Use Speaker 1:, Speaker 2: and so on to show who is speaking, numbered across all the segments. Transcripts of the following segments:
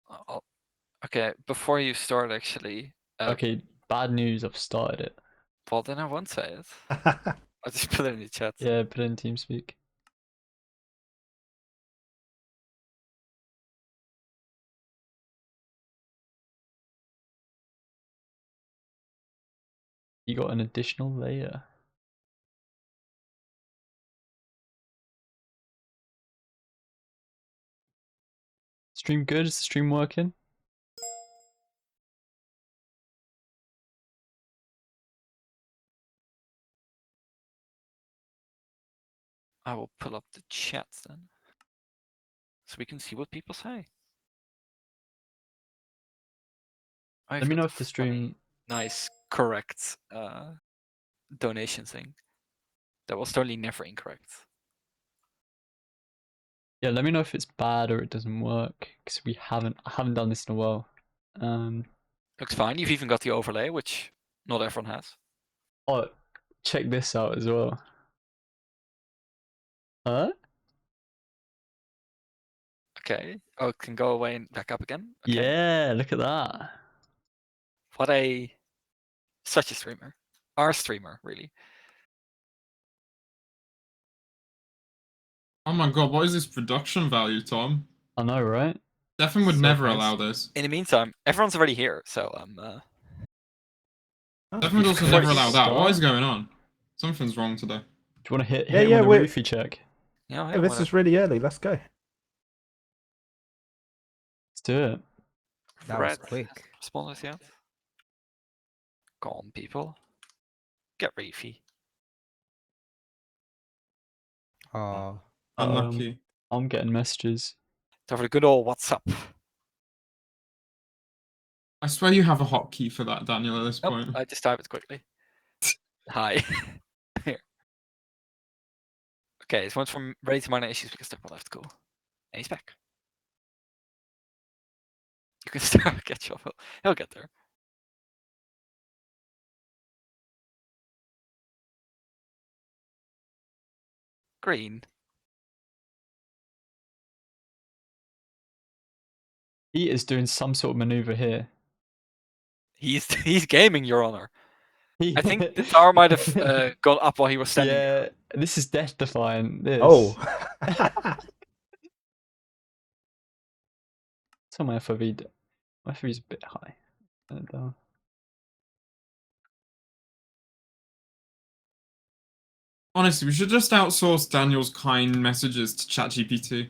Speaker 1: Oh, okay, before you start, actually,
Speaker 2: Okay, bad news. I've started it.
Speaker 1: well, then I won't say it. I'll just put it in the chat.
Speaker 2: Yeah, put it in TeamSpeak. You got an additional layer. Stream good? Is the stream working?
Speaker 1: I will pull up the chat then, so we can see what people say.
Speaker 2: Let me know if the stream...
Speaker 1: Nice, correct donation thing. That was totally never incorrect.
Speaker 2: Yeah, let me know if it's bad or it doesn't work, because I haven't done this in a while.
Speaker 1: Looks fine. You've even got the overlay, which not everyone has.
Speaker 2: Oh, check this out as well. Huh?
Speaker 1: Okay. Oh, it can go away and back up again. Okay.
Speaker 2: Yeah, look at that.
Speaker 1: What a such a streamer. Our streamer, really.
Speaker 3: Oh my god, what is this production value, Tom?
Speaker 2: I know, right?
Speaker 3: Stefan would
Speaker 4: So
Speaker 3: never
Speaker 4: nice.
Speaker 3: allow this.
Speaker 1: In the meantime, everyone's already here, so
Speaker 3: Stefan would also
Speaker 1: before
Speaker 3: never
Speaker 1: you
Speaker 3: allow that. What is
Speaker 2: start-
Speaker 3: going on? Something's wrong today.
Speaker 2: Do you want to hit
Speaker 4: Yeah,
Speaker 2: with a
Speaker 4: we're-
Speaker 2: roofie check?
Speaker 1: yeah,
Speaker 4: Hey, this is really early. Let's go.
Speaker 2: Let's do it.
Speaker 5: That was quick.
Speaker 1: Responders yet? Go on, people. Get reefy.
Speaker 5: Oh,
Speaker 3: Unlucky.
Speaker 2: I'm getting messages.
Speaker 1: Time for the good old WhatsApp.
Speaker 3: I swear you have a hotkey for that, Daniel, at this
Speaker 1: Nope,
Speaker 3: point.
Speaker 1: I just type it quickly. Hi. Here. Okay, this one's from Ready to Minor Issues because they're left. Cool. And he's back. You can start get Shuffle. He'll get there. Green.
Speaker 2: He is doing some sort of maneuver here.
Speaker 1: He's gaming, Your Honor.
Speaker 2: I
Speaker 1: I think the tower might have gone up while he was standing.
Speaker 2: Yeah, this is death defying. This.
Speaker 4: Oh.
Speaker 2: So my FOV. My FOV is a bit high. Turn it down.
Speaker 3: Honestly, we should just outsource Daniel's kind messages to ChatGPT.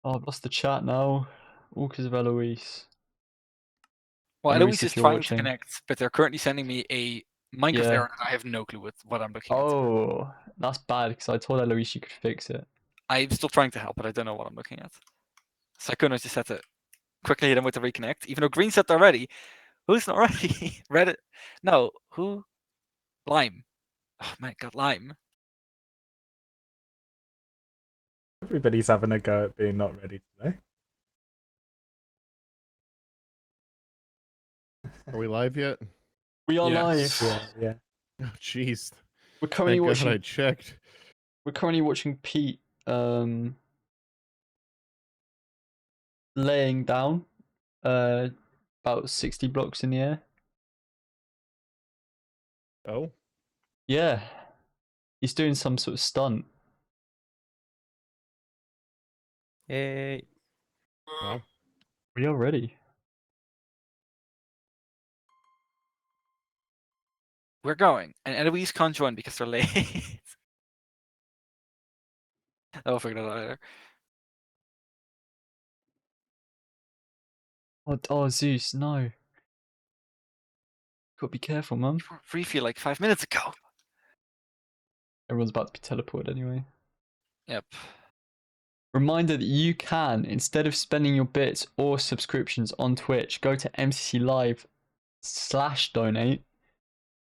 Speaker 2: Oh, I've lost the chat now. All because of Eloise.
Speaker 1: Well,
Speaker 2: Eloise,
Speaker 1: Eloise
Speaker 2: if
Speaker 1: is
Speaker 2: you're
Speaker 1: trying
Speaker 2: watching.
Speaker 1: to connect, but they're currently sending me a Minecraft
Speaker 2: Yeah.
Speaker 1: error that I have no clue what I'm looking at.
Speaker 2: Oh, that's bad because I told Eloise she could fix it.
Speaker 1: I'm still trying to help, but I don't know what I'm looking at. Sykkuno just had to quickly hit him with the reconnect, even though Green said they're ready. Who's not ready? Reddit? No, who? Lime. Oh my god, Lime.
Speaker 4: Everybody's having a go at being not ready today.
Speaker 6: Are we live yet?
Speaker 2: We are
Speaker 3: Yes.
Speaker 2: live.
Speaker 4: Yeah.
Speaker 6: Oh, jeez.
Speaker 2: We're currently
Speaker 6: Thank
Speaker 2: watching.
Speaker 6: God I checked.
Speaker 2: We're currently watching Pete laying down about 60 blocks in the air.
Speaker 6: Oh,
Speaker 2: Yeah. He's doing some sort of stunt.
Speaker 5: hey.
Speaker 6: well.
Speaker 2: We are ready.
Speaker 1: We're going. And Eloise can't join because they're late. I'll figure that out later.
Speaker 2: Oh, Zeus, no. Gotta be careful, man.
Speaker 1: You were briefly like 5 minutes ago.
Speaker 2: Everyone's about to be teleported anyway.
Speaker 1: Yep.
Speaker 2: Reminder that you can, instead of spending your bits or subscriptions on Twitch, go to MCC Live/donate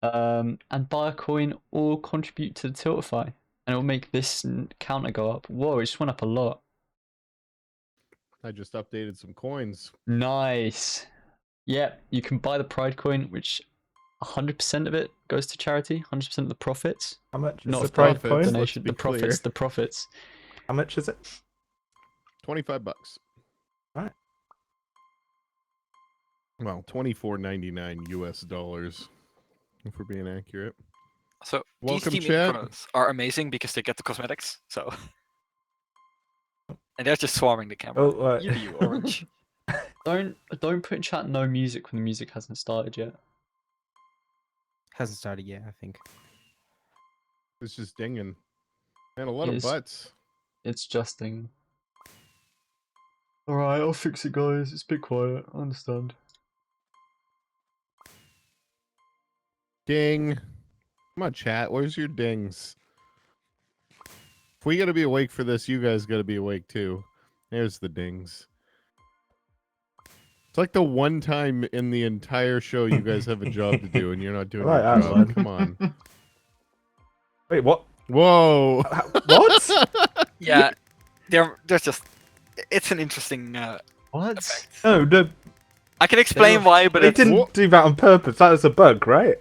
Speaker 2: and buy a coin or contribute to the Tiltify. And it'll make this counter go up. Whoa, it just went up a lot.
Speaker 6: I just updated some coins.
Speaker 2: Nice. Yep, you can buy the Pride coin, which 100% of it goes to charity. 100% of the profits.
Speaker 4: How much is
Speaker 2: Not
Speaker 4: the
Speaker 2: the
Speaker 4: prize
Speaker 6: profits,
Speaker 4: coin?
Speaker 6: let's
Speaker 2: donation.
Speaker 6: be
Speaker 2: The profits.
Speaker 6: clear.
Speaker 2: The profits.
Speaker 4: How much is it?
Speaker 6: $25.
Speaker 4: Right.
Speaker 6: Well, $24.99 US dollars, if we're being accurate.
Speaker 1: So
Speaker 6: Welcome,
Speaker 1: these team
Speaker 6: chat.
Speaker 1: intros are amazing because they get the cosmetics. So, and they're just swarming the camera.
Speaker 4: Oh,
Speaker 1: You orange.
Speaker 2: Don't put in chat no music when the music hasn't started yet.
Speaker 5: Hasn't started yet, I think.
Speaker 6: It's just dinging. Man, a lot
Speaker 2: It
Speaker 6: of
Speaker 2: is.
Speaker 6: butts.
Speaker 2: It's just. Alright, I'll fix it, guys. It's a bit quiet. I understand.
Speaker 6: Ding. Come on, chat. Where's your dings? If we gotta be awake for this, you guys gotta be awake too. There's the dings. It's like the one time in the entire show you guys have a job to do and you're not doing
Speaker 4: Right,
Speaker 6: your
Speaker 4: that
Speaker 6: job.
Speaker 4: one.
Speaker 6: Come on.
Speaker 4: Wait, what?
Speaker 6: Whoa.
Speaker 4: What?
Speaker 1: Yeah, they're just. It's an interesting.
Speaker 2: What?
Speaker 1: Effect.
Speaker 4: No,
Speaker 1: I can explain why, but
Speaker 4: they
Speaker 1: it's,
Speaker 4: didn't do that on purpose. That was a bug, right?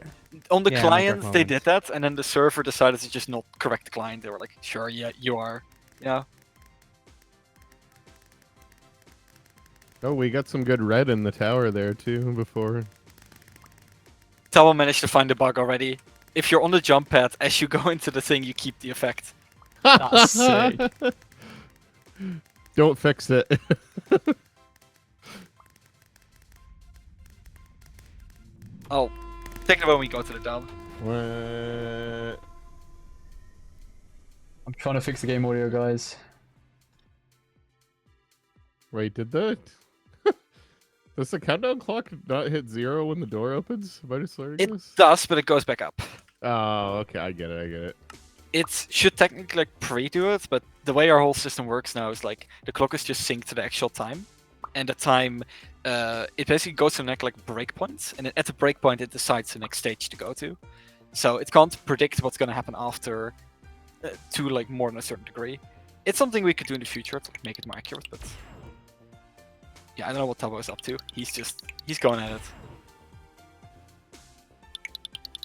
Speaker 1: on the
Speaker 5: Yeah,
Speaker 1: client
Speaker 5: microphones.
Speaker 1: they did that, and then the server decided to just not correct the client. They were like, "Sure, yeah, you are." Yeah.
Speaker 6: Oh, we got some good red in the tower there too before.
Speaker 1: Someone managed to find the bug already. If you're on the jump pad, as you go into the thing, you keep the effect.
Speaker 2: That's sick.
Speaker 6: Don't fix it.
Speaker 1: Oh, take it when we go to the dub.
Speaker 6: What?
Speaker 2: I'm trying to fix the game audio, guys.
Speaker 6: Wait, did the does the countdown clock not hit 0 when the door opens? Am I just learning
Speaker 1: It
Speaker 6: this?
Speaker 1: does, but it goes back up.
Speaker 6: Oh, okay, I get it. I get it.
Speaker 1: It should technically like pre-do it, but the way our whole system works now is like the clock is just synced to the actual time, and the time it basically goes to the next like breakpoint, and then at the breakpoint it decides the next stage to go to. So it can't predict what's going to happen after to like more than a certain degree. It's something we could do in the future to make it more accurate, but yeah, I don't know what Tabo is up to. He's going at it.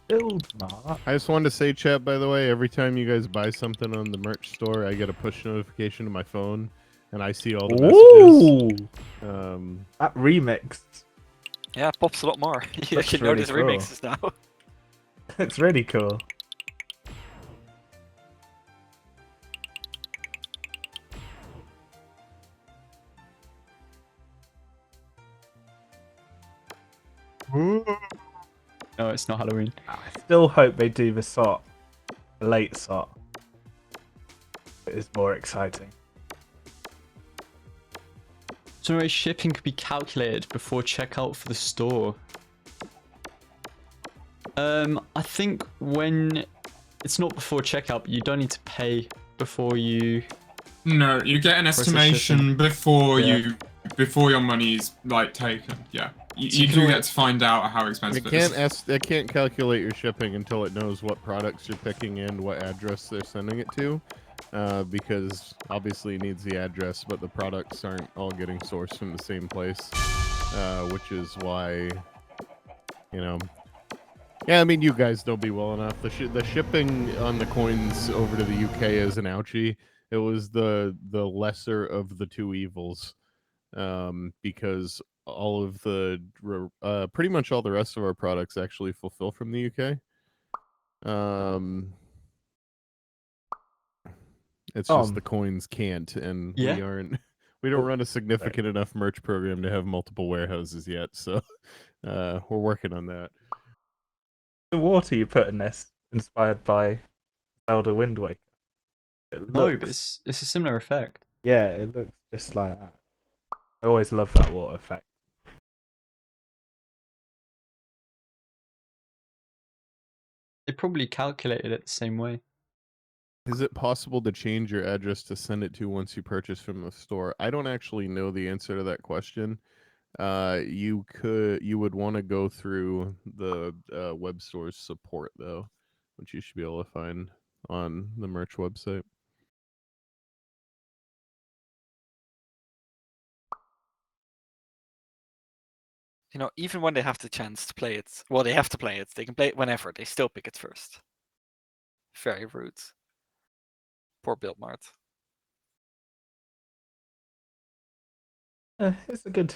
Speaker 4: Build Mart.
Speaker 6: I just wanted to say, chat, by the way, every time you guys buy something on the merch store, I get a push notification to my phone, and I see all the messages.
Speaker 4: Ooh! That remix.
Speaker 1: Yeah, it pops a lot more. You
Speaker 4: Looks
Speaker 1: can
Speaker 4: really
Speaker 1: notice
Speaker 4: cool.
Speaker 1: remixes now.
Speaker 4: It's really cool.
Speaker 2: No, it's not Halloween.
Speaker 4: I still hope they do the SOT. The late SOT. It is more exciting.
Speaker 2: So anyway, shipping could be calculated before checkout for the store. I think when it's not before checkout, but you don't need to pay before you.
Speaker 3: No, you get an
Speaker 2: Process
Speaker 3: estimation
Speaker 2: shipping.
Speaker 3: before
Speaker 2: Yeah.
Speaker 3: before your money's like taken. Yeah, you
Speaker 2: So you
Speaker 3: do
Speaker 2: can
Speaker 3: get to find out how expensive it is.
Speaker 6: It can't calculate your shipping until it knows what products you're picking and what address they're sending it to, because obviously it needs the address, but the products aren't all getting sourced from the same place, which is why, you know. Yeah, I mean, you guys know me well enough. The shipping on the coins over to the UK is an ouchie. It was the lesser of the two evils, because all of the pretty much all the rest of our products actually fulfill from the UK. It's just the coins can't, and
Speaker 2: Yeah.
Speaker 6: we aren't. We don't run a significant enough merch program to have multiple warehouses yet, so we're working on that.
Speaker 4: The water you put in this inspired by Zelda Wind Waker. It
Speaker 2: No,
Speaker 4: looks,
Speaker 2: but it's a similar effect.
Speaker 4: yeah, it looks just like that. I always love that water effect.
Speaker 2: They probably calculated it the same way.
Speaker 6: Is it possible to change your address to send it to once you purchase from the store? I don't actually know the answer to that question. You would want to go through the web store's support though, which you should be able to find on the merch website.
Speaker 1: You know, even when they have the chance to play it, well, they have to play it. They can play it whenever. They still pick it first. Very rude. Poor Build Mart.
Speaker 4: It's a good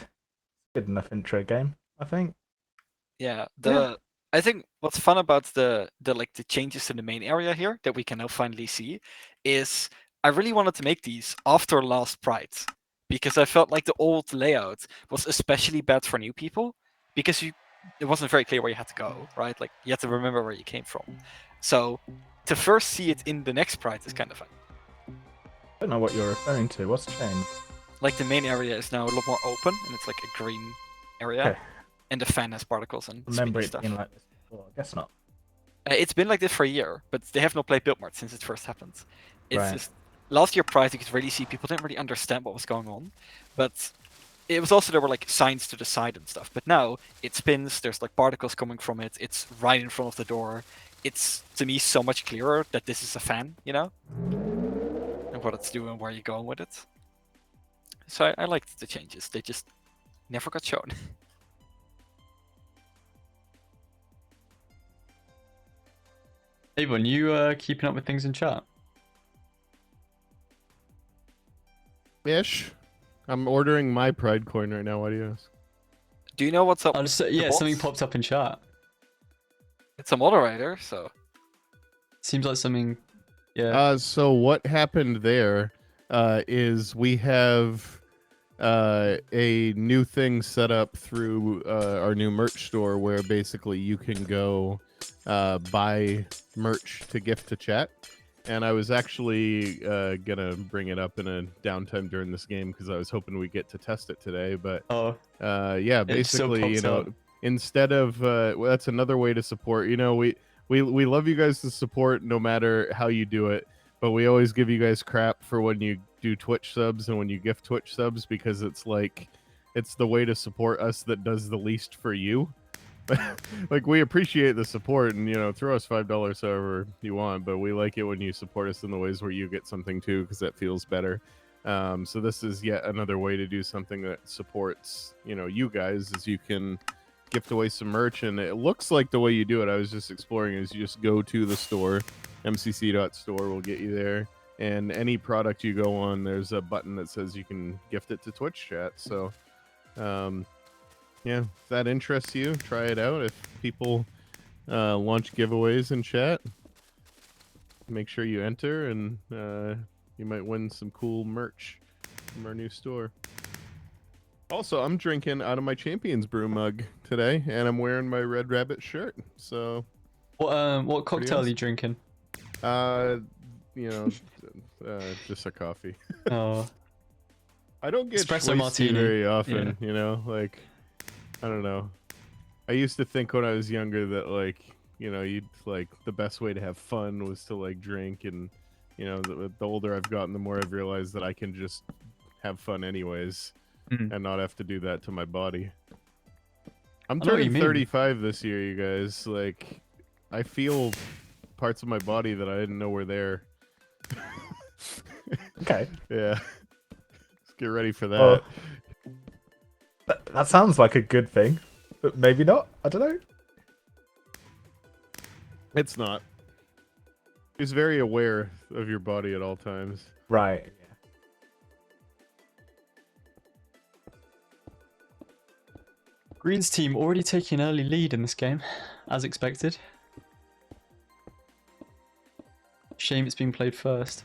Speaker 4: enough intro game, I think.
Speaker 1: Yeah,
Speaker 4: Yeah.
Speaker 1: I think what's fun about the changes to the main area here that we can now finally see is I really wanted to make these after last Pride because I felt like the old layout was especially bad for new people because it wasn't very clear where you had to go, right? Like you had to remember where you came from. So to first see it in the next Pride is kind of fun.
Speaker 4: I don't know what you're referring to. What's changed?
Speaker 1: Like the main area is now a lot more open and it's like a green area.
Speaker 4: Okay.
Speaker 1: And the fan has particles and
Speaker 4: Remember
Speaker 1: spinny
Speaker 4: it
Speaker 1: stuff.
Speaker 4: being like this before? I guess not.
Speaker 1: It's been like this for a year, but they have not played Build Mart since it first happened. It's
Speaker 4: Right.
Speaker 1: just last year Pride you could really see people didn't really understand what was going on, but it was also there were like signs to the side and stuff. But now it spins. There's like particles coming from it. It's right in front of the door. It's to me so much clearer that this is a fan, you know, and what it's doing, where you're going with it. So I liked the changes. They just never got shown.
Speaker 2: Avon, you keeping up with things in chat?
Speaker 6: Ish. I'm ordering my Pride coin right now. Why do you ask?
Speaker 1: Do you know what's up?
Speaker 2: I just yeah,
Speaker 1: bots?
Speaker 2: something popped up in chat.
Speaker 1: It's a moderator, so
Speaker 2: Seems like something. Yeah.
Speaker 6: So what happened there is we have a new thing set up through our new merch store where basically you can go buy merch to gift to chat. And I was actually gonna bring it up in a downtime during this game because I was hoping we get to test it today. But
Speaker 2: Oh.
Speaker 6: yeah,
Speaker 2: It still
Speaker 6: basically, you
Speaker 2: pops
Speaker 6: know,
Speaker 2: up.
Speaker 6: instead of well, that's another way to support. You know, we love you guys to support no matter how you do it, but we always give you guys crap for when you do Twitch subs and when you gift Twitch subs because it's like it's the way to support us that does the least for you. Like we appreciate the support and you know throw us $5 however you want, but we like it when you support us in the ways where you get something too because that feels better. So this is yet another way to do something that supports you know you guys as you can gift away some merch, and it looks like the way you do it I was just exploring is you just go to the store, mcc.store will get you there, and any product you go on there's a button that says you can gift it to Twitch chat. So yeah, if that interests you, try it out. If people launch giveaways in chat, make sure you enter, and you might win some cool merch from our new store. Also, I'm drinking out of my Champions Brew mug today, and I'm wearing my Red Rabbit shirt. So,
Speaker 2: What cocktail are you drinking?
Speaker 6: you know, just a coffee.
Speaker 2: Oh.
Speaker 6: I don't get
Speaker 2: Espresso
Speaker 6: Schweisty
Speaker 2: martini.
Speaker 6: very often,
Speaker 2: Yeah.
Speaker 6: you know, like, I don't know. I used to think when I was younger that, like, you know, you'd, like, the best way to have fun was to, like, drink, and, you know, the older I've gotten, the more I've realized that I can just have fun anyways,
Speaker 2: Mhm.
Speaker 6: and not have to do that to my body. I'm
Speaker 2: I know what you
Speaker 6: turning
Speaker 2: mean.
Speaker 6: 35 this year, you guys. Like, I feel parts of my body that I didn't know were there.
Speaker 4: Okay.
Speaker 6: Yeah. Let's get ready for that.
Speaker 4: Well, that sounds like a good thing, but maybe not. I don't know.
Speaker 6: It's not. He's very aware of your body at all times.
Speaker 4: Right.
Speaker 2: Green's team already taking an early lead in this game, as expected. Shame it's being played first.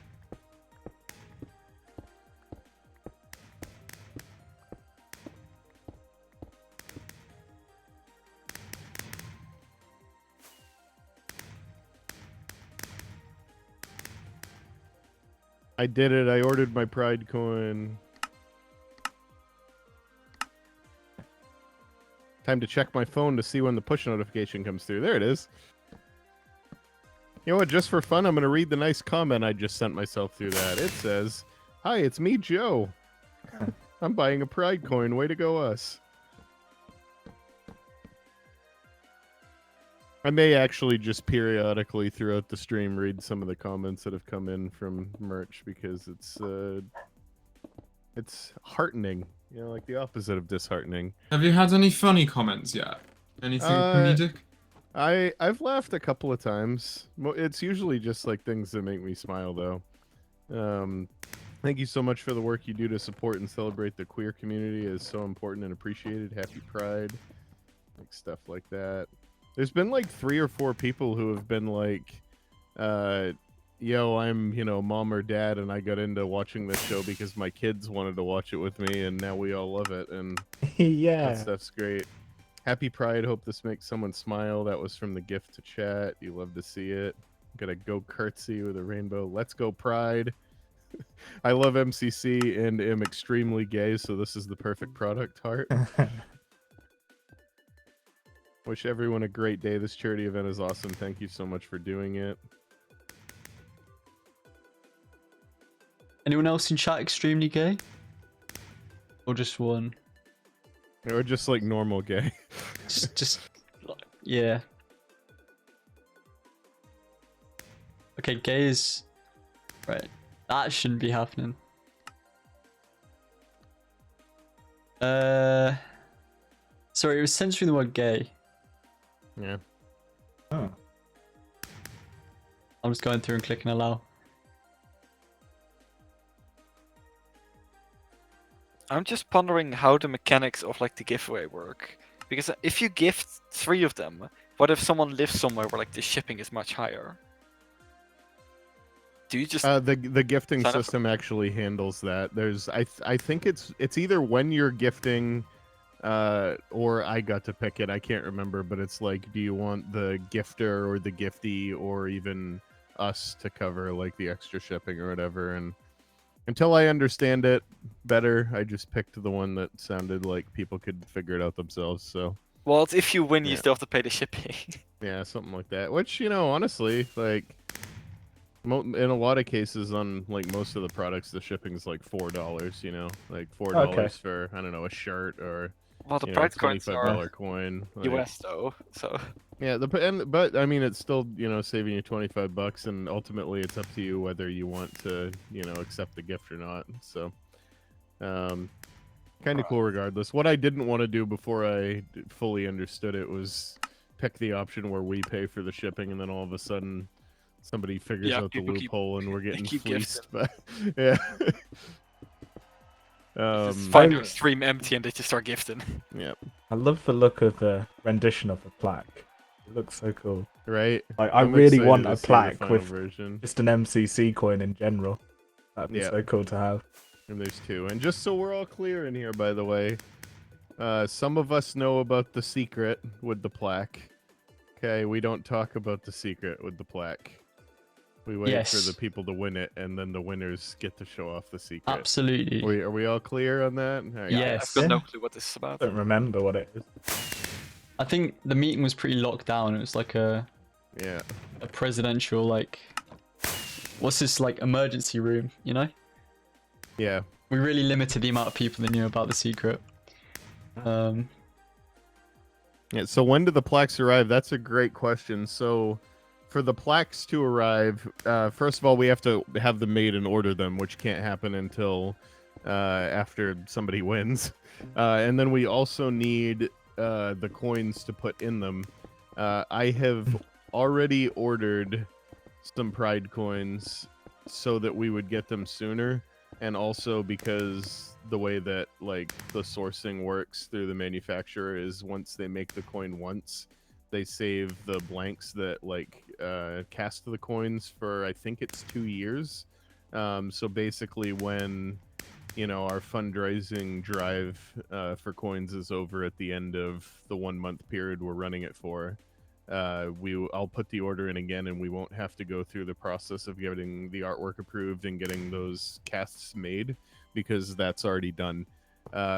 Speaker 6: I did it. I ordered my Pride coin. Time to check my phone to see when the push notification comes through. There it is. You know what? Just for fun, I'm going to read the nice comment I just sent myself through that. It says, "Hi, it's me, Joe. I'm buying a Pride coin. Way to go, us." I may actually just periodically throughout the stream read some of the comments that have come in from merch because it's heartening You know, like the opposite of disheartening.
Speaker 3: Have you had any funny comments yet? Anything comedic?
Speaker 6: I've laughed a couple of times. It's usually just like things that make me smile, though. Thank you so much for the work you do to support and celebrate the queer community. It is so important and appreciated. Happy Pride, like stuff like that. There's been like 3 or 4 people who have been like, yo, I'm, mom or dad, and I got into watching this show because my kids wanted to watch it with me, and now we all love it, and
Speaker 4: Yeah.
Speaker 6: that stuff's great. Happy Pride. Hope this makes someone smile. That was from the gift to chat. You love to see it. Gotta go curtsy with a rainbow. Let's go Pride. I love MCC and am extremely gay, so this is the perfect product, heart. Wish everyone a great day. This charity event is awesome. Thank you so much for doing it.
Speaker 2: Anyone else in chat extremely gay? Or just one?
Speaker 6: Or just like normal gay.
Speaker 2: Just yeah. Okay, gay is right. That shouldn't be happening. Sorry, it was censoring the word gay.
Speaker 6: Yeah.
Speaker 4: Oh.
Speaker 2: I'm just going through and clicking allow.
Speaker 1: I'm just pondering how the mechanics of like the giveaway work. Because if you gift 3 of them, what if someone lives somewhere where like the shipping is much higher? Do you just
Speaker 6: The gifting
Speaker 1: sign up for-
Speaker 6: system actually handles that. There's I think it's either when you're gifting, or I got to pick it. I can't remember, but it's like, do you want the gifter or the giftee or even us to cover like the extra shipping or whatever? And until I understand it better, I just picked the one that sounded like people could figure it out themselves. So
Speaker 1: Well, it's if you win, you
Speaker 6: Yeah.
Speaker 1: still have to pay the shipping.
Speaker 6: yeah, something like that. Which, honestly, like in a lot of cases on like most of the products, the shipping's like $4. Like $4
Speaker 4: Okay.
Speaker 6: for, I don't know, a shirt or
Speaker 1: Well, the
Speaker 6: a
Speaker 1: Pride coins
Speaker 6: $25
Speaker 1: are
Speaker 6: coin. Like,
Speaker 1: US though, so
Speaker 6: yeah, but I mean, it's still saving you $25, and ultimately it's up to you whether you want to accept the gift or not. So, kind of cool regardless. What I didn't want to do before I fully understood it was pick the option where we pay for the shipping, and then all of a sudden somebody figures
Speaker 1: Yeah,
Speaker 6: out the
Speaker 1: people
Speaker 6: loophole and we're getting
Speaker 1: keep
Speaker 6: fleeced. But yeah.
Speaker 1: just find your stream empty and they just start gifting.
Speaker 6: Yeah.
Speaker 4: I love the look of the rendition of the plaque. It looks so cool.
Speaker 6: Right.
Speaker 4: Like, I
Speaker 6: I'm
Speaker 4: really
Speaker 6: excited
Speaker 4: want
Speaker 6: to
Speaker 4: a
Speaker 6: see the
Speaker 4: plaque
Speaker 6: final
Speaker 4: with
Speaker 6: version.
Speaker 4: just an MCC coin in general. That'd be
Speaker 6: Yeah.
Speaker 4: so cool to have.
Speaker 6: And there's 2. And just so we're all clear in here, by the way, some of us know about the secret with the plaque. Okay, we don't talk about the secret with the plaque. We wait for
Speaker 2: Yes.
Speaker 6: the people to win it, and then the winners get to show off the secret.
Speaker 2: Absolutely.
Speaker 6: Are we all clear on that? All right.
Speaker 2: Yes.
Speaker 1: I've got no
Speaker 4: Yeah.
Speaker 1: clue what this is about.
Speaker 4: I don't remember what it is.
Speaker 2: I think the meeting was pretty locked down. It was like a
Speaker 6: Yeah.
Speaker 2: presidential, like, what's this, like, emergency room,
Speaker 6: Yeah.
Speaker 2: We really limited the amount of people that knew about the secret.
Speaker 6: Yeah. So when do the plaques arrive? That's a great question. So for the plaques to arrive, first of all, we have to have them made and order them, which can't happen until after somebody wins. And then we also need the coins to put in them. I have already ordered some Pride coins so that we would get them sooner, and also because the way that like the sourcing works through the manufacturer is once they make the coin once, they save the blanks that like cast the coins for, I think it's 2 years. So basically when our fundraising drive for coins is over at the end of the 1 month period we're running it for, I'll put the order in again, and we won't have to go through the process of getting the artwork approved and getting those casts made, because that's already done.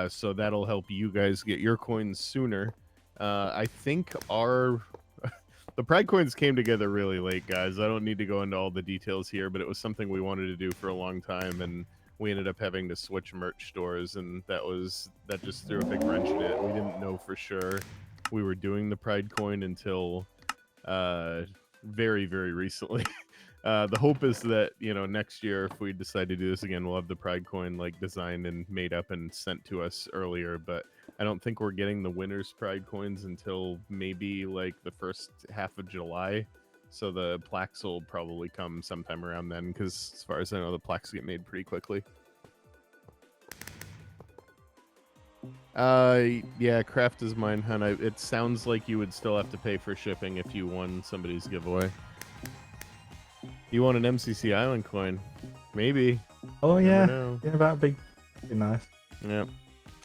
Speaker 6: So that'll help you guys get your coins sooner. I think the Pride coins came together really late, guys. I don't need to go into all the details here, but it was something we wanted to do for a long time, and we ended up having to switch merch stores, and that just threw a big wrench in it. We didn't know for sure we were doing the Pride coin until very, very recently. The hope is that, you know, next year, if we decide to do this again, we'll have the Pride coin like designed and made up and sent to us earlier. But I don't think we're getting the winner's Pride coins until maybe like the first half of July. So the plaques will probably come sometime around then, because as far as I know, the plaques get made pretty quickly. Yeah, Craft is mine, hun. It sounds like you would still have to pay for shipping if you won somebody's giveaway. You want an MCC Island coin? Maybe.
Speaker 4: Oh
Speaker 6: Never
Speaker 4: yeah,
Speaker 6: know.
Speaker 4: yeah, that'd be nice.
Speaker 6: Yeah.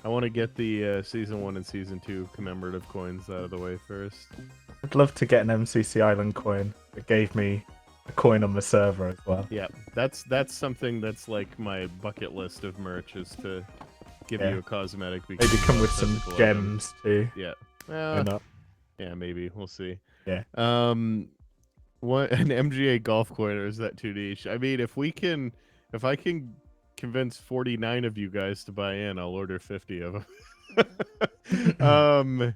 Speaker 6: I want to get the Season 1 and Season 2 commemorative coins out of the way first.
Speaker 4: I'd love to get an MCC Island coin that gave me a coin on the server as well.
Speaker 6: Yeah, that's something that's like my bucket list of merch, is to give you a cosmetic.
Speaker 4: Maybe come with some gems too.
Speaker 6: Yeah.
Speaker 4: Why not?
Speaker 6: Yeah, maybe. We'll see.
Speaker 4: Yeah.
Speaker 6: What, an MGA golf coin, or is that too niche? I mean, if I can convince 49 of you guys to buy in, I'll order 50 of them.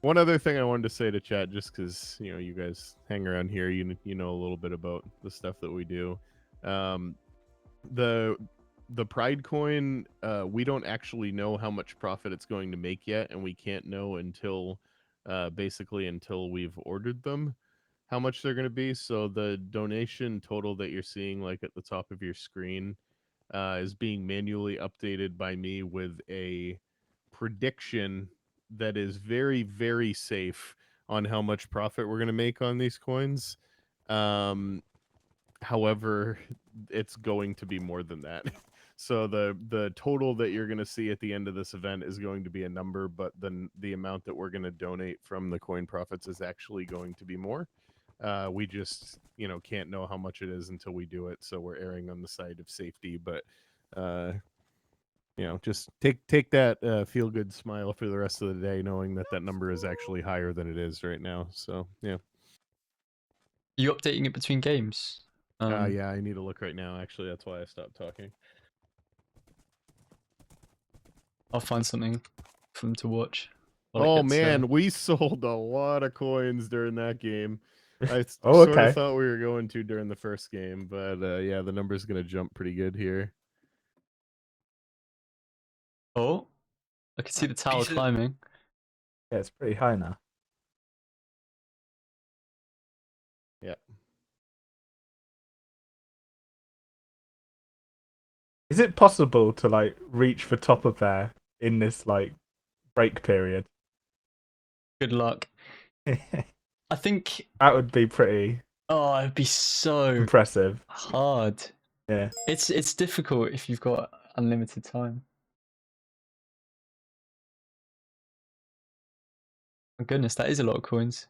Speaker 6: One other thing I wanted to say to chat, just because, you know, you guys hang around here, you know a little bit about the stuff that we do. The Pride coin, we don't actually know how much profit it's going to make yet, and we can't know until basically until we've ordered them how much they're going to be. So the donation total that you're seeing like at the top of your screen is being manually updated by me with a prediction that is very, very safe on how much profit we're going to make on these coins. However, it's going to be more than that. So the total that you're going to see at the end of this event is going to be a number, but then the amount that we're going to donate from the coin profits is actually going to be more. We just, you know, can't know how much it is until we do it, so we're erring on the side of safety. But you know, just take that feel good smile for the rest of the day, knowing that that number is actually higher than it is right now. So yeah.
Speaker 2: Are you updating it between games?
Speaker 6: Yeah, I need to look right now. Actually, that's why I stopped talking.
Speaker 2: I'll find something for them to watch. while it
Speaker 6: Oh
Speaker 2: gets,
Speaker 6: man, we sold a lot of coins during that game. I
Speaker 4: Oh,
Speaker 6: sort
Speaker 4: okay.
Speaker 6: of thought we were going to during the first game, but yeah, the number's gonna jump pretty good here.
Speaker 2: Oh, I can see the tower
Speaker 1: Piece of-
Speaker 2: climbing.
Speaker 4: Yeah, it's pretty high now.
Speaker 6: Yeah.
Speaker 4: Is it possible to like reach the top of there in this like break period?
Speaker 2: Good luck.
Speaker 4: That
Speaker 2: I think.
Speaker 4: would be pretty
Speaker 2: Oh, it'd be so
Speaker 4: impressive.
Speaker 2: hard.
Speaker 4: Yeah.
Speaker 2: It's difficult if you've got unlimited time. My goodness, that is a lot of coins.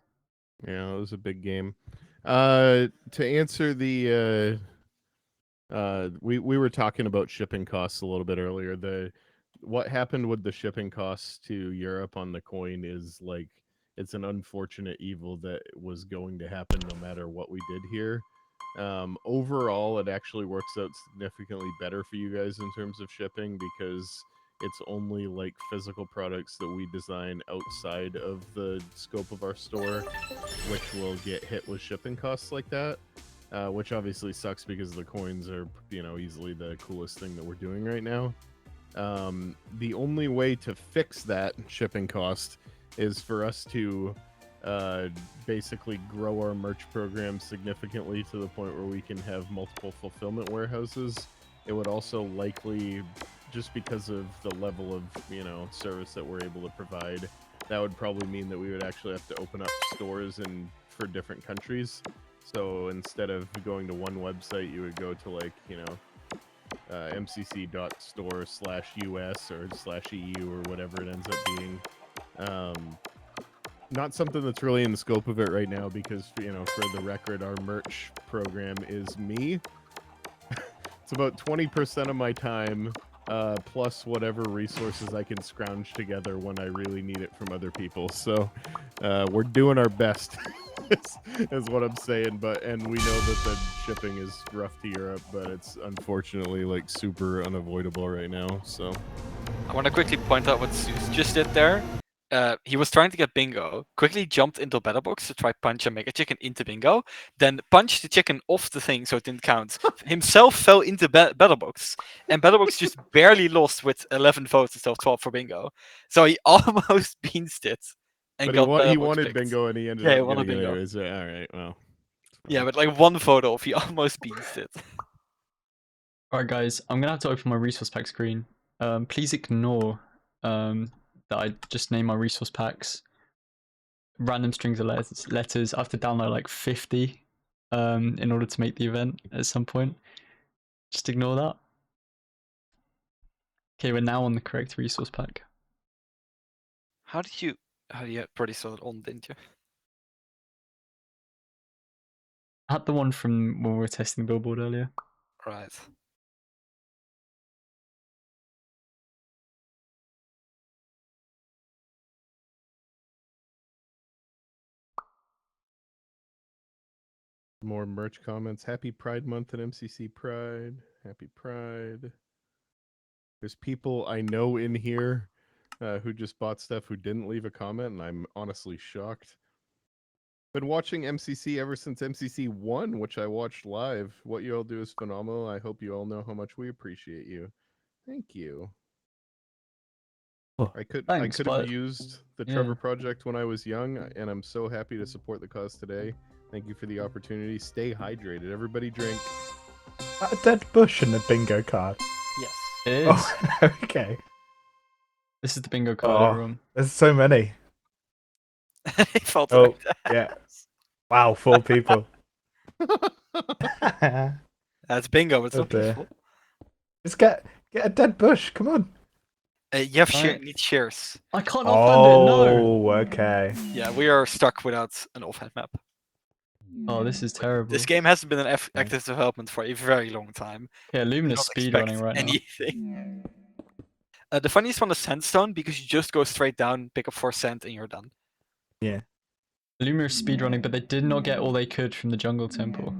Speaker 6: Yeah, it was a big game. To answer the we were talking about shipping costs a little bit earlier. What happened with the shipping costs to Europe on the coin is like, it's an unfortunate evil that was going to happen no matter what we did here. Overall, it actually works out significantly better for you guys in terms of shipping, because it's only like physical products that we design outside of the scope of our store, which will get hit with shipping costs like that. Which obviously sucks, because the coins are, you know, easily the coolest thing that we're doing right now. The only way to fix that shipping cost is for us to basically grow our merch program significantly to the point where we can have multiple fulfillment warehouses. It would also likely, just because of the level of, you know, service that we're able to provide, that would probably mean that we would actually have to open up stores for different countries. So instead of going to one website, you would go to like, you know, mcc.store/US or /EU or whatever it ends up being. Not something that's really in the scope of it right now, because, you know, for the record, our merch program is me. It's about 20% of my time, plus whatever resources I can scrounge together when I really need it from other people. So we're doing our best, is what I'm saying. And we know that the shipping is rough to Europe, but it's unfortunately like super unavoidable right now. So
Speaker 1: I want to quickly point out what Zeus just did there. he was trying to get Bingo, quickly jumped into Better Box to try punch a Mega Chicken into Bingo, then punched the chicken off the thing so it didn't count. Himself fell into Better Box, and Better Box just barely lost with 11 votes instead of 12 for Bingo. So he almost beansed it. And
Speaker 6: But
Speaker 1: got Better
Speaker 6: he
Speaker 1: Box
Speaker 6: wanted
Speaker 1: picked.
Speaker 6: bingo and he ended
Speaker 1: Yeah, he
Speaker 6: up
Speaker 1: wanted
Speaker 6: getting it
Speaker 1: bingo.
Speaker 6: anyways. Yeah, all right, well.
Speaker 1: Yeah, but like 1 vote off, he almost beansed it.
Speaker 2: Alright guys, I'm gonna have to open my resource pack screen. Please ignore that I just named my resource packs random strings of letters. I have to download like 50 in order to make the event at some point. Just ignore that. Okay, we're now on the correct resource pack.
Speaker 1: How did you... Oh, yeah, pretty solid on, didn't you?
Speaker 2: I had the one from when we were testing the billboard earlier.
Speaker 1: Right.
Speaker 6: More merch comments. Happy Pride Month at MCC Pride. Happy Pride. There's people I know in here who just bought stuff who didn't leave a comment, and I'm honestly shocked. Been watching MCC ever since MCC 1, which I watched live. What you all do is phenomenal. I hope you all know how much we appreciate you. Thank you.
Speaker 4: Oh,
Speaker 6: I could
Speaker 2: thanks,
Speaker 6: have
Speaker 2: but-
Speaker 6: used the
Speaker 2: yeah.
Speaker 6: Trevor Project when I was young, and I'm so happy to support the cause today. Thank you for the opportunity. Stay hydrated. Everybody drink.
Speaker 4: A dead bush in the bingo card.
Speaker 1: Yes.
Speaker 2: It is.
Speaker 4: Oh, okay.
Speaker 2: This is the bingo card,
Speaker 4: Oh.
Speaker 2: everyone.
Speaker 4: There's so many.
Speaker 1: He felt
Speaker 4: Oh,
Speaker 1: like that.
Speaker 4: yeah. Wow, 4 people.
Speaker 1: That's bingo, it's
Speaker 4: Oh
Speaker 1: not
Speaker 4: dear.
Speaker 1: peaceful.
Speaker 4: Just get a dead bush. Come on.
Speaker 1: You have
Speaker 2: Right.
Speaker 1: need shares.
Speaker 2: I can't offhand it, no!
Speaker 4: Oh, okay.
Speaker 1: Yeah, we are stuck without an offhand map.
Speaker 2: Oh, this is terrible.
Speaker 1: This game hasn't been in
Speaker 4: Okay.
Speaker 1: active development for a very long time.
Speaker 2: Yeah,
Speaker 1: We
Speaker 2: Lumina's
Speaker 1: don't expect
Speaker 2: speedrunning right now.
Speaker 1: anything. The funniest one is Sandstone, because you just go straight down, pick up 4 sand, and you're done.
Speaker 2: Lumina's speedrunning, but they did not get all they could from the jungle temple.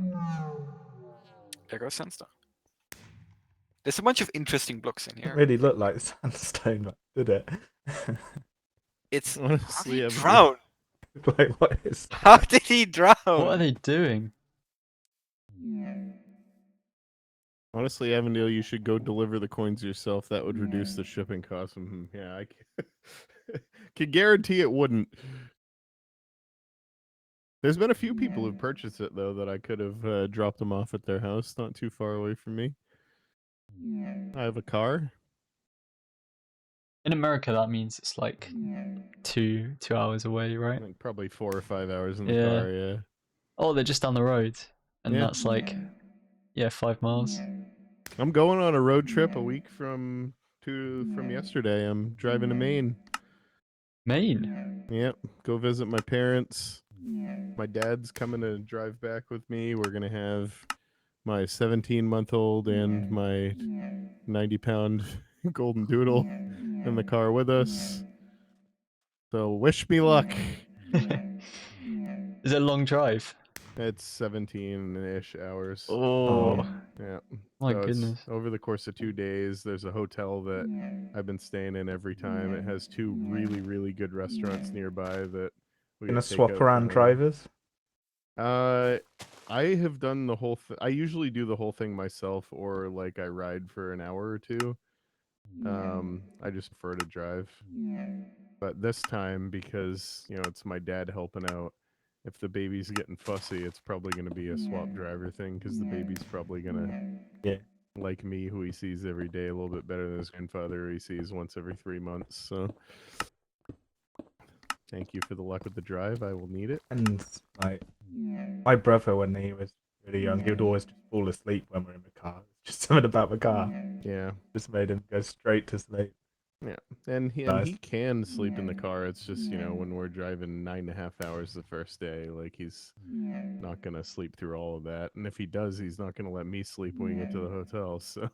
Speaker 1: There goes Sandstone. There's a bunch of interesting blocks in
Speaker 4: It
Speaker 1: here.
Speaker 4: really looked like sandstone, did it?
Speaker 1: It's... How
Speaker 6: Honestly,
Speaker 1: did he
Speaker 6: I've-
Speaker 1: drown?
Speaker 4: Like, what is
Speaker 1: How did he drown?
Speaker 2: What are they doing?
Speaker 6: Honestly, Avondale, you should go deliver the coins yourself. That would reduce the shipping costs. Yeah, I can guarantee it wouldn't. There's been a few people who've purchased it, though, that I could have dropped them off at their house, not too far away from me. I have a car.
Speaker 2: In America, that means it's like 2 hours away,
Speaker 6: I
Speaker 2: right?
Speaker 6: think probably 4 or 5 hours in the
Speaker 2: Yeah.
Speaker 6: car, yeah.
Speaker 2: Oh, they're just down the road. And
Speaker 6: Yeah.
Speaker 2: that's like, yeah, 5 miles.
Speaker 6: I'm going on a road trip a week from yesterday. I'm driving to Maine.
Speaker 2: Maine?
Speaker 6: Yep, go visit my parents. My dad's coming to drive back with me. We're gonna have my 17-month-old and my 90-pound golden doodle in the car with us. So wish me luck.
Speaker 2: Is it a long drive?
Speaker 6: It's 17-ish hours.
Speaker 2: Oh,
Speaker 6: Yeah.
Speaker 2: my
Speaker 6: So it's
Speaker 2: goodness.
Speaker 6: over the course of 2 days, there's a hotel that I've been staying in every time. It has 2 really, really good restaurants nearby that we
Speaker 4: gonna
Speaker 6: get
Speaker 4: swap
Speaker 6: takeout
Speaker 4: around
Speaker 6: from.
Speaker 4: drivers?
Speaker 6: I have done the whole I usually do the whole thing myself, or like I ride for an hour or 2. I just prefer to drive. But this time, because, you know, it's my dad helping out, if the baby's getting fussy, it's probably going to be a swap driver thing, because the baby's probably going to like me, who he sees every day, a little bit better than his grandfather, who he sees once every 3 months. So thank you for the luck with the drive. I will need it.
Speaker 4: And like my brother, when he was really young, he would always just fall asleep when we're in the car. Just something about the car
Speaker 6: Yeah.
Speaker 4: just made him go straight to sleep.
Speaker 6: And he
Speaker 4: Nice.
Speaker 6: can sleep in the car. It's just, you know, when we're driving 9.5 hours the first day, like, he's not gonna sleep through all of that. And if he does, he's not gonna let me sleep when we get to the hotel. So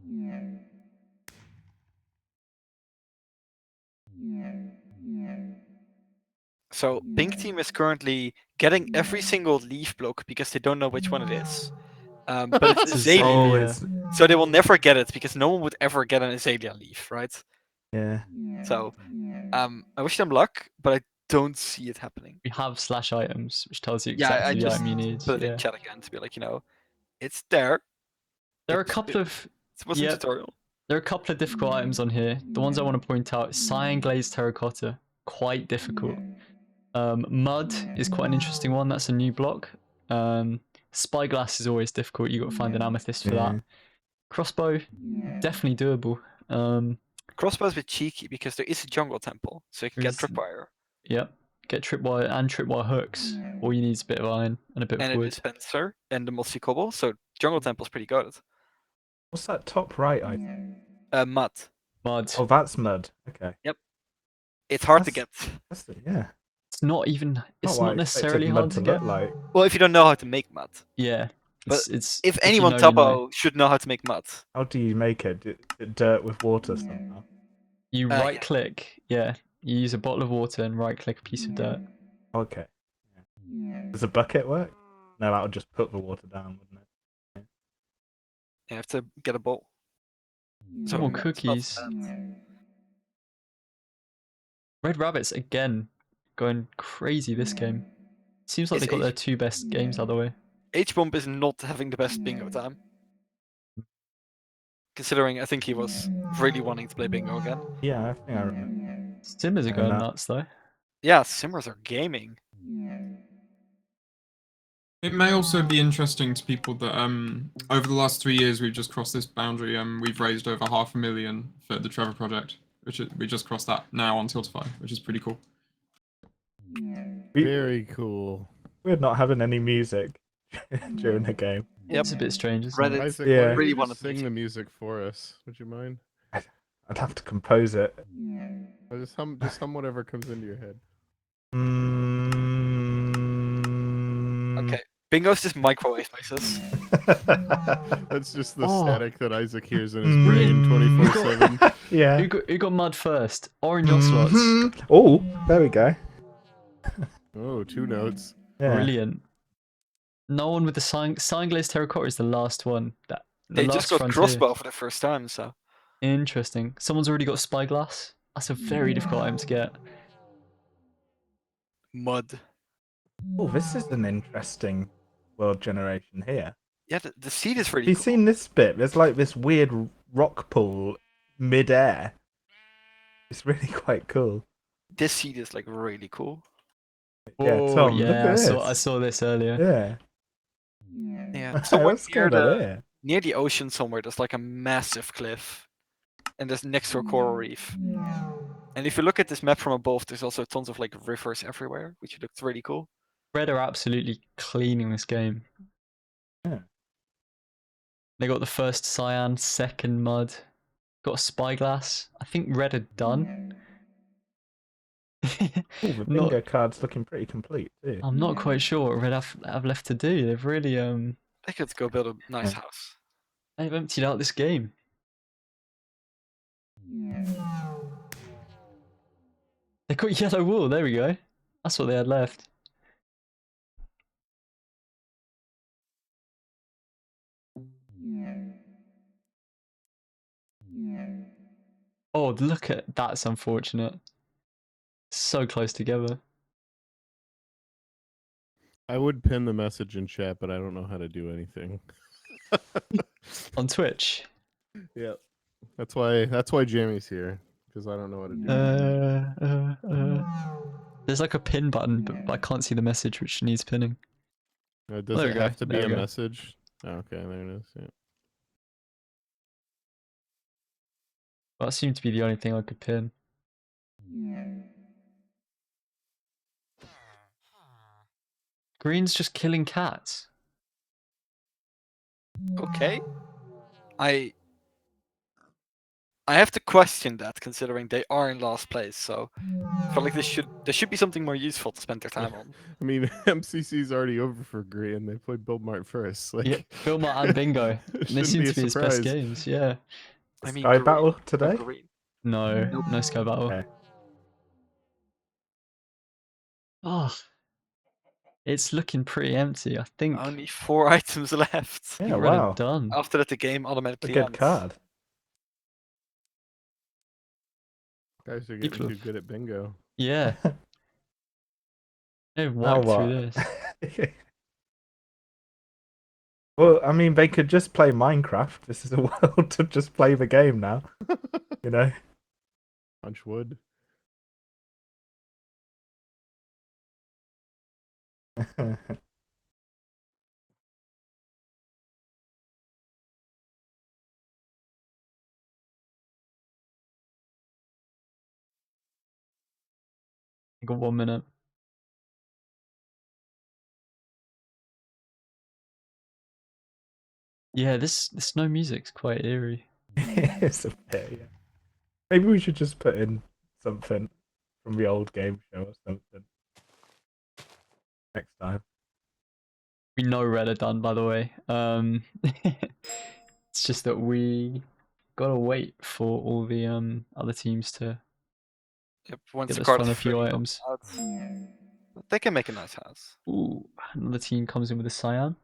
Speaker 4: Yeah.
Speaker 1: So Pink Team is currently getting every single leaf block because they don't know which one it is. But it's
Speaker 2: This is
Speaker 1: Azalea,
Speaker 2: so-
Speaker 4: Oh,
Speaker 2: yeah.
Speaker 4: it's
Speaker 1: so they will never get it because no one would ever get an Azalea leaf, right?
Speaker 4: Yeah.
Speaker 1: So, I wish them luck, but I don't see it happening.
Speaker 2: We have /items, which tells you
Speaker 1: Yeah, I
Speaker 2: exactly the
Speaker 1: just
Speaker 2: item you need.
Speaker 1: put it in
Speaker 2: Yeah.
Speaker 1: chat again to be like, it's there.
Speaker 2: There are a
Speaker 1: It's-
Speaker 2: couple of
Speaker 1: It wasn't
Speaker 2: yeah.
Speaker 1: tutorial.
Speaker 2: There are a couple of difficult items on here. The ones I want to point out: cyan glazed terracotta, quite difficult. Mud is quite an interesting one. That's a new block. Spyglass is always difficult. You got to find an amethyst for
Speaker 4: Yeah.
Speaker 2: that. Crossbow, definitely doable.
Speaker 1: Crossbow is a bit cheeky because there is a jungle temple, so you can get
Speaker 2: There's-
Speaker 1: tripwire
Speaker 2: Yep. Get tripwire and tripwire hooks. All you need is a bit of iron and a bit
Speaker 1: and
Speaker 2: of
Speaker 1: a
Speaker 2: wood.
Speaker 1: dispenser and the mossy cobble. So jungle temple's pretty good.
Speaker 4: What's that top right?
Speaker 1: Mud.
Speaker 2: Mud.
Speaker 4: Oh, that's mud. Okay.
Speaker 1: It's hard to
Speaker 4: That's-
Speaker 1: get.
Speaker 4: That's yeah.
Speaker 2: It's not even. It's
Speaker 4: what I
Speaker 2: not
Speaker 4: expected
Speaker 2: necessarily
Speaker 4: mud
Speaker 2: hard to get.
Speaker 4: look like.
Speaker 1: Well, if you don't know how to make mud.
Speaker 2: Yeah.
Speaker 1: But
Speaker 2: It's
Speaker 1: If
Speaker 2: you
Speaker 1: anyone
Speaker 2: know, you know.
Speaker 1: Tubbo should know how to make mud.
Speaker 4: How do you make it? Dirt with water somehow.
Speaker 2: You
Speaker 1: yeah.
Speaker 2: right click. Yeah. You use a bottle of water and right click a piece of dirt.
Speaker 4: Okay. Yeah. Does a bucket work? No, that would just put the water down, wouldn't it?
Speaker 1: You have to get a bowl.
Speaker 2: Some more
Speaker 1: it's not
Speaker 2: cookies.
Speaker 1: bad.
Speaker 2: Red Rabbits again going crazy this game. Seems like
Speaker 1: It's
Speaker 2: they got
Speaker 1: H-
Speaker 2: their two best games out of the way.
Speaker 1: H-Bomb is not having the best bingo time. Considering I think he was really wanting to play bingo again.
Speaker 4: Yeah, I think I remember.
Speaker 2: Simmers are
Speaker 4: Fair
Speaker 2: going
Speaker 4: enough.
Speaker 2: nuts though.
Speaker 1: Yeah, Simmers are gaming.
Speaker 3: It may also be interesting to people that over the last 3 years we've just crossed this boundary. We've raised over $500,000 for the Trevor Project, we just crossed that now on Tiltify, which is pretty cool.
Speaker 6: Very cool.
Speaker 4: We're not having any music during the game.
Speaker 1: Yep.
Speaker 2: It's a bit strange, isn't
Speaker 1: Reddit.
Speaker 2: it?
Speaker 6: Isaac,
Speaker 4: Yeah.
Speaker 6: why don't
Speaker 1: Really
Speaker 6: you
Speaker 1: wanted
Speaker 6: just sing
Speaker 1: music.
Speaker 6: the music for us? Would you mind?
Speaker 4: I'd have to compose it.
Speaker 6: Or just hum whatever comes into your head.
Speaker 1: Okay. Bingo's just microwave noises.
Speaker 6: That's just the
Speaker 2: Oh.
Speaker 6: static that Isaac hears in his brain 24/7.
Speaker 4: Yeah.
Speaker 2: Who got mud first? Orange ocelots.
Speaker 4: Oh, there we go.
Speaker 6: Oh, 2 notes.
Speaker 4: Yeah.
Speaker 2: Brilliant. No one with the cyan glazed terracotta is the last one. The
Speaker 1: They
Speaker 2: last
Speaker 1: just got
Speaker 2: frontier.
Speaker 1: crossbow for the first time, so
Speaker 2: Interesting. Someone's already got spyglass. That's a very difficult item to get.
Speaker 1: mud.
Speaker 4: Oh, this is an interesting world generation here.
Speaker 1: Yeah, the seed is really
Speaker 4: Have you
Speaker 1: cool.
Speaker 4: seen this bit? There's like this weird rock pool mid-air. It's really quite cool.
Speaker 1: This seed is like really cool.
Speaker 4: Yeah,
Speaker 2: Oh,
Speaker 4: Tom, look
Speaker 2: yeah,
Speaker 4: at this.
Speaker 2: I saw this earlier.
Speaker 4: Yeah.
Speaker 1: Yeah. Somewhere
Speaker 4: What's
Speaker 1: near
Speaker 4: going on
Speaker 1: the
Speaker 4: here?
Speaker 1: near the ocean somewhere there's like a massive cliff. And there's next to a coral reef. And if you look at this map from above, there's also tons of like rivers everywhere, which looks really cool.
Speaker 2: Red are absolutely cleaning this game.
Speaker 4: Yeah.
Speaker 2: They got the first cyan, second mud. Got a spyglass. I think red are done.
Speaker 4: Oh, the bingo card's looking pretty complete too.
Speaker 2: I'm not quite sure what red have left to do. They've really
Speaker 1: They could go build a nice
Speaker 4: Yeah.
Speaker 1: house.
Speaker 2: they've emptied out this game. They got yellow wool. There we go. That's what they had left. Oh, look at that's unfortunate. So close together.
Speaker 6: I would pin the message in chat, but I don't know how to do anything.
Speaker 2: On Twitch.
Speaker 6: Yeah. That's why Jamie's here, because I don't know how to do
Speaker 2: There's like a pin button, but I can't see the message which needs pinning.
Speaker 6: Does
Speaker 2: there we
Speaker 6: it
Speaker 2: go,
Speaker 6: have to be
Speaker 2: there
Speaker 6: a
Speaker 2: we go.
Speaker 6: message? Oh, okay, there it is. Yeah.
Speaker 2: That seemed to be the only thing I could pin. Green's just killing cats.
Speaker 1: Okay. I have to question that considering they are in last place, so I feel like there should be something more useful to spend their time on.
Speaker 6: I mean, MCC's already over for Green. They played Build Mart first. Like,
Speaker 2: Yeah, Philmar and Bingo.
Speaker 6: it
Speaker 2: They
Speaker 6: shouldn't
Speaker 2: seem
Speaker 6: be
Speaker 2: to
Speaker 6: a
Speaker 2: be his
Speaker 6: surprise.
Speaker 2: best games, yeah.
Speaker 1: I mean,
Speaker 4: Sky
Speaker 1: green,
Speaker 4: battle
Speaker 1: not
Speaker 4: today?
Speaker 1: green.
Speaker 2: No,
Speaker 1: Nope.
Speaker 2: no Sky Battle.
Speaker 4: Okay.
Speaker 2: Oh, it's looking pretty empty. I think
Speaker 1: Only 4 items left.
Speaker 4: Yeah,
Speaker 2: Red are
Speaker 4: wow.
Speaker 2: done.
Speaker 1: After that, the game
Speaker 4: A
Speaker 1: automatically
Speaker 4: good
Speaker 1: ends.
Speaker 4: card.
Speaker 6: Guys are
Speaker 2: People
Speaker 6: getting too
Speaker 2: have-
Speaker 6: good at bingo.
Speaker 2: Yeah. They've
Speaker 4: Now
Speaker 2: worked through
Speaker 4: what?
Speaker 2: this.
Speaker 4: Well, I mean, they could just play Minecraft. This is a world to just play the game now. You know?
Speaker 6: Punch wood.
Speaker 2: I got 1 minute. Yeah, this no music's quite eerie.
Speaker 4: It's a bit, yeah. Maybe we should just put in something from the old game show or something next time.
Speaker 2: We know Red are done, by the way. It's just that we gotta wait for all the other teams to
Speaker 1: Yep, once
Speaker 2: get
Speaker 1: the
Speaker 2: us
Speaker 1: card
Speaker 2: fun
Speaker 1: is
Speaker 2: a few
Speaker 1: fully
Speaker 2: items.
Speaker 1: out, they can make a nice house.
Speaker 2: Ooh, another team comes in with a Cyan.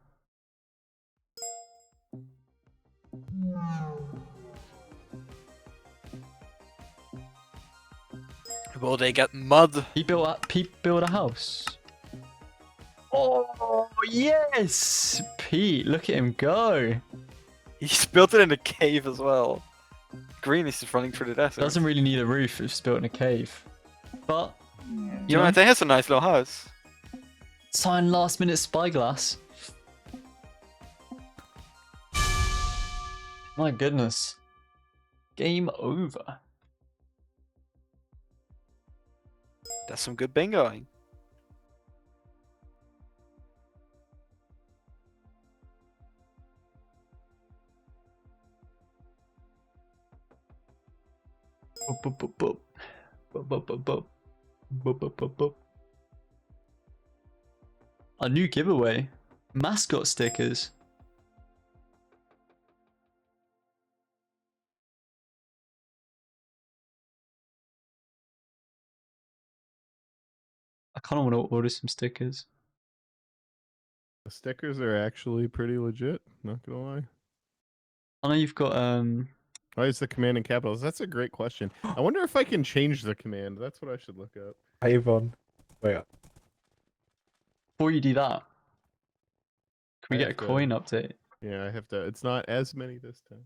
Speaker 1: Will they get mud?
Speaker 2: He built a house. Oh yes, Pete! Look at him go.
Speaker 1: He's built it in a cave as well. Green is just running through the desert.
Speaker 2: Doesn't really need a roof if it's built in a cave. But
Speaker 1: You know, they has a nice little house.
Speaker 2: Cyan last minute spyglass. My goodness. Game over.
Speaker 1: That's some good bingoing.
Speaker 2: Boop, boop, boop, boop. Boop, boop, boop, boop. Boop, boop, boop, boop. A new giveaway. Mascot stickers. I kind of want to order some stickers.
Speaker 6: The stickers are actually pretty legit. Not gonna lie.
Speaker 2: I know you've got
Speaker 6: Why is the command in capitals? That's a great question. I wonder if I can change the command. That's what I should look up.
Speaker 4: Avon. Wait.
Speaker 2: before you do that, can we
Speaker 6: I
Speaker 2: get a
Speaker 6: have to-
Speaker 2: coin update?
Speaker 6: Yeah, I have to. It's not as many this time.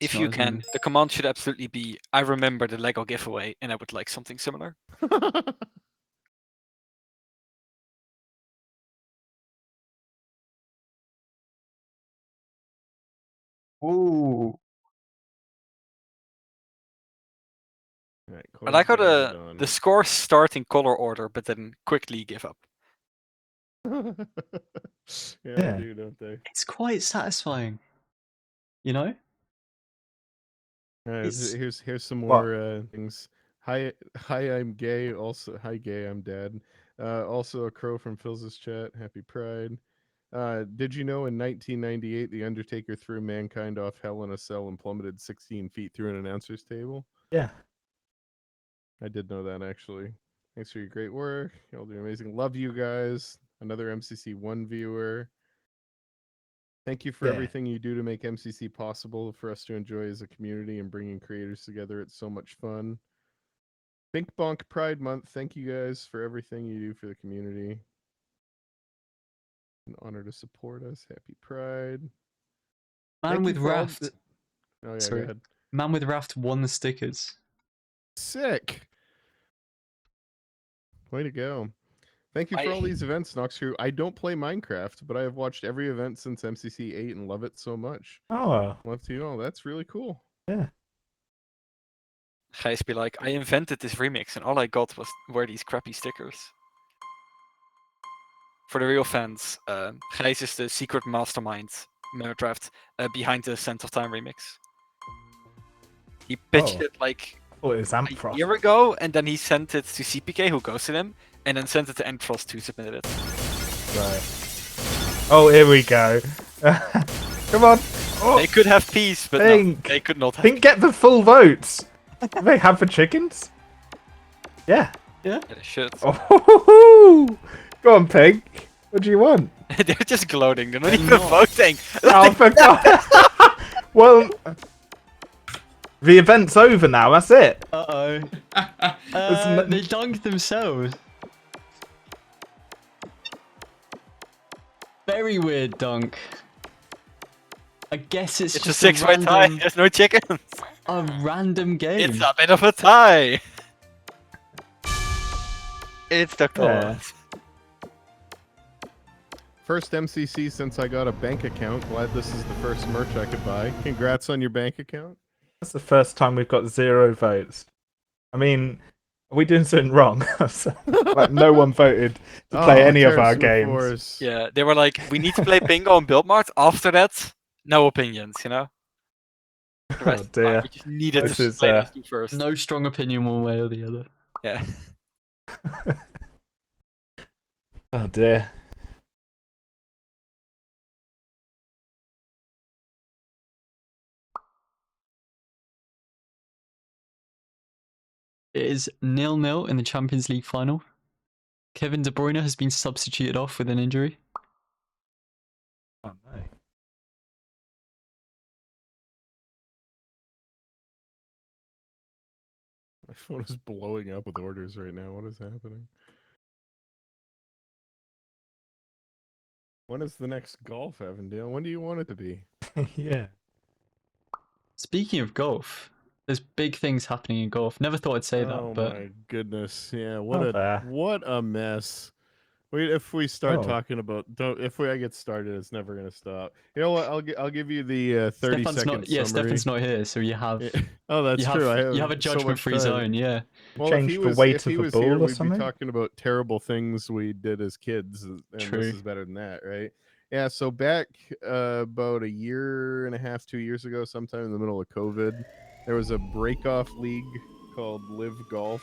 Speaker 1: If
Speaker 2: not
Speaker 1: you
Speaker 2: as
Speaker 1: can,
Speaker 2: many.
Speaker 1: the command should absolutely be, I remember the Lego giveaway, and I would like something similar.
Speaker 2: Ooh.
Speaker 6: Alright,
Speaker 1: I like how
Speaker 6: coins added on.
Speaker 1: the scores start in color order, but then quickly give up.
Speaker 6: yeah,
Speaker 4: Yeah.
Speaker 6: they do, don't they?
Speaker 2: It's quite satisfying. You know?
Speaker 6: Alright,
Speaker 2: It's-
Speaker 6: here's some
Speaker 4: What?
Speaker 6: more things. Hi, I'm gay. Also, hi, gay. I'm dead. Also, a crow from Phil's chat. Happy Pride. Did you know in 1998 the Undertaker threw mankind off Hell in a Cell and plummeted 16 feet through an announcer's table?
Speaker 4: Yeah.
Speaker 6: I did know that actually. Thanks for your great work. Y'all do amazing. Love you guys. Another MCC1 viewer. Thank you for
Speaker 4: Yeah.
Speaker 6: everything you do to make MCC possible for us to enjoy as a community and bringing creators together. It's so much fun. Think Bonk Pride Month. Thank you guys for everything you do for the community. An honor to support us. Happy Pride.
Speaker 2: Man
Speaker 6: Thank you
Speaker 2: with
Speaker 6: for all
Speaker 2: Raft.
Speaker 6: the- Oh yeah,
Speaker 2: Sorry.
Speaker 6: go ahead.
Speaker 2: Man with Raft won the stickers.
Speaker 6: Sick. Way to go. Thank you for all these events, Nox Crew. I don't play Minecraft, but I have watched every event since MCC 8 and love it so much.
Speaker 4: Oh,
Speaker 6: Love to you all. That's really cool.
Speaker 4: yeah.
Speaker 1: Gijs be like, I invented this remix, and all I got were these crappy stickers. For the real fans, Gijs is the secret mastermind Draft behind the Sense of Time remix. He pitched
Speaker 4: Oh.
Speaker 1: it like
Speaker 4: Oh, it's
Speaker 1: a
Speaker 4: Ampros.
Speaker 1: year ago, and then he sent it to CPK, who ghosted him, and then sent it to Entros, who submitted it.
Speaker 4: Right. Oh, here we go. Come on. Oh,
Speaker 1: They could have peace, but no,
Speaker 4: Pink.
Speaker 1: they could not have.
Speaker 4: Pink, get the full votes. Do they have for chickens? Yeah.
Speaker 1: Yeah, they should.
Speaker 4: Oh, go on, Pink. What do you want?
Speaker 1: They're just gloating. They're not
Speaker 2: They're
Speaker 1: even
Speaker 2: not.
Speaker 1: voting.
Speaker 4: Oh, for God. Well, The event's over now. That's it.
Speaker 2: Uh-oh.
Speaker 4: There's
Speaker 2: They dunked themselves. Very weird dunk. I guess it's
Speaker 1: It's a
Speaker 2: just
Speaker 1: 6-way tie.
Speaker 2: random,
Speaker 1: There's no chickens.
Speaker 2: a random game.
Speaker 1: It's a bit of a tie. It's the
Speaker 4: Yeah.
Speaker 1: cause.
Speaker 6: First MCC since I got a bank account. Glad this is the first merch I could buy. Congrats on your bank account.
Speaker 4: That's the first time we've got 0 votes. I mean, are we doing something wrong? Like, no one voted to play
Speaker 6: Oh,
Speaker 4: any of our
Speaker 6: Terrace
Speaker 4: games.
Speaker 6: Force.
Speaker 1: Yeah, they were like, we need to play bingo and build Mart. After that, no opinions, you know? The rest
Speaker 4: Oh
Speaker 1: of the time,
Speaker 4: dear.
Speaker 1: we just needed
Speaker 4: This
Speaker 1: to
Speaker 4: is,
Speaker 1: play those two first.
Speaker 2: No strong opinion one way or the other.
Speaker 1: Yeah.
Speaker 4: Oh dear.
Speaker 2: It is 0-0 in the Champions League final. Kevin De Bruyne has been substituted off with an injury.
Speaker 4: Oh no.
Speaker 6: My phone is blowing up with orders right now. What is happening? When is the next golf, Avondale? When do you want it to be?
Speaker 4: Yeah.
Speaker 2: Speaking of golf, there's big things happening in golf. Never thought I'd say
Speaker 6: Oh
Speaker 2: that, but
Speaker 6: my goodness! Yeah,
Speaker 4: Not there.
Speaker 6: what a mess. If we start
Speaker 4: Oh.
Speaker 6: talking about if I get started, it's never gonna stop. You know what? I'll give you the 30
Speaker 2: Stefan's
Speaker 6: second
Speaker 2: not. Yeah,
Speaker 6: summary.
Speaker 2: Stefan's not here, so you have.
Speaker 6: Oh, that's
Speaker 2: you have,
Speaker 6: true.
Speaker 2: you have a
Speaker 6: so much
Speaker 2: judgment-free
Speaker 6: time.
Speaker 2: zone. Yeah.
Speaker 6: Well,
Speaker 4: Change the weight
Speaker 6: if he
Speaker 4: of a
Speaker 6: was
Speaker 4: ball
Speaker 6: here,
Speaker 4: or
Speaker 6: we'd be
Speaker 4: something?
Speaker 6: talking about terrible things we did as kids, and
Speaker 2: True.
Speaker 6: this is better than that, right? Yeah. So back about a year and a half, 2 years ago, sometime in the middle of COVID, there was a break-off league called Live Golf,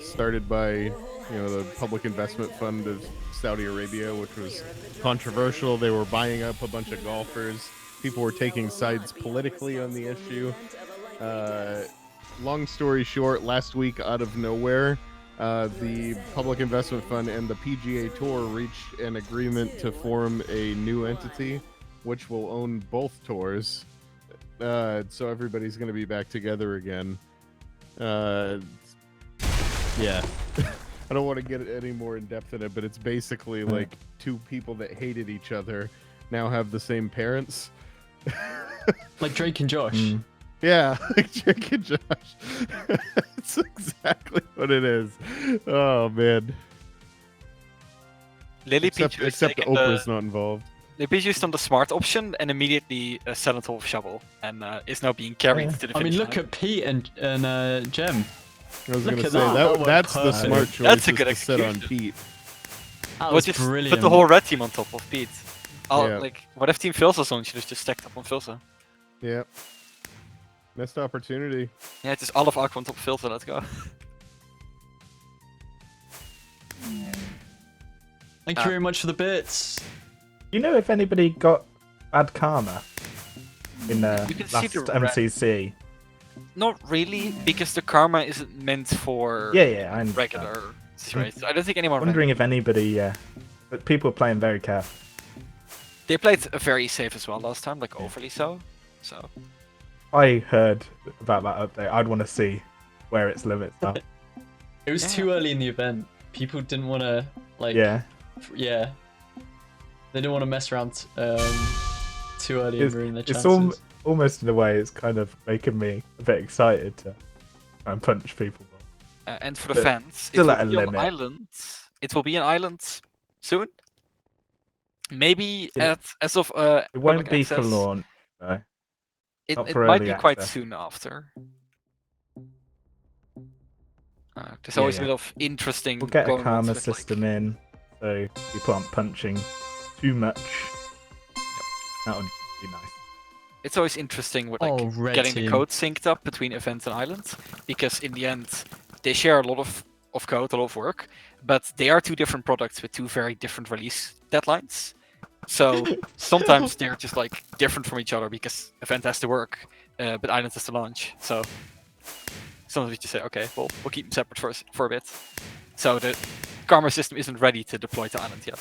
Speaker 6: started by the Public Investment Fund of Saudi Arabia, which was controversial. They were buying up a bunch of golfers. People were taking sides politically on the issue. Long story short, last week, out of nowhere, the Public Investment Fund and the PGA Tour reached an agreement to form a new entity, which will own both tours. So everybody's going to be back together again. Yeah. I don't want to get any more in depth in it, but it's basically like two people that hated each other now have the same parents.
Speaker 2: Like Drake and Josh.
Speaker 6: Yeah, like Drake and Josh. It's exactly what it is. Oh man.
Speaker 1: Lily
Speaker 6: Except Oprah's not involved.
Speaker 1: Lily used on the smart option and immediately sent it off shovel and is now being carried to the
Speaker 2: I mean,
Speaker 1: finish
Speaker 2: look
Speaker 1: line.
Speaker 2: at Pete and Jem.
Speaker 6: I was
Speaker 2: Look
Speaker 6: gonna
Speaker 2: at
Speaker 6: say
Speaker 2: that.
Speaker 6: that's the
Speaker 2: Perfect.
Speaker 6: smart choice.
Speaker 1: That's a
Speaker 6: is
Speaker 1: good
Speaker 6: to sit on
Speaker 1: execution.
Speaker 6: Pete.
Speaker 2: That
Speaker 1: Well,
Speaker 2: was
Speaker 1: just
Speaker 2: brilliant.
Speaker 1: put the whole red team on top of Pete.
Speaker 6: Yeah.
Speaker 1: Like, what if Team Filsa's on? Should have just stacked up on Filsa.
Speaker 6: Yeah. Missed opportunity.
Speaker 1: Yeah, just all of Aqua on top of Filsa, let's go.
Speaker 2: Thank you very much for the bits.
Speaker 4: Do you know if anybody got bad karma in
Speaker 1: You can see
Speaker 4: last
Speaker 1: the red.
Speaker 4: MCC?
Speaker 1: Not really, because the karma isn't meant for
Speaker 4: Yeah, I understand.
Speaker 1: regular situations. I don't think anyone.
Speaker 4: Wondering if anybody, but people are playing very careful.
Speaker 1: They played very safe as well last time, like overly so. So
Speaker 4: I heard about that update. I'd want to see where its limits are.
Speaker 2: It was too early in the event. People didn't want to
Speaker 4: Yeah,
Speaker 2: yeah. They didn't want to mess around too early and ruin their
Speaker 4: it's
Speaker 2: chances.
Speaker 4: almost in a way it's kind of making me a bit excited to try and punch people.
Speaker 1: and for the
Speaker 4: But
Speaker 1: fans,
Speaker 4: still
Speaker 1: it
Speaker 4: at a
Speaker 1: will be on
Speaker 4: limit.
Speaker 1: islands. It will be an island soon. Maybe
Speaker 4: Yeah.
Speaker 1: as of
Speaker 4: It won't
Speaker 1: public
Speaker 4: be for
Speaker 1: access.
Speaker 4: launch. No.
Speaker 1: It
Speaker 4: not
Speaker 1: it
Speaker 4: for
Speaker 1: might
Speaker 4: early
Speaker 1: be quite
Speaker 4: access.
Speaker 1: soon after. There's
Speaker 4: Yeah,
Speaker 1: always
Speaker 4: yeah.
Speaker 1: a bit of interesting.
Speaker 4: We'll get a
Speaker 1: going-ons
Speaker 4: karma
Speaker 1: with, like-
Speaker 4: system in, so people aren't punching too much. That would be nice.
Speaker 1: It's always interesting with like
Speaker 2: Oh, red
Speaker 1: getting
Speaker 2: team.
Speaker 1: the code synced up between events and islands, because in the end they share a lot of code, a lot of work, but they are two different products with two very different release deadlines. So sometimes they're just like different from each other because event has to work, but islands has to launch. So sometimes we just say, okay, well we'll keep them separate for a bit. So the karma system isn't ready to deploy to island yet.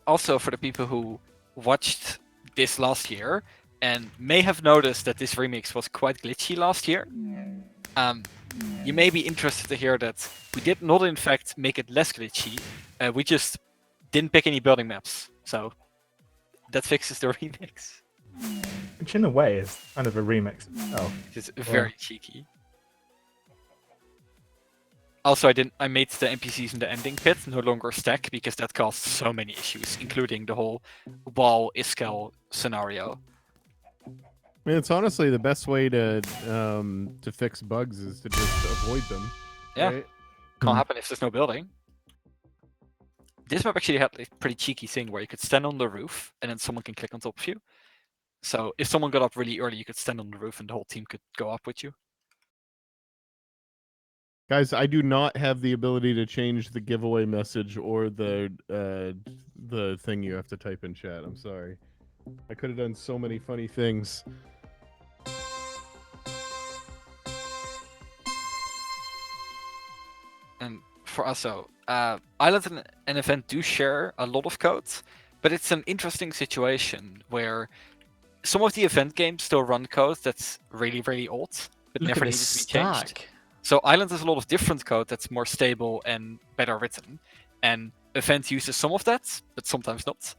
Speaker 1: Also, for the people who watched this last year and may have noticed that this remix was quite glitchy last year, you may be interested to hear that we did not in fact make it less glitchy. We just didn't pick any building maps, so that fixes the remix.
Speaker 4: Which in a way is kind of a remix itself.
Speaker 1: It's very cheeky. Also, I made the NPCs in the ending pit no longer stack because that caused so many issues, including the whole wall Iskel scenario.
Speaker 6: I mean, it's honestly the best way to fix bugs is to just avoid them.
Speaker 1: Yeah,
Speaker 6: Right?
Speaker 1: can't happen if there's no building. This map actually had a pretty cheeky thing where you could stand on the roof and then someone can click on top of you. So if someone got up really early, you could stand on the roof and the whole team could go up with you.
Speaker 6: Guys, I do not have the ability to change the giveaway message or the thing you have to type in chat. I'm sorry. I could have done so many funny things.
Speaker 1: And for us, Island and an event do share a lot of code, but it's an interesting situation where some of the event games still run code that's really, really old, but
Speaker 2: Look
Speaker 1: never
Speaker 2: at
Speaker 1: needed
Speaker 2: this
Speaker 1: to be changed.
Speaker 2: stack.
Speaker 1: So Island has a lot of different code that's more stable and better written, and event uses some of that, but sometimes not.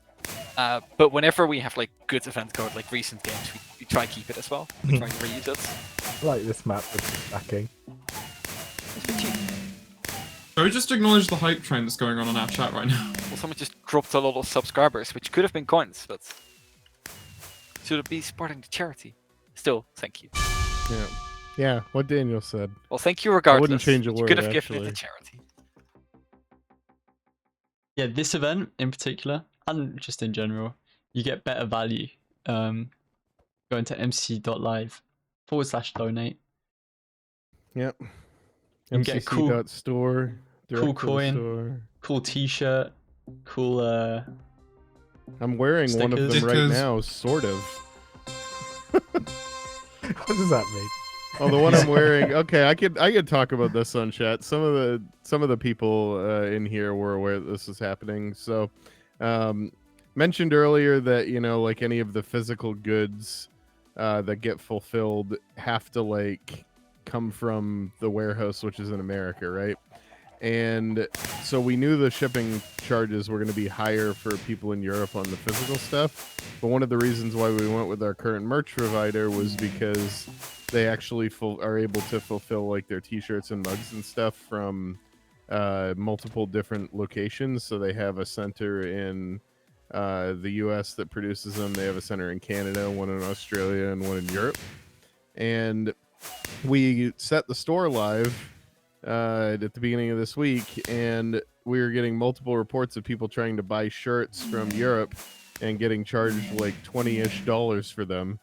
Speaker 1: But whenever we have like good event code, like recent games, we try to keep it as well. We try to reuse it.
Speaker 4: I like this map with the stacking.
Speaker 1: It's been cheap.
Speaker 3: So we just acknowledge the hype train that's going on in our chat right now.
Speaker 1: Well, someone just dropped a lot of subscribers, which could have been coins, but should be supporting the charity. Still, thank you.
Speaker 6: Yeah. Yeah, what Daniel said.
Speaker 1: Well, thank you regardless.
Speaker 6: change a
Speaker 1: but you
Speaker 6: word,
Speaker 1: could have given it
Speaker 6: actually.
Speaker 1: to charity.
Speaker 2: Yeah, this event in particular, and just in general, you get better value. Going to mc.live/donate.
Speaker 6: Yep.
Speaker 2: You can get a cool-
Speaker 6: mcc.store.
Speaker 2: cool
Speaker 6: direct to the
Speaker 2: coin.
Speaker 6: store.
Speaker 2: Cool t-shirt, cool
Speaker 6: I'm wearing one of them
Speaker 2: Stickers.
Speaker 6: right
Speaker 3: Stickers.
Speaker 6: now, sort of.
Speaker 4: What does that mean?
Speaker 6: Oh, the one I'm wearing. Okay, I could talk about this on chat. Some of the people in here were aware that this was happening. So, mentioned earlier that like any of the physical goods that get fulfilled have to like come from the warehouse, which is in America, right? And so we knew the shipping charges were going to be higher for people in Europe on the physical stuff. But one of the reasons why we went with our current merch provider was because they actually are able to fulfill like their t-shirts and mugs and stuff from multiple different locations. So they have a center in the US that produces them. They have a center in Canada, one in Australia, and one in Europe. And we set the store live at the beginning of this week, and we were getting multiple reports of people trying to buy shirts from Europe and getting charged like $20-ish for them.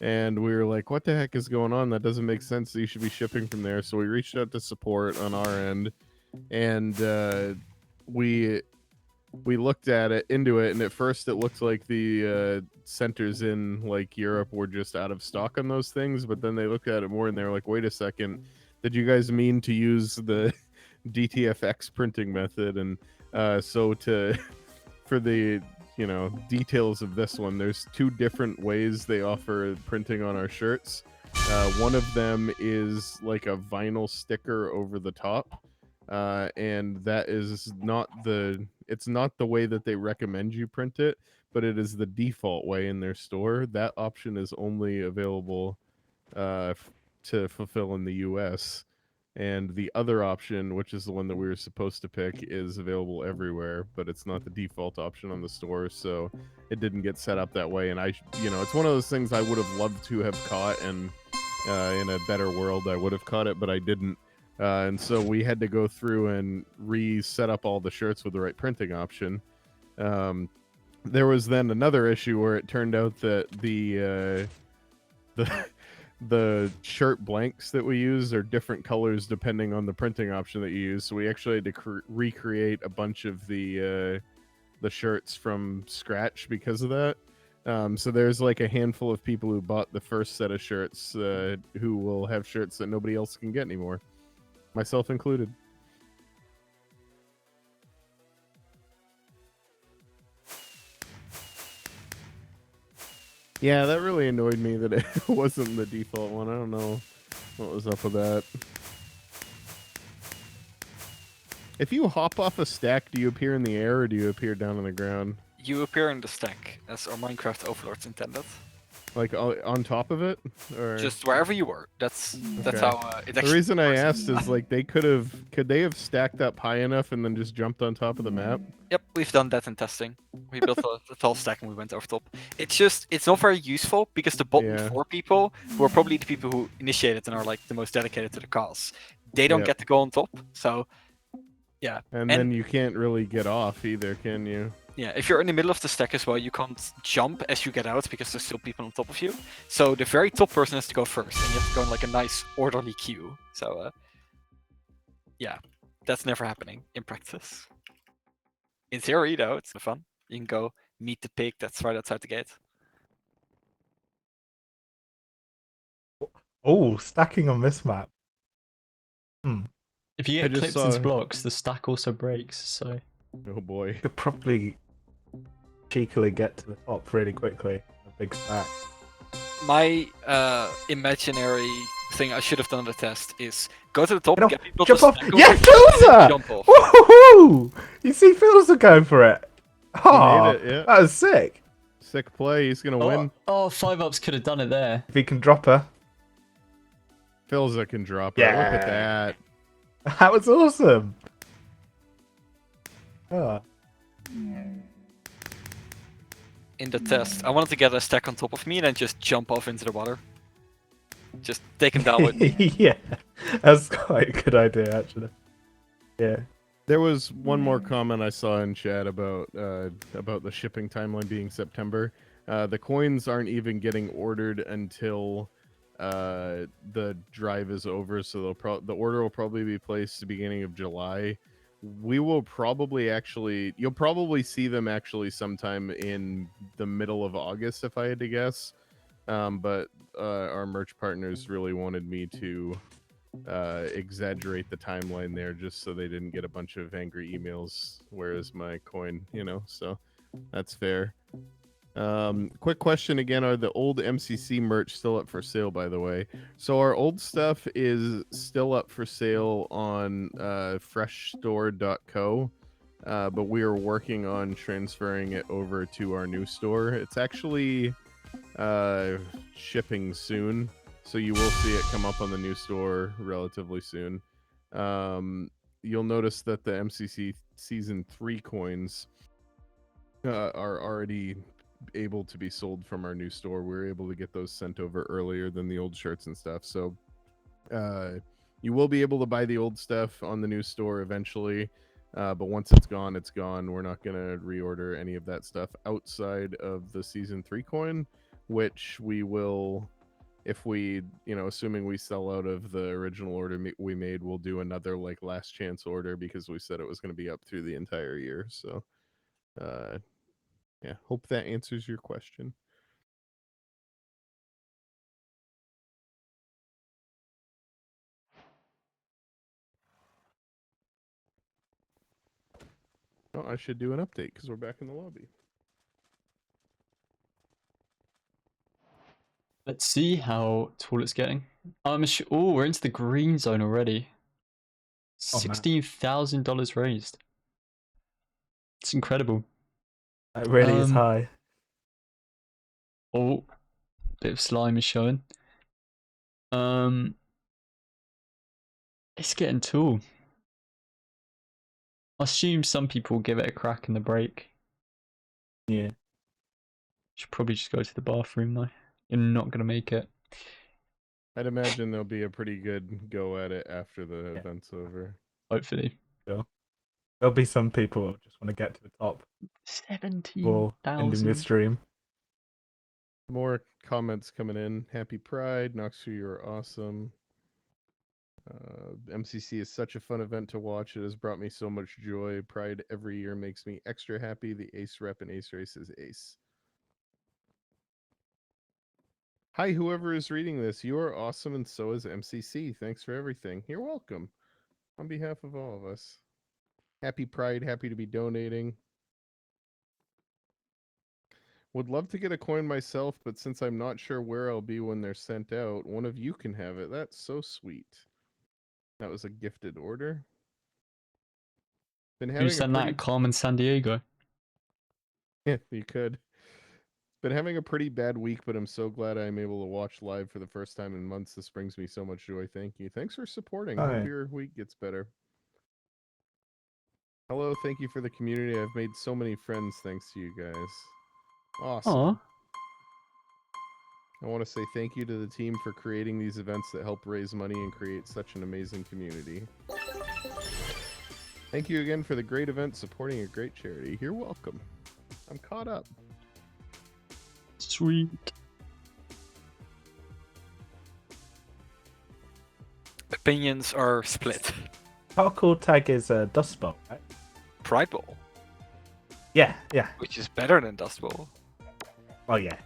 Speaker 6: And we were like, what the heck is going on? That doesn't make sense. You should be shipping from there. So we reached out to support on our end, and we looked into it, and at first it looked like the centers in like Europe were just out of stock on those things, but then they looked at it more and they were like, wait a second, did you guys mean to use the DTFX printing method? And so for the details of this one, there's two different ways they offer printing on our shirts. One of them is like a vinyl sticker over the top, and that is not the way that they recommend you print it, but it is the default way in their store. That option is only available to fulfill in the US, and the other option, which is the one that we were supposed to pick, is available everywhere, but it's not the default option on the store, so it didn't get set up that way. And it's one of those things I would have loved to have caught, and in a better world I would have caught it, but I didn't. And so we had to go through and reset up all the shirts with the right printing option. There was then another issue where it turned out that the shirt blanks that we use are different colors depending on the printing option that you use. So we actually had to recreate a bunch of the shirts from scratch because of that. So there's like a handful of people who bought the first set of shirts who will have shirts that nobody else can get anymore, myself included. Yeah, that really annoyed me that it wasn't the default one. I don't know what was up with that. If you hop off a stack, do you appear in the air or do you appear down on the ground?
Speaker 1: You appear in the stack, as our Minecraft overlords intended.
Speaker 6: Like on top of it? Or
Speaker 1: Just wherever you were. That's
Speaker 6: Okay.
Speaker 1: how it
Speaker 6: the
Speaker 1: actually
Speaker 6: reason I
Speaker 1: works.
Speaker 6: asked is like could they have stacked up high enough and then just jumped on top of the map?
Speaker 1: Yep, we've done that in testing. We built a tall stack and we went over top. It's not very useful because the bottom
Speaker 6: Yeah.
Speaker 1: 4 people, who are probably the people who initiated and are like the most dedicated to the cause, they don't
Speaker 6: Yep.
Speaker 1: get to go on top. So yeah.
Speaker 6: And then you can't really get off either, can you?
Speaker 1: Yeah, if you're in the middle of the stack as well, you can't jump as you get out because there's still people on top of you. So the very top person has to go first, and you have to go in like a nice orderly queue. So yeah, that's never happening in practice. In theory, though, it's fun. You can go meet the pig that's right outside the gate.
Speaker 4: Oh, stacking on this map.
Speaker 2: If you
Speaker 6: I
Speaker 2: get
Speaker 6: just
Speaker 2: clipped into
Speaker 6: saw-
Speaker 2: blocks, the stack also breaks. So
Speaker 6: Oh boy.
Speaker 4: You could probably cheekily get to the top really quickly. A big stack.
Speaker 1: My imaginary thing I should have done on the test is go to the top,
Speaker 4: Get off,
Speaker 1: get people
Speaker 4: jump
Speaker 1: to
Speaker 4: off.
Speaker 1: stack on
Speaker 4: Yeah,
Speaker 1: it, and then
Speaker 4: Philza!
Speaker 1: jump off.
Speaker 4: Woohoo! You see, Philza going for it. Oh,
Speaker 6: it, yeah.
Speaker 4: that was sick.
Speaker 6: Sick play, he's gonna win.
Speaker 2: oh, 5-ups could have done it there.
Speaker 4: If he can drop her.
Speaker 6: Philza can drop it.
Speaker 4: Yeah.
Speaker 6: Look at that.
Speaker 4: That was awesome. Oh.
Speaker 1: In the test, I wanted to get a stack on top of me and then just jump off into the water. Just take him down with me.
Speaker 4: Yeah, that's quite a good idea, actually. Yeah.
Speaker 6: There was one more comment I saw in chat about the shipping timeline being September. The coins aren't even getting ordered until the drive is over, so the order will probably be placed the beginning of July. We will probably you'll probably see them actually sometime in the middle of August, if I had to guess. But our merch partners really wanted me to exaggerate the timeline there just so they didn't get a bunch of angry emails. Where is my coin? So that's fair. Quick question again: are the old MCC merch still up for sale? By the way, so our old stuff is still up for sale on freshstore.co, but we are working on transferring it over to our new store. It's actually shipping soon, so you will see it come up on the new store relatively soon. You'll notice that the MCC Season 3 coins are already able to be sold from our new store. We were able to get those sent over earlier than the old shirts and stuff. So you will be able to buy the old stuff on the new store eventually. But once it's gone, it's gone. We're not going to reorder any of that stuff outside of the Season 3 coin, which we will, if we, assuming we sell out of the original order we made, we'll do another like last chance order because we said it was going to be up through the entire year. So yeah, hope that answers your question. Oh, I should do an update because we're back in the lobby.
Speaker 2: Let's see how tall it's getting. Oh, we're into the green zone already.
Speaker 4: Oh, man.
Speaker 2: $16,000 raised. It's incredible.
Speaker 4: That really is high.
Speaker 2: Oh, bit of slime is showing. It's getting tall. I assume some people give it a crack in the break.
Speaker 4: Yeah.
Speaker 2: Should probably just go to the bathroom though. You're not gonna make it.
Speaker 6: I'd imagine there'll be a pretty good go at it after the
Speaker 4: Yeah.
Speaker 6: event's over.
Speaker 2: Hopefully.
Speaker 4: There'll be some people who just want to get to the top before ending this
Speaker 2: 17,000.
Speaker 4: stream.
Speaker 6: More comments coming in. Happy Pride. Noxu, you're awesome. MCC is such a fun event to watch. It has brought me so much joy. Pride every year makes me extra happy. The ace rep and ace race is ace. Hi, whoever is reading this. You are awesome, and so is MCC. Thanks for everything. You're welcome. On behalf of all of us. Happy Pride. Happy to be donating. Would love to get a coin myself, but since I'm not sure where I'll be when they're sent out, one of you can have it. That's so sweet. That was a gifted order. Been
Speaker 2: You
Speaker 6: having a
Speaker 2: send
Speaker 6: pretty...
Speaker 2: that Carmen San Diego.
Speaker 6: Yeah, you could. Been having a pretty bad week, but I'm so glad I'm able to watch live for the first time in months. This brings me so much joy. Thank you. Thanks for supporting.
Speaker 4: Oh,
Speaker 6: Hope
Speaker 4: yeah.
Speaker 6: your week gets better. Hello, thank you for the community. I've made so many friends thanks to you guys. Awesome.
Speaker 2: Aw.
Speaker 6: I want to say thank you to the team for creating these events that help raise money and create such an amazing community. Thank you again for the great event supporting a great charity. You're welcome. I'm caught up.
Speaker 2: Sweet.
Speaker 1: Opinions are split.
Speaker 4: Parkour Tag is a Dodgebolt, right?
Speaker 1: Pride Bowl,
Speaker 4: Yeah, yeah.
Speaker 1: which is better than Dust Bowl.
Speaker 4: Oh yeah.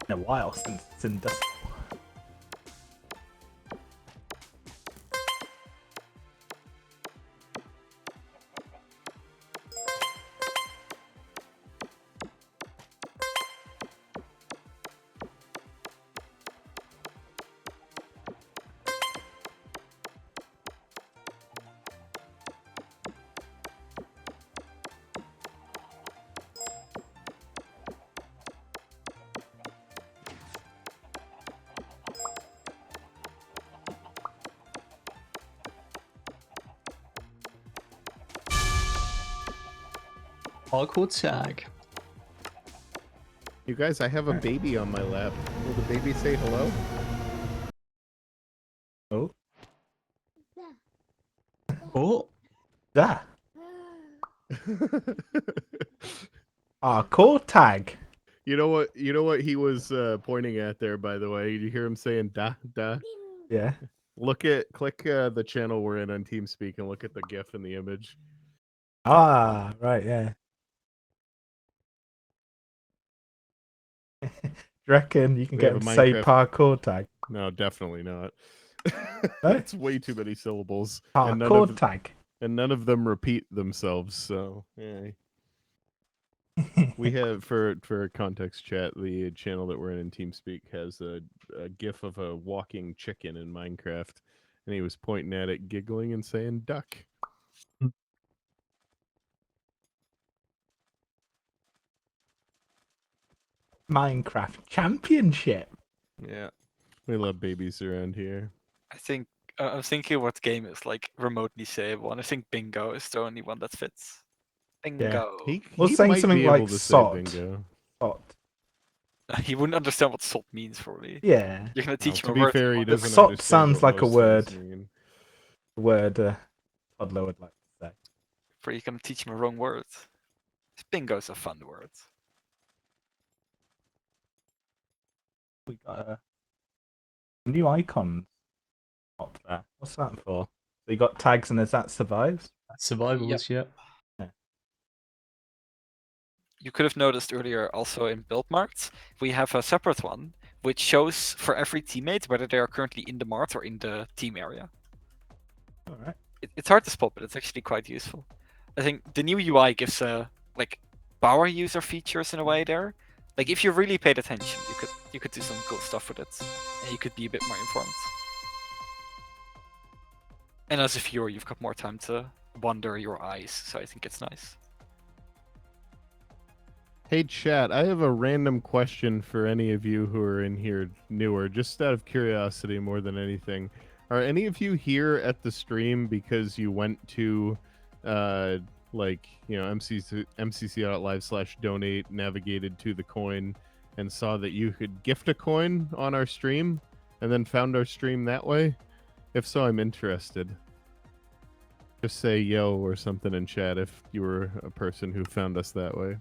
Speaker 4: Been a while since it's in Dust.
Speaker 2: Parkour Tag.
Speaker 6: You guys, I have a baby on my lap. Will the baby say hello?
Speaker 4: Oh.
Speaker 2: Oh.
Speaker 4: Yeah. Parkour Tag.
Speaker 6: You know what? You know what he was pointing at there. By the way, you hear him saying "da da."
Speaker 4: Yeah.
Speaker 6: Click the channel we're in on TeamSpeak and look at the GIF in the image.
Speaker 4: Ah, right, yeah. Do you reckon you can
Speaker 6: We
Speaker 4: get
Speaker 6: have
Speaker 4: him
Speaker 6: a
Speaker 4: to say
Speaker 6: Minecraft-
Speaker 4: Parkour Tag?
Speaker 6: No, definitely not.
Speaker 4: No?
Speaker 6: That's way too many syllables, and
Speaker 4: Parkour Tag.
Speaker 6: none of them repeat themselves. So yeah. We have for context chat, the channel that we're in TeamSpeak has a GIF of a walking chicken in Minecraft, and he was pointing at it, giggling, and saying "duck."
Speaker 4: Minecraft Championship.
Speaker 6: Yeah, we love babies around here.
Speaker 1: I think I was thinking what game is like remotely sayable, and I think bingo is the only one that fits. Bingo.
Speaker 4: Or
Speaker 6: He
Speaker 4: saying
Speaker 6: might
Speaker 4: something
Speaker 6: be
Speaker 4: like
Speaker 6: able to say
Speaker 4: sot.
Speaker 6: bingo.
Speaker 4: Sot.
Speaker 1: He wouldn't understand what salt means probably.
Speaker 4: Yeah.
Speaker 1: You're gonna
Speaker 6: Well,
Speaker 1: teach
Speaker 6: to
Speaker 1: him a
Speaker 6: be
Speaker 1: word.
Speaker 6: fair, he
Speaker 4: But
Speaker 6: doesn't
Speaker 4: sot
Speaker 6: understand
Speaker 4: sounds
Speaker 6: what
Speaker 4: like a
Speaker 6: most
Speaker 4: word.
Speaker 6: things mean.
Speaker 4: The word toddler would like to say.
Speaker 1: But you're gonna teach him a wrong word. Bingo's a fun word.
Speaker 4: We got a new icon up there. What's that for? So you got tags and as that survives?
Speaker 2: Survivals, yeah.
Speaker 1: You could have noticed earlier also in build Mart, we have a separate one which shows for every teammate whether they are currently in the Mart or in the team area.
Speaker 4: Alright.
Speaker 1: It's hard to spot, but it's actually quite useful. I think the new UI gives like power user features in a way there. Like if you really paid attention, you could do some cool stuff with it, and you could be a bit more informed. And as a viewer, you've got more time to wander your eyes, so I think it's nice.
Speaker 6: Hey chat, I have a random question for any of you who are in here newer, just out of curiosity more than anything. Are any of you here at the stream because you went to like, you know, mcc.live/donate, navigated to the coin, and saw that you could gift a coin on our stream, and then found our stream that way? If so, I'm interested. Just say yo or something in chat if you were a person who found us that way.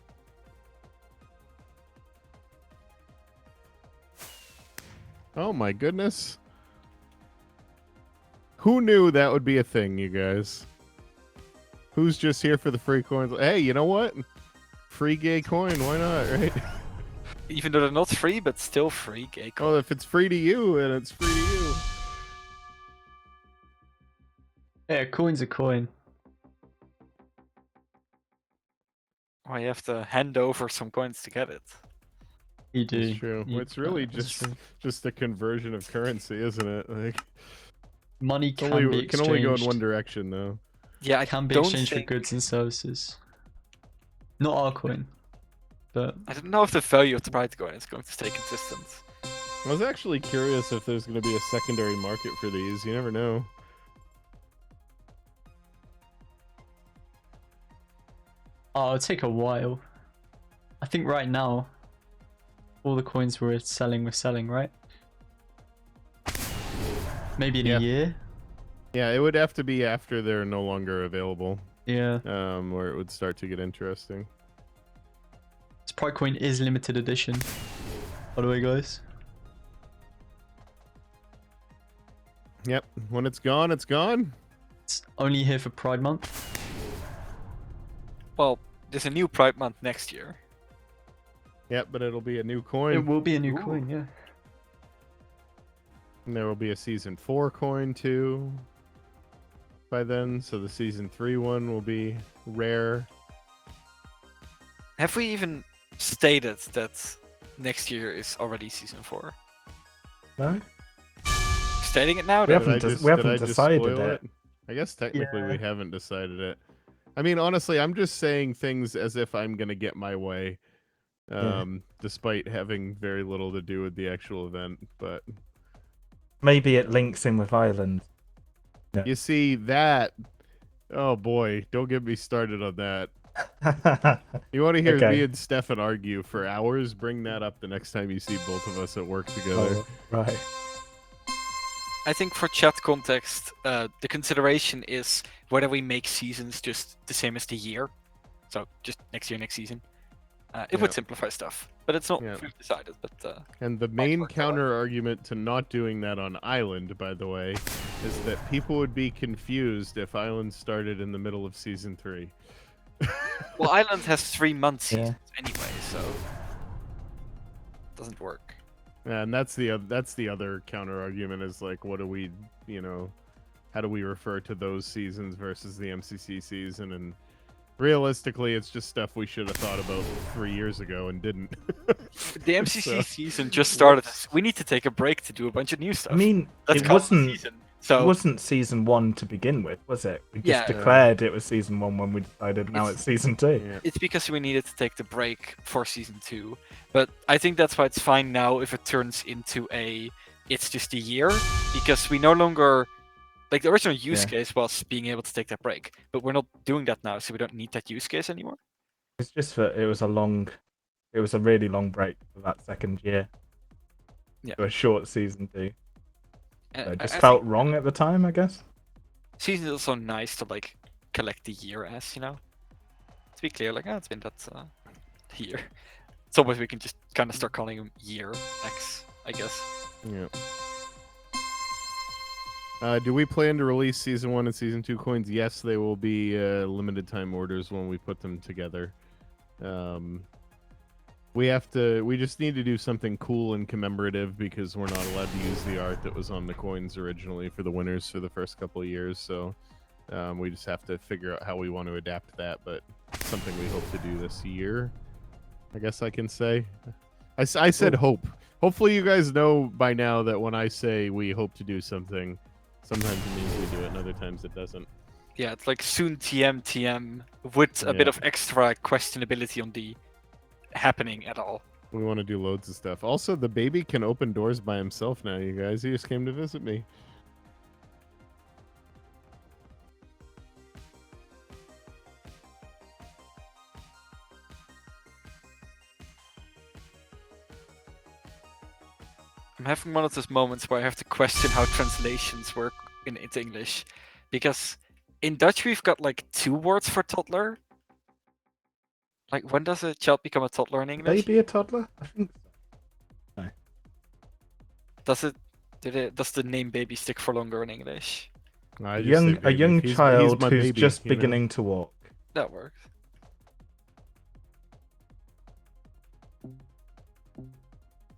Speaker 6: Oh my goodness. Who knew that would be a thing, you guys? Who's just here for the free coins? Hey, you know what? Free gay coin, why not, right?
Speaker 1: Even though they're not free, but still free gay coin.
Speaker 6: Well, if it's free to you, then it's free to you.
Speaker 2: Yeah, coin's a coin.
Speaker 1: Well, you have to hand over some coins to get it.
Speaker 2: You do.
Speaker 6: It's true.
Speaker 2: You-
Speaker 6: It's really
Speaker 2: that's
Speaker 6: just
Speaker 2: true.
Speaker 6: just the conversion of currency, isn't it? Like,
Speaker 2: Money
Speaker 6: it's
Speaker 2: can
Speaker 6: only,
Speaker 2: be
Speaker 6: it can only go in
Speaker 2: exchanged.
Speaker 6: one direction, though.
Speaker 1: Yeah, I
Speaker 2: Can be
Speaker 1: don't
Speaker 2: exchanged
Speaker 1: think...
Speaker 2: for goods and services. Not our coin, but
Speaker 1: I don't know if the value of the Pride coin is going to stay consistent.
Speaker 6: I was actually curious if there's going to be a secondary market for these. You never know.
Speaker 2: it'll take a while. I think right now, all the coins we're selling, right? Maybe in
Speaker 6: Yeah.
Speaker 2: a year.
Speaker 6: Yeah, it would have to be after they're no longer available,
Speaker 2: Yeah.
Speaker 6: where it would start to get interesting.
Speaker 2: This Pride coin is limited edition. By the way, guys.
Speaker 6: Yep, when it's gone, it's gone.
Speaker 2: It's only here for Pride Month.
Speaker 1: Well, there's a new Pride month next year.
Speaker 6: Yep, but it'll be a new coin.
Speaker 2: It will be a new
Speaker 1: Ooh.
Speaker 2: coin, yeah.
Speaker 6: And there will be a season 4 coin too by then, so the season 3 one will be rare.
Speaker 1: Have we even stated that next year is already season 4?
Speaker 4: No?
Speaker 1: Stating it now,
Speaker 4: We
Speaker 1: then?
Speaker 4: haven't
Speaker 6: Did I
Speaker 4: we haven't
Speaker 6: did I just
Speaker 4: decided
Speaker 6: spoil
Speaker 4: it.
Speaker 6: I guess technically we
Speaker 2: Yeah.
Speaker 6: haven't decided it. I mean, honestly, I'm just saying things as if I'm gonna get my way,
Speaker 4: Yeah.
Speaker 6: despite having very little to do with the actual event. But
Speaker 4: Maybe it links in with Ireland.
Speaker 6: you see that? Oh boy, don't get me started on that. You want to hear
Speaker 4: Okay.
Speaker 6: me and Stefan argue for hours? Bring that up the next time you see both of us at work together.
Speaker 4: Oh, right.
Speaker 1: I think for chat context, the consideration is whether we make seasons just the same as the year. So just next year, next season. It would
Speaker 6: Yeah.
Speaker 1: simplify stuff, but it's not
Speaker 6: Yeah.
Speaker 1: fully decided. But
Speaker 6: And the main
Speaker 1: work that way.
Speaker 6: counter argument to not doing that on Island, by the way, is that people would be confused if Island started in the middle of season 3.
Speaker 1: well, Ireland has 3-month
Speaker 4: Yeah.
Speaker 1: seasons anyway, so it doesn't work.
Speaker 6: And that's the other counter argument is like, what do we, how do we refer to those seasons versus the MCC season? And realistically, it's just stuff we should have thought about 3 years ago and didn't.
Speaker 1: The MCC
Speaker 6: So-
Speaker 1: season just started. We need to take a break to do a bunch of new stuff.
Speaker 4: I mean,
Speaker 1: Let's
Speaker 4: it
Speaker 1: call
Speaker 4: wasn't.
Speaker 1: the season. So
Speaker 4: It wasn't season 1 to begin with, was it? We just
Speaker 1: Yeah.
Speaker 4: declared it was season 1 when we decided now it's season 2.
Speaker 6: Yeah.
Speaker 1: it's because we needed to take the break for season 2. But I think that's why it's fine now if it turns into it's just a year, because we no longer, like, the original use
Speaker 4: Yeah.
Speaker 1: case was being able to take that break, but we're not doing that now, so we don't need that use case anymore.
Speaker 4: It's just that it was a really long break for that second year.
Speaker 1: Yeah.
Speaker 4: To a short season 2.
Speaker 1: And
Speaker 4: So it just
Speaker 1: I
Speaker 4: felt
Speaker 1: think
Speaker 4: wrong at the time, I guess.
Speaker 1: season is also nice to like collect the year as, to be clear, like, it's been that year. It's almost we can just kind of start calling them year X, I guess.
Speaker 6: Yeah. Do we plan to release season 1 and season 2 coins? Yes, they will be limited time orders when we put them together. We just need to do something cool and commemorative because we're not allowed to use the art that was on the coins originally for the winners for the first couple of years. So we just have to figure out how we want to adapt that, but something we hope to do this year, I guess I can say. I said hope. Hopefully you guys know by now that when I say we hope to do something, sometimes it means we do it and other times it doesn't.
Speaker 1: Yeah, it's like soon TM with a bit
Speaker 6: Yeah.
Speaker 1: of extra questionability on the happening at all.
Speaker 6: We want to do loads of stuff. Also, the baby can open doors by himself now, you guys. He just came to visit me.
Speaker 1: I'm having one of those moments where I have to question how translations work into English. Because in Dutch we've got like 2 words for toddler. Like, when does a child become a toddler in English?
Speaker 4: Maybe a toddler? I think so.
Speaker 1: Does the name baby stick for longer in English?
Speaker 6: I
Speaker 4: A
Speaker 6: just say
Speaker 4: young
Speaker 6: baby. He's
Speaker 4: child
Speaker 6: my
Speaker 4: who's
Speaker 6: baby,
Speaker 4: just
Speaker 6: you know?
Speaker 4: beginning to walk.
Speaker 1: That works.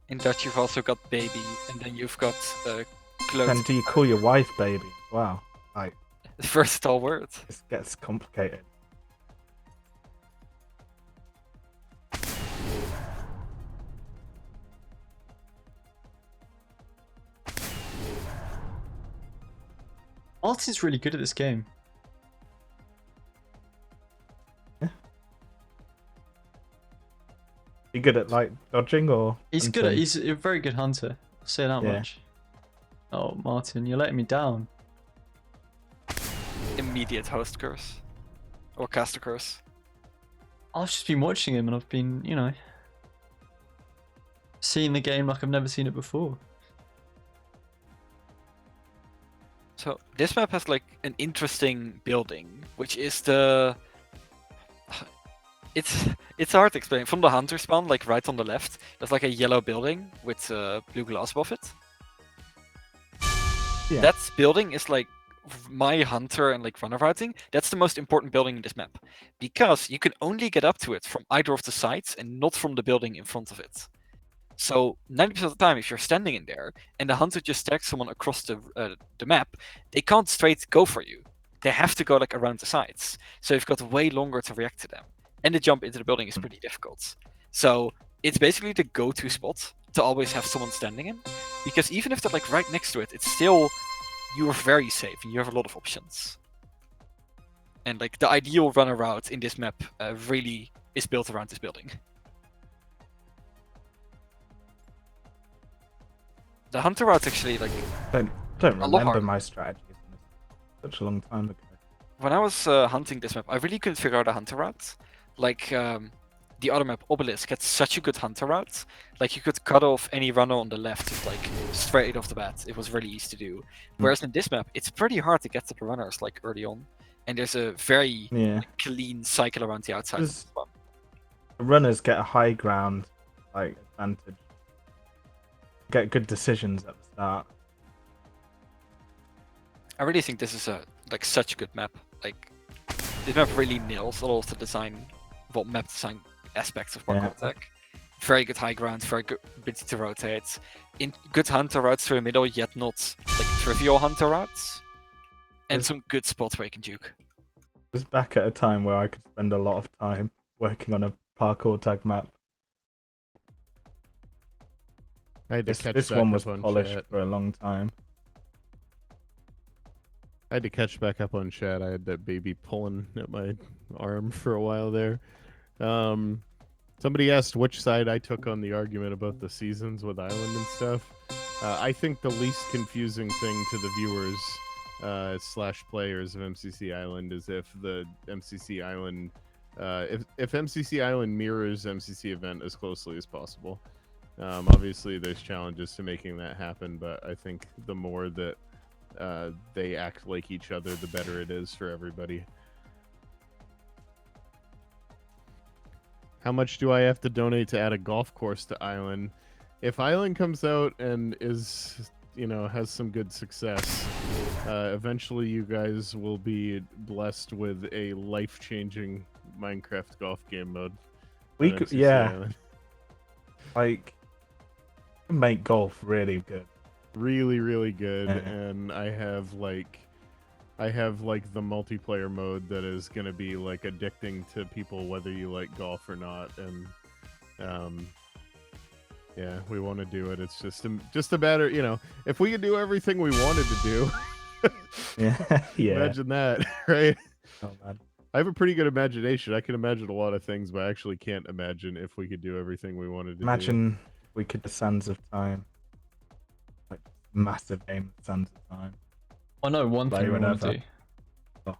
Speaker 1: In Dutch you've also got baby, and then you've got clothes.
Speaker 4: And do you call your wife baby? Wow. Like,
Speaker 1: Versatile word.
Speaker 4: this gets complicated.
Speaker 2: Martin's really good at this game.
Speaker 4: You good at like dodging or?
Speaker 2: He's good at.
Speaker 4: hunting?
Speaker 2: He's a very good hunter. I'll say that
Speaker 4: Yeah.
Speaker 2: much. Oh, Martin, you're letting me down.
Speaker 1: Immediate host curse. Or caster curse.
Speaker 2: I've just been watching him and I've been, you know, seeing the game like I've never seen it before.
Speaker 1: So this map has like an interesting building, which is the. It's hard to explain. From the hunter spawn, like right on the left, there's like a yellow building with blue glass above it.
Speaker 4: Yeah.
Speaker 1: That building is like my hunter and like runner routing. That's the most important building in this map because you can only get up to it from either of the sides and not from the building in front of it. So 90% of the time, if you're standing in there and the hunter just tags someone across the map, they can't straight go for you. They have to go like around the sides. So you've got way longer to react to them. And the jump into the building is pretty difficult. So it's basically the go-to spot to always have someone standing in. Because even if they're like right next to it, it's still, you are very safe and you have a lot of options. And like the ideal runner route in this map really is built around this building. The hunter route's actually like,
Speaker 4: Don't
Speaker 1: a lot
Speaker 4: remember
Speaker 1: harder.
Speaker 4: my strategies. Such a long time ago.
Speaker 1: when I was hunting this map, I really couldn't figure out a hunter route. Like the other map, Obelisk, had such a good hunter route. Like you could cut off any runner on the left, just, like straight off the bat. It was really easy to do. Whereas in this map, it's pretty hard to get to the runners like early on, and there's a very
Speaker 4: Yeah.
Speaker 1: clean cycle around the outside. Of
Speaker 4: Just-
Speaker 1: this one.
Speaker 4: The runners get a high ground like advantage. Get good decisions at the start.
Speaker 1: I really think this is a like such a good map. Like this map really nails a lot of the design, well, map design aspects of Parkour Tag. Very good high ground, very good ability to rotate. In good hunter routes through the middle, yet not like trivial hunter routes. And
Speaker 4: Yes.
Speaker 1: some good spots where you can juke.
Speaker 4: It was back at a time where I could spend a lot of time working on a Parkour Tag map.
Speaker 6: I had to catch
Speaker 4: This
Speaker 6: back
Speaker 4: one
Speaker 6: up
Speaker 4: was
Speaker 6: on
Speaker 4: polished
Speaker 6: chat.
Speaker 4: for a long time.
Speaker 6: I had to catch back up on chat. I had that baby pulling at my arm for a while there. Somebody asked which side I took on the argument about the seasons with Island and stuff. I think the least confusing thing to the viewers slash players of MCC Island is if the MCC Island, if MCC Island mirrors MCC event as closely as possible. Obviously, there's challenges to making that happen, but I think the more that they act like each other, the better it is for everybody. How much do I have to donate to add a golf course to Island? If Island comes out and is, you know, has some good success, eventually you guys will be blessed with a life-changing Minecraft golf game mode.
Speaker 4: We
Speaker 6: on
Speaker 4: could,
Speaker 6: MCC
Speaker 4: yeah,
Speaker 6: Island.
Speaker 4: like make golf really good.
Speaker 6: Really, really good.
Speaker 4: Yeah.
Speaker 6: And I have like the multiplayer mode that is gonna be like addicting to people whether you like golf or not. And yeah, we want to do it. It's just a matter, you know, if we could do everything we wanted to do.
Speaker 4: Yeah, yeah.
Speaker 6: Imagine that, right?
Speaker 4: Oh, man.
Speaker 6: I have a pretty good imagination. I can imagine a lot of things, but I actually can't imagine if we could do everything we wanted to do.
Speaker 4: Imagine we could do Sands of Time. Like massive game of Sands of Time.
Speaker 2: I know one
Speaker 4: Play
Speaker 2: thing we want to
Speaker 4: whenever.
Speaker 2: do.
Speaker 4: Oh.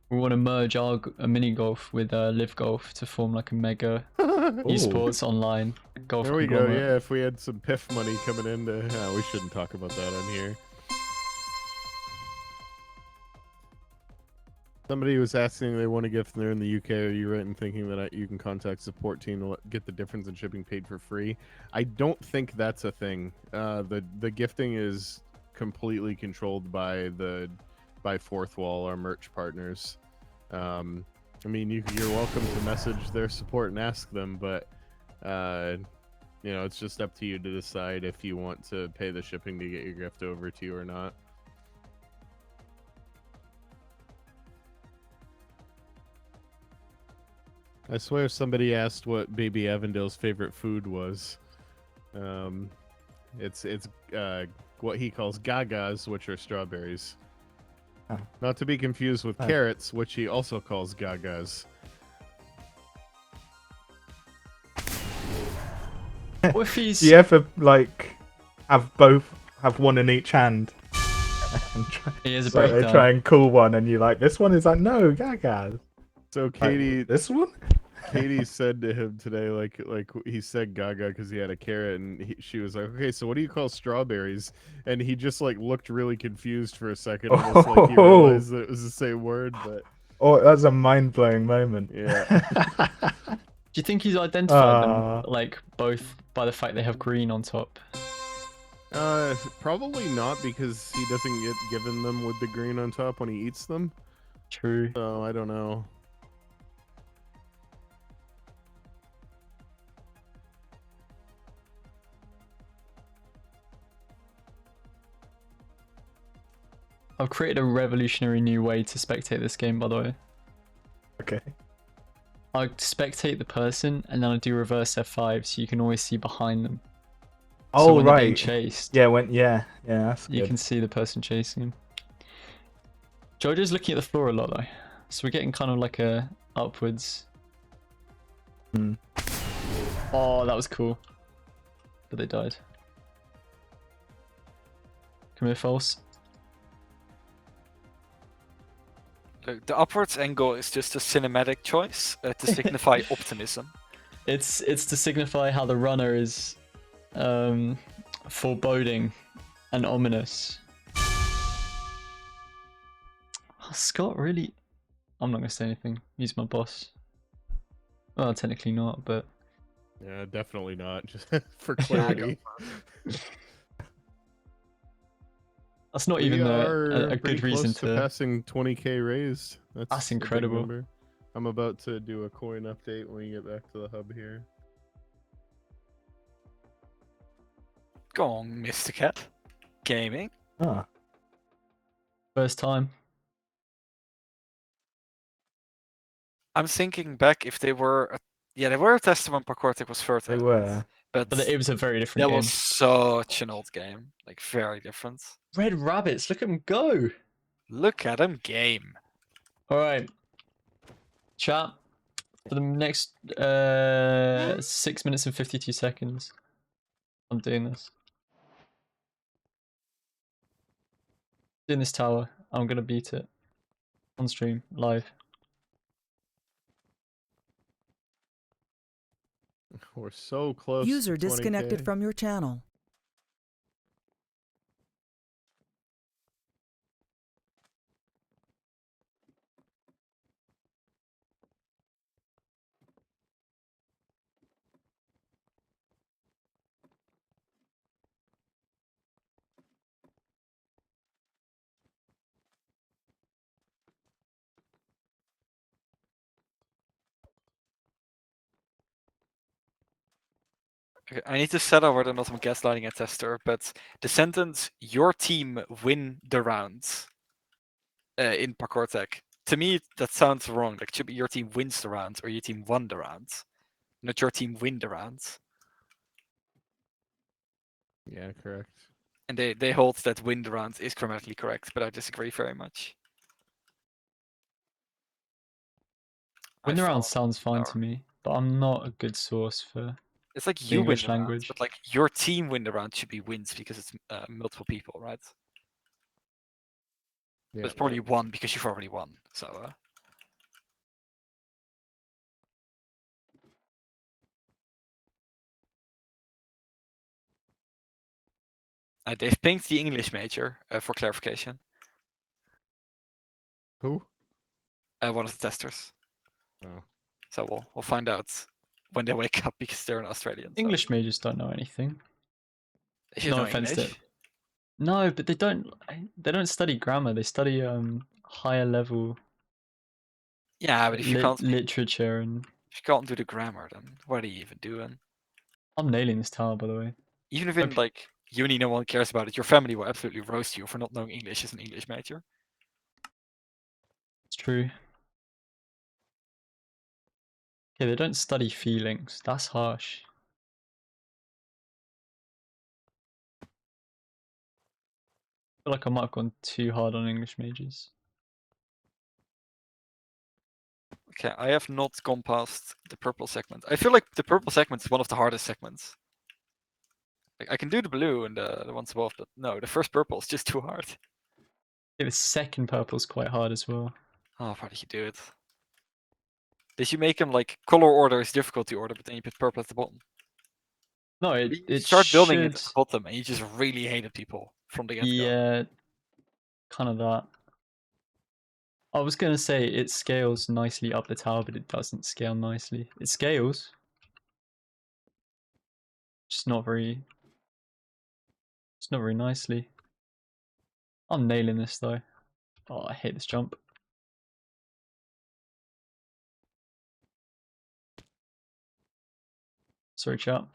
Speaker 2: We want to merge our mini golf with live golf to form like a mega esports online golf.
Speaker 6: There we go.
Speaker 2: conglomerate.
Speaker 6: Yeah, if we had some PIF money coming in, we shouldn't talk about that on here. Somebody was asking they want to gift and they're in the UK. Are you right in thinking that you can contact support team to get the difference in shipping paid for free? I don't think that's a thing. The gifting is completely controlled by Fourth Wall, our merch partners. I mean, you're welcome to message their support and ask them, but you know, it's just up to you to decide if you want to pay the shipping to get your gift over to you or not. I swear somebody asked what Baby Avondale's favorite food was. It's what he calls gagas, which are strawberries. Not to be confused with
Speaker 4: Oh.
Speaker 6: carrots, which he also calls gagas.
Speaker 2: What if he's...
Speaker 4: Do you ever like have one in each hand? And try,
Speaker 2: He has a
Speaker 4: so they
Speaker 2: breakdown.
Speaker 4: try and call one, and you're like, this one is like, no, gagas.
Speaker 6: So
Speaker 4: Like,
Speaker 6: Katie,
Speaker 4: this one?
Speaker 6: Katie said to him today, like he said gaga because he had a carrot, and she was like, okay, so what do you call strawberries? And he just like looked really confused for a second, almost like he realized that it was the same word. But
Speaker 4: Oh, that's a mind-blowing moment.
Speaker 6: yeah,
Speaker 2: Do you think he's identified
Speaker 4: Ah.
Speaker 2: them, like, both by the fact they have green on top?
Speaker 6: probably not because he doesn't get given them with the green on top when he eats them.
Speaker 2: True.
Speaker 6: So I don't know.
Speaker 2: I've created a revolutionary new way to spectate this game, by the way.
Speaker 4: Okay.
Speaker 2: I spectate the person, and then I do reverse F5, so you can always see behind them. So
Speaker 4: Oh,
Speaker 2: when they're being
Speaker 4: right.
Speaker 2: chased,
Speaker 4: Yeah, that's
Speaker 2: you
Speaker 4: good.
Speaker 2: can see the person chasing him. Jojo's looking at the floor a lot, though. So we're getting kind of like a upwards.
Speaker 4: Hmm.
Speaker 2: Oh, that was cool. But they died. Come here, false.
Speaker 1: Look, the upwards angle is just a cinematic choice to signify optimism.
Speaker 2: It's to signify how the runner is foreboding and ominous. Oh, Scott, really? I'm not gonna say anything. He's my boss. Well, technically not, but
Speaker 6: Yeah, definitely not. Just for clarity.
Speaker 2: that's not
Speaker 6: We
Speaker 2: even
Speaker 6: are
Speaker 2: a
Speaker 6: pretty
Speaker 2: good reason
Speaker 6: close to passing 20k raised. That's a big
Speaker 2: incredible.
Speaker 6: number. I'm about to do a coin update when we get back to the hub here.
Speaker 1: Go on, Mr. Cat. Gaming.
Speaker 4: Ah.
Speaker 2: First time.
Speaker 1: I'm thinking back if they were, they were a tester when Parkour Tag was first.
Speaker 4: They were.
Speaker 1: but
Speaker 2: But it was a very different
Speaker 1: that
Speaker 2: game.
Speaker 1: was such an old game, like very different.
Speaker 2: Red rabbits, look at them go!
Speaker 1: Look at him game.
Speaker 2: Alright. Chat. For the next 6 minutes and 52 seconds. I'm doing this. Doing this tower. I'm gonna beat it. On stream, live.
Speaker 6: We're so close.
Speaker 7: User
Speaker 6: to 20K.
Speaker 7: disconnected from your channel.
Speaker 1: Okay, I need to settle whether or not I'm gaslighting a tester, but the sentence "your team win the rounds" in Parkour Tag, to me that sounds wrong. Like it should be your team wins the rounds or your team won the rounds, not your team win the rounds.
Speaker 6: Yeah, correct.
Speaker 1: And they hold that win the rounds is grammatically correct, but I disagree very much.
Speaker 2: Win the
Speaker 1: I
Speaker 2: round
Speaker 1: fall.
Speaker 2: sounds fine
Speaker 1: Power.
Speaker 2: to me, but I'm not a good source for
Speaker 1: It's like
Speaker 2: the
Speaker 1: you win
Speaker 2: English
Speaker 1: the rounds,
Speaker 2: language.
Speaker 1: but like your team win the round should be wins because it's multiple people, right?
Speaker 6: Yeah.
Speaker 1: But it's probably one because you've already won. So they've pinged the English major for clarification.
Speaker 6: Who?
Speaker 1: One of the testers.
Speaker 6: Oh.
Speaker 1: So we'll find out when they wake up because they're an Australian. So.
Speaker 2: English majors don't know anything.
Speaker 1: They should
Speaker 2: No
Speaker 1: know
Speaker 2: offense to-
Speaker 1: English.
Speaker 2: No, but they don't study grammar. They study higher level
Speaker 1: Yeah, but if you can't
Speaker 2: literature, and
Speaker 1: if you can't do the grammar, then what are you even doing?
Speaker 2: I'm nailing this tower, by the way.
Speaker 1: Even if in
Speaker 2: Okay.
Speaker 1: like uni no one cares about it, your family will absolutely roast you for not knowing English as an English major.
Speaker 2: It's true. Okay, they don't study feelings. That's harsh. I feel like I might have gone too hard on English majors.
Speaker 1: Okay, I have not gone past the purple segment. I feel like the purple segment is one of the hardest segments. Like, I can do the blue and the ones above, but no, the first purple is just too hard.
Speaker 2: Yeah, the second purple's quite hard as well.
Speaker 1: Oh, why did you do it? Did you make them like color order is difficulty order, but then you put purple at the bottom?
Speaker 2: No,
Speaker 1: You
Speaker 2: it
Speaker 1: start building it
Speaker 2: should.
Speaker 1: at the bottom, and you just really hated people from the get-go.
Speaker 2: Yeah, kind of that. I was gonna say it scales nicely up the tower, but it doesn't scale nicely. It scales, just not very. It's not very nicely. I'm nailing this though. Oh, I hate this jump. Sorry, chat.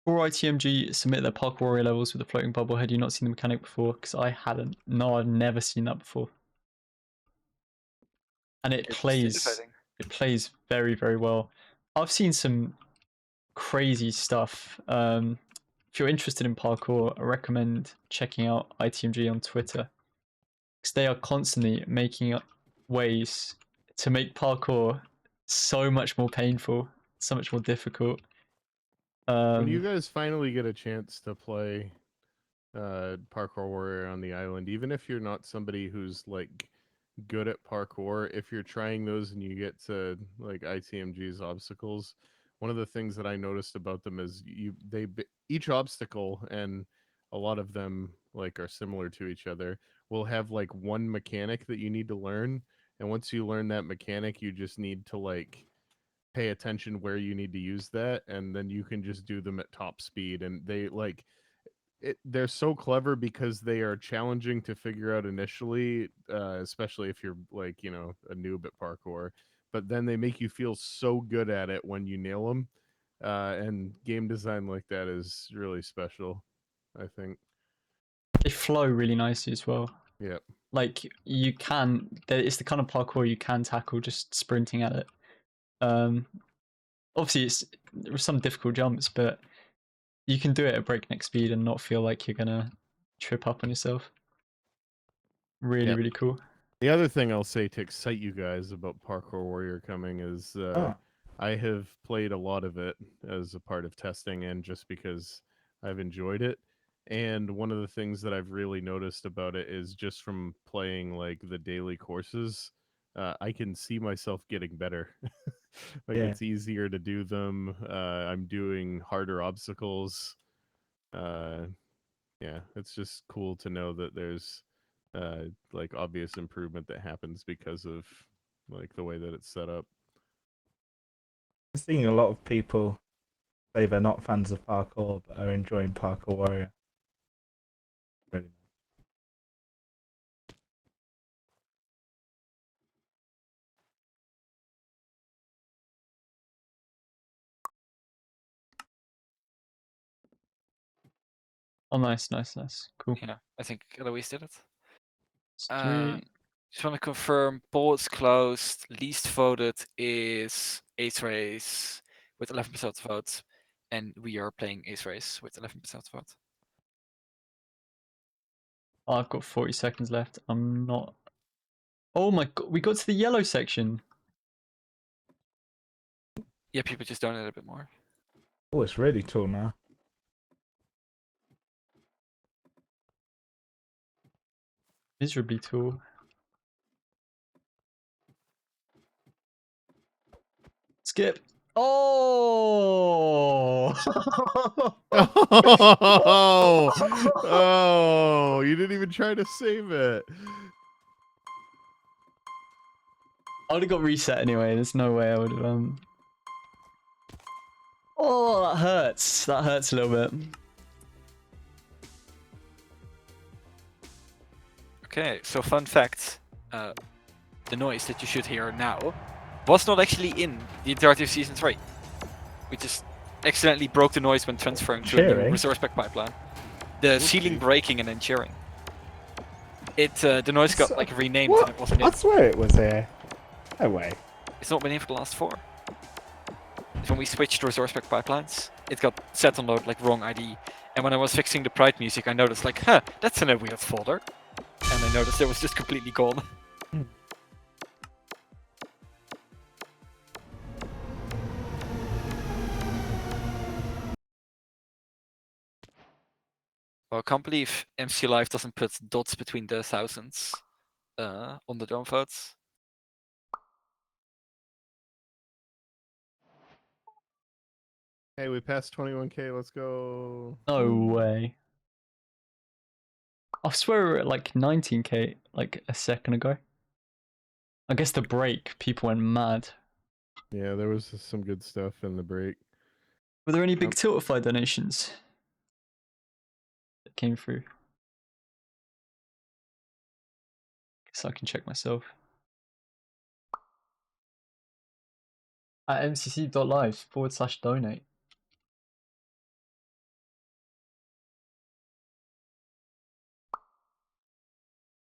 Speaker 2: For ITMG submit their Parkour Warrior levels with a floating bubble. Had you not seen the mechanic before? Because I hadn't. No, I've never seen that before. And it
Speaker 1: It's
Speaker 2: plays.
Speaker 1: intimidating.
Speaker 2: It plays very, very well. I've seen some crazy stuff. If you're interested in parkour, I recommend checking out ITMG on Twitter, because they are constantly making up ways to make parkour so much more painful, so much more difficult.
Speaker 6: When you guys finally get a chance to play Parkour Warrior on the island, even if you're not somebody who's like good at parkour, if you're trying those and you get to like ITMG's obstacles, one of the things that I noticed about them is each obstacle, and a lot of them like are similar to each other, will have like one mechanic that you need to learn, and once you learn that mechanic, you just need to like pay attention where you need to use that, and then you can just do them at top speed. And they like they're so clever because they are challenging to figure out initially, especially if you're like, you know, a noob at parkour, but then they make you feel so good at it when you nail them. And game design like that is really special, I think.
Speaker 2: They flow really nicely as well.
Speaker 6: Yeah.
Speaker 2: Like you can, it's the kind of parkour you can tackle just sprinting at it. Obviously, there are some difficult jumps, but you can do it at breakneck speed and not feel like you're gonna trip up on yourself. Really,
Speaker 6: Yep.
Speaker 2: really cool.
Speaker 6: The other thing I'll say to excite you guys about Parkour Warrior coming is I have played a lot of it as a part of testing and just because I've enjoyed it. And one of the things that I've really noticed about it is just from playing like the daily courses, I can see myself getting better. Like it's easier to do them. I'm doing harder obstacles. Yeah, it's just cool to know that there's like obvious improvement that happens because of like the way that it's set up.
Speaker 4: I'm seeing a lot of people say they're not fans of parkour but are enjoying Parkour Warrior. Really nice.
Speaker 2: Oh, nice. Cool.
Speaker 1: Yeah, I think Eloise did it.
Speaker 2: Three.
Speaker 1: Just want to confirm, poll is closed. Least voted is Ace Race with 11% votes, and we are playing Ace Race with 11% vote.
Speaker 2: Oh, I've got 40 seconds left. I'm not. Oh my god, we got to the yellow section.
Speaker 1: Yeah, people just donate a bit more.
Speaker 4: Oh, it's really tall now.
Speaker 2: Miserably tall. Skip. Oh!
Speaker 6: Oh, you didn't even try to save it.
Speaker 2: I would have got reset anyway. There's no way I would have. Oh, that hurts. That hurts a little bit.
Speaker 1: Okay, so fun fact, the noise that you should hear now was not actually in the entirety of Season 3. We just accidentally broke the noise when transferring to a new
Speaker 4: Cheering?
Speaker 1: resource pack pipeline. The ceiling breaking and then cheering. The noise got like renamed and it wasn't
Speaker 4: I
Speaker 1: in.
Speaker 4: swear it was here. No way.
Speaker 1: It's not been in for the last 4. It's when we switched resource pack pipelines. it got set on the like wrong ID. And when I was fixing the Pride music, I noticed like, huh, that's in a weird folder. And I noticed it was just completely gone. Well, I can't believe MC Live doesn't put dots between the thousands on the drone votes.
Speaker 6: Hey, we passed 21K. Let's go.
Speaker 2: No way. I swear we were at like 19K like a second ago. I guess the break, people went mad.
Speaker 6: Yeah, there was some good stuff in the break.
Speaker 2: Were there any big Tiltify donations that came through? Guess I can check myself. At mcc.live/donate.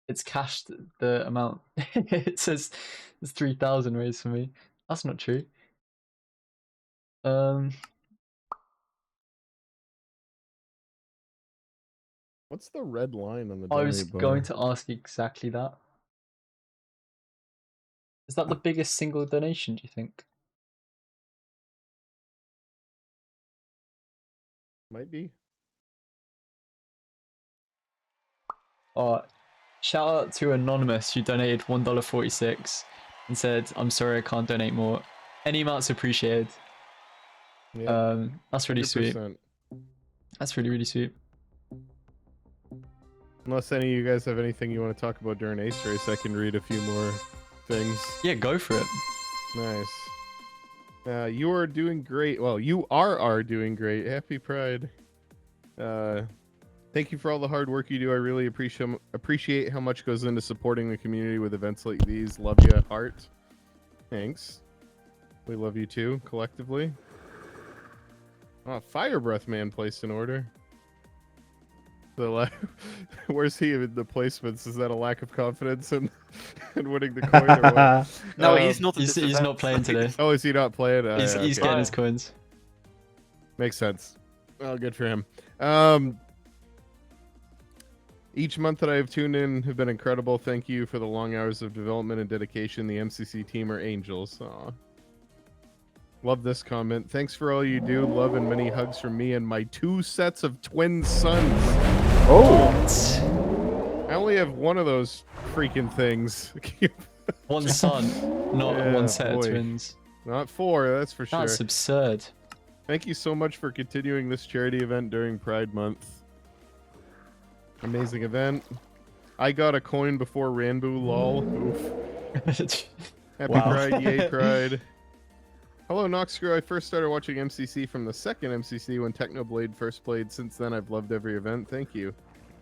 Speaker 2: It's cashed the amount. It says there's 3,000 raised for me. That's not true.
Speaker 6: What's the red line on the
Speaker 2: I was
Speaker 6: donate bar?
Speaker 2: going to ask exactly that. Is that the biggest single donation, do you think?
Speaker 6: Might be.
Speaker 2: Shout out to Anonymous who donated $1.46 and said, "I'm sorry I can't donate more. Any amounts appreciated."
Speaker 6: Yeah,
Speaker 2: That's really sweet.
Speaker 6: 100%.
Speaker 2: That's really, really sweet.
Speaker 6: Unless any of you guys have anything you want to talk about during Ace Race, I can read a few more things.
Speaker 2: Yeah, go for it.
Speaker 6: Nice. You are doing great. Well, you are doing great. Happy Pride. Thank you for all the hard work you do. I really appreciate how much goes into supporting the community with events like these. Love you, heart. Thanks. We love you too, collectively. Oh, Fire Breath Man placed an order. Where's he in the placements? Is that a lack of confidence in winning the coin? Or what?
Speaker 1: No, he's not.
Speaker 2: He's not playing today.
Speaker 6: Oh, is he not playing?
Speaker 2: He's
Speaker 6: Yeah,
Speaker 2: getting
Speaker 6: okay.
Speaker 2: his coins.
Speaker 6: Makes sense. Well, good for him. Each month that I have tuned in have been incredible. Thank you for the long hours of development and dedication. The MCC team are angels. Aw. Love this comment. Thanks for all you do. Love and many hugs from me and my 2 sets of twin sons.
Speaker 4: Oh!
Speaker 6: I only have one of those freaking things.
Speaker 2: One son, not
Speaker 6: Yeah,
Speaker 2: one set
Speaker 6: boy.
Speaker 2: of twins.
Speaker 6: Not 4, that's for sure.
Speaker 2: That's absurd.
Speaker 6: Thank you so much for continuing this charity event during Pride Month. Amazing event. I got a coin before Ranboo, lol. Oof. Happy
Speaker 2: Wow.
Speaker 6: Pride, yay Pride. Hello, Noxcrew. I first started watching MCC from the second MCC when Technoblade first played. Since then, I've loved every event. Thank you.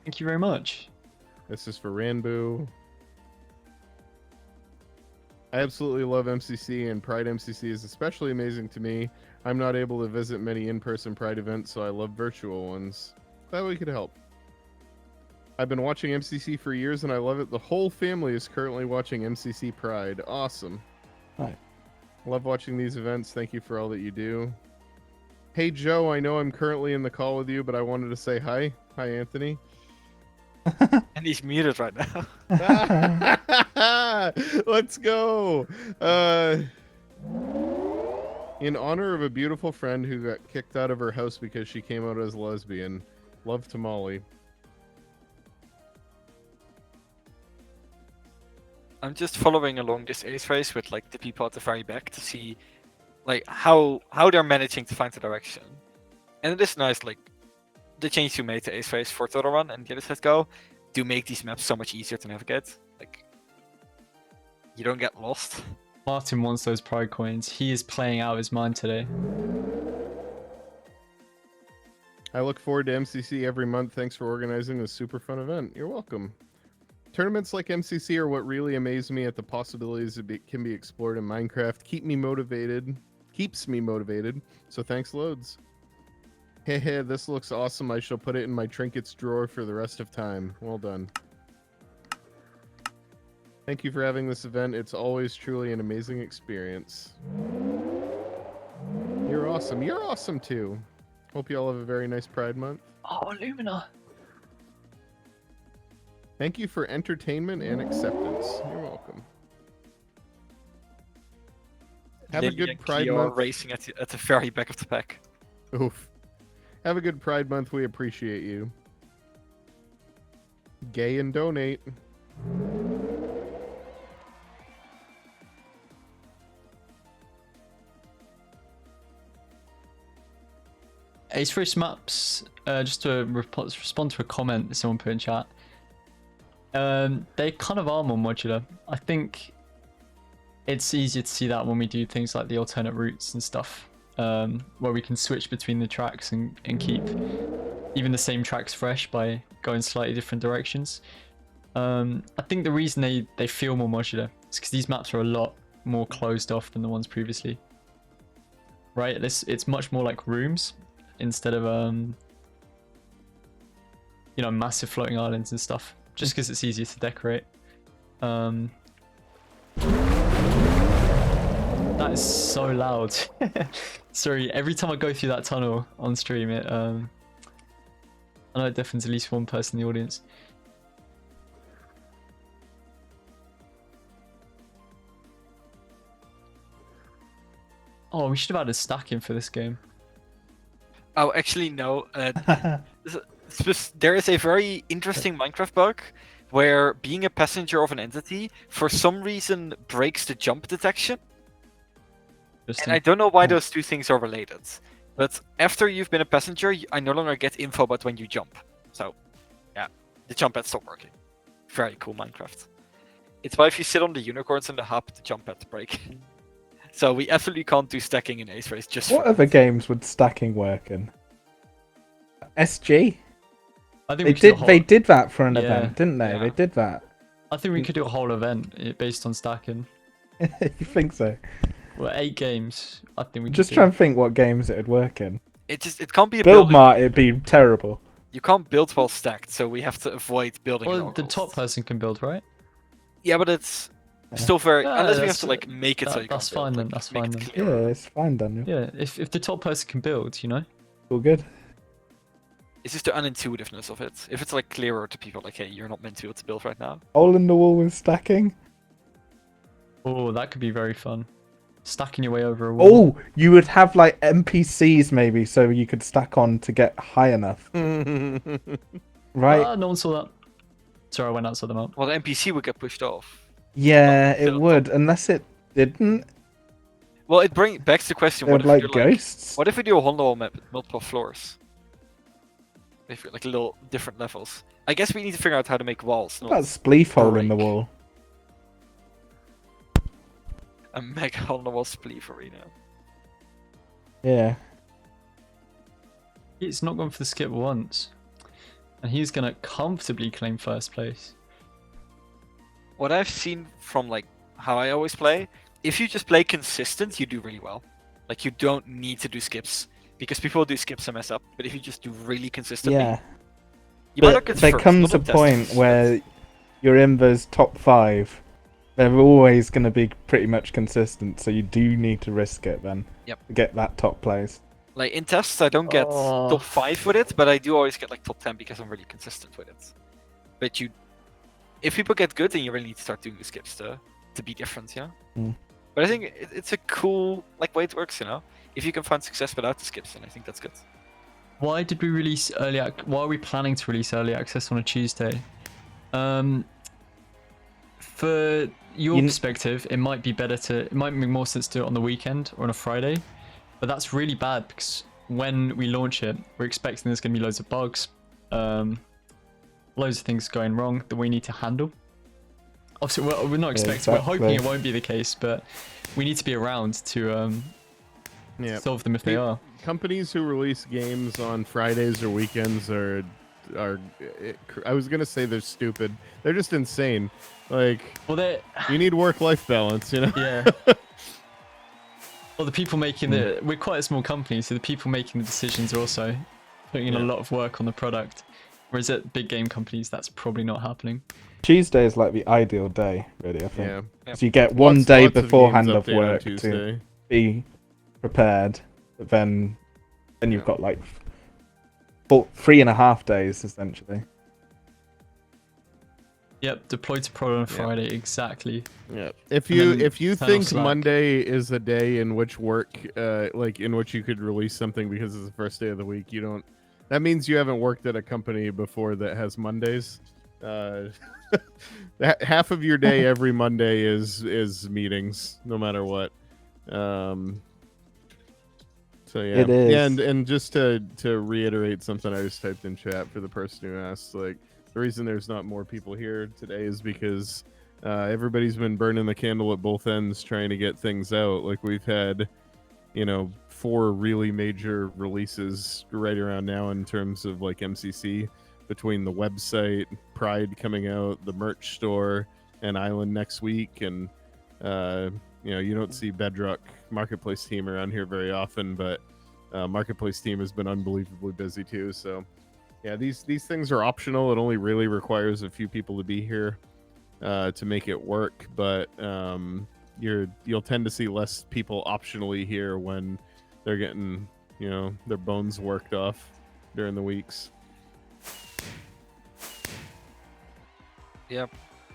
Speaker 2: Thank you very much.
Speaker 6: This is for Ranboo. I absolutely love MCC, and Pride MCC is especially amazing to me. I'm not able to visit many in-person Pride events, so I love virtual ones. Glad we could help. I've been watching MCC for years, and I love it. The whole family is currently watching MCC Pride. Awesome.
Speaker 4: Right.
Speaker 6: Love watching these events. Thank you for all that you do. Hey, Joe, I know I'm currently in the call with you, but I wanted to say hi. Hi, Anthony.
Speaker 1: And he's muted right now.
Speaker 6: Let's go. In honor of a beautiful friend who got kicked out of her house because she came out as lesbian. Love to Molly.
Speaker 1: I'm just following along this Ace Race with like the people at the very back to see like how they're managing to find the direction. And it is nice, like the change you made to Ace Race for Total Run and Get It Set Go do make these maps so much easier to navigate. Like you don't get lost.
Speaker 2: Martin wants those Pride coins. He is playing out his mind today.
Speaker 6: I look forward to MCC every month. Thanks for organizing this super fun event. You're welcome. Tournaments like MCC are what really amaze me at the possibilities that can be explored in Minecraft. Keeps me motivated. So thanks loads. Hey, this looks awesome. I shall put it in my trinkets drawer for the rest of time. Well done. Thank you for having this event. It's always truly an amazing experience. You're awesome. You're awesome too. Hope you all have a very nice Pride Month.
Speaker 2: Oh, Lumina.
Speaker 6: Thank you for entertainment and acceptance. You're welcome. Have a
Speaker 1: Lily
Speaker 6: good
Speaker 1: and
Speaker 6: Pride
Speaker 1: Cleo are
Speaker 6: Month.
Speaker 1: racing at the very back of the pack.
Speaker 6: Oof. Have a good Pride Month. We appreciate you. Gay and donate.
Speaker 2: Ace Race maps, just to respond to a comment that someone put in chat. They kind of are more modular. I think it's easier to see that when we do things like the alternate routes and stuff, where we can switch between the tracks and keep even the same tracks fresh by going slightly different directions. I think the reason they feel more modular is because these maps are a lot more closed off than the ones previously. Right? It's much more like rooms instead of you know, massive floating islands and stuff, just because it's easier to decorate. That is so loud. Sorry, every time I go through that tunnel on stream, it I know it deafens at least one person in the audience. Oh, we should have added stacking for this game.
Speaker 1: Oh, actually, no. There is a very interesting Minecraft bug where being a passenger of an entity for some reason breaks the jump detection. And I don't know why those two things are related. But after you've been a passenger, I no longer get info about when you jump. So, yeah, the jump pad stopped working. Very cool Minecraft. It's why if you sit on the unicorns in the hub, the jump pads break. So we absolutely can't do stacking in Ace Race. Just
Speaker 4: What
Speaker 1: for
Speaker 4: other games would stacking work in? SG?
Speaker 2: I think
Speaker 4: They did that for an
Speaker 2: Yeah,
Speaker 4: event, didn't they?
Speaker 1: yeah.
Speaker 4: They did that.
Speaker 2: I think we could do a whole event based on stacking.
Speaker 4: You think so?
Speaker 2: Well, 8 games. I think we could
Speaker 4: Just
Speaker 2: do.
Speaker 4: try and think what games it would work in.
Speaker 1: it can't be a
Speaker 4: Build
Speaker 1: building.
Speaker 4: Mart, it'd be terrible.
Speaker 1: You can't build while stacked, so we have to avoid building.
Speaker 2: Well,
Speaker 1: at all
Speaker 2: the top
Speaker 1: costs.
Speaker 2: person can build, right?
Speaker 1: Yeah, but it's still very
Speaker 2: Yeah,
Speaker 1: unless we have
Speaker 2: that's-
Speaker 1: to like make it so you
Speaker 2: that's
Speaker 1: can't build,
Speaker 2: fine then,
Speaker 1: like,
Speaker 2: that's
Speaker 1: make
Speaker 2: fine
Speaker 1: it
Speaker 2: then.
Speaker 1: clearer.
Speaker 4: Yeah, it's fine, Daniel.
Speaker 2: Yeah, if the top person can build, you know.
Speaker 4: All good.
Speaker 1: It's just the unintuitiveness of it. If it's like clearer to people, like, hey, you're not meant to be able to build right now.
Speaker 4: Hole in the wall with stacking.
Speaker 2: Oh, that could be very fun. Stacking your way over a wall.
Speaker 4: Oh, you would have like NPCs maybe, so you could stack on to get high enough, right?
Speaker 2: Ah, no one saw that. Sorry, I went outside the map.
Speaker 1: Well, the NPC would get pushed off.
Speaker 4: Yeah,
Speaker 1: Fill
Speaker 4: it
Speaker 1: it
Speaker 4: would, unless it didn't.
Speaker 1: Well, it begs the question:
Speaker 4: They're
Speaker 1: what if
Speaker 4: like
Speaker 1: you're
Speaker 4: ghosts.
Speaker 1: what if we do a Hondo map with multiple floors? If you're like little different levels. I guess we need to figure out how to make walls.
Speaker 4: What
Speaker 1: Not
Speaker 4: about spleef hole in the
Speaker 1: break.
Speaker 4: wall?
Speaker 1: a mega Hondo wall spleef arena.
Speaker 4: Yeah.
Speaker 2: He's not gone for the skip once. And he's going to comfortably claim first place.
Speaker 1: What I've seen from like how I always play, if you just play consistent, you do really well. Like you don't need to do skips because people do skips and mess up. But if you just do really consistently,
Speaker 4: Yeah.
Speaker 1: you might not
Speaker 4: But
Speaker 1: get
Speaker 4: there
Speaker 1: first,
Speaker 4: comes a
Speaker 1: not on
Speaker 4: point
Speaker 1: testers,
Speaker 4: where you're in those top 5. They're always going to be pretty much consistent, so you do need to risk it then.
Speaker 1: Yep.
Speaker 4: To get that top place.
Speaker 1: Like in tests, I don't get
Speaker 2: Oh.
Speaker 1: top 5 with it, but I do always get like top 10 because I'm really consistent with it. But if people get good, then you really need to start doing the skips to be different, yeah.
Speaker 4: Mm.
Speaker 1: But I think it's a cool like way it works, you know. If you can find success without the skips, then I think that's good.
Speaker 2: Why did we release early why are we planning to release early access on a Tuesday? For your perspective, it might make more sense to do it on the weekend or on a Friday. But that's really bad because when we launch it, we're expecting there's going to be loads of bugs, loads of things going wrong that we need to handle. Obviously, we're not expecting, we're hoping it won't be the case, but we need to be around to solve them if they are.
Speaker 6: Companies who release games on Fridays or weekends are I was gonna say they're stupid. They're just insane. Like,
Speaker 2: Well,
Speaker 6: you need work-life balance, you know.
Speaker 2: yeah. Well, the people making we're quite a small company, so the people making the decisions are also putting in a lot of work on the product. Whereas at big game companies, that's probably not happening.
Speaker 4: Tuesday is like the ideal day, really, I think.
Speaker 6: Yeah.
Speaker 1: Yep.
Speaker 4: So you get one
Speaker 6: Lots
Speaker 4: day
Speaker 6: of games
Speaker 4: beforehand of
Speaker 6: update on
Speaker 4: work to
Speaker 6: Tuesday.
Speaker 4: be prepared, but then you've got like 3.5 days essentially.
Speaker 2: Yep, deploy to prod on
Speaker 6: Yeah.
Speaker 2: Friday, exactly.
Speaker 6: Yeah.
Speaker 2: And then
Speaker 6: If you
Speaker 2: turn off
Speaker 6: think
Speaker 2: Slack.
Speaker 6: Monday is a day in which work, like in which you could release something because it's the first day of the week, you don't. That means you haven't worked at a company before that has Mondays. Half of your day every Monday is meetings, no matter what. So yeah,
Speaker 4: It is.
Speaker 6: yeah, and just to reiterate something I just typed in chat for the person who asked, like the reason there's not more people here today is because everybody's been burning the candle at both ends trying to get things out. Like we've had, 4 really major releases right around now in terms of like MCC, between the website, Pride coming out, the merch store, and Island next week, and you don't see Bedrock Marketplace team around here very often, but Marketplace team has been unbelievably busy too. So yeah, these things are optional. It only really requires a few people to be here to make it work, but you'll tend to see less people optionally here when they're getting their bones worked off during the weeks.
Speaker 1: Yep.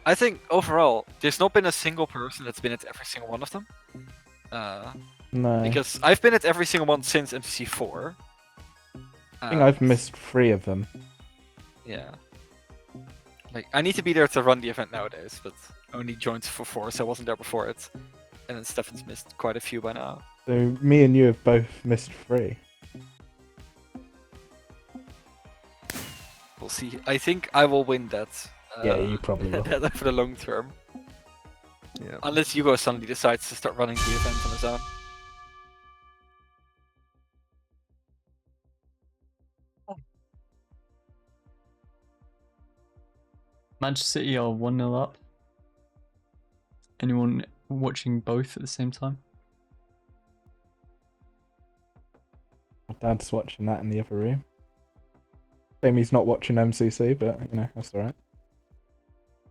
Speaker 1: I think overall, there's not been a single person that's been at every single one of them.
Speaker 4: No.
Speaker 1: Because I've been at every single one since MCC4.
Speaker 4: I think I've missed 3 of them.
Speaker 1: Yeah. Like, I need to be there to run the event nowadays, but I only joined for 4, so I wasn't there before it. And then Stefan's missed quite a few by now.
Speaker 4: So me and you have both missed 3.
Speaker 1: We'll see. I think I will win that.
Speaker 4: Yeah, you probably will.
Speaker 1: That for the long term.
Speaker 6: Yeah.
Speaker 1: Unless Hugo suddenly decides to start running the event on his own.
Speaker 2: Manchester City are 1-0 up. Anyone watching both at the same time?
Speaker 4: My dad's watching that in the other room. Shame he's not watching MCC, but that's alright.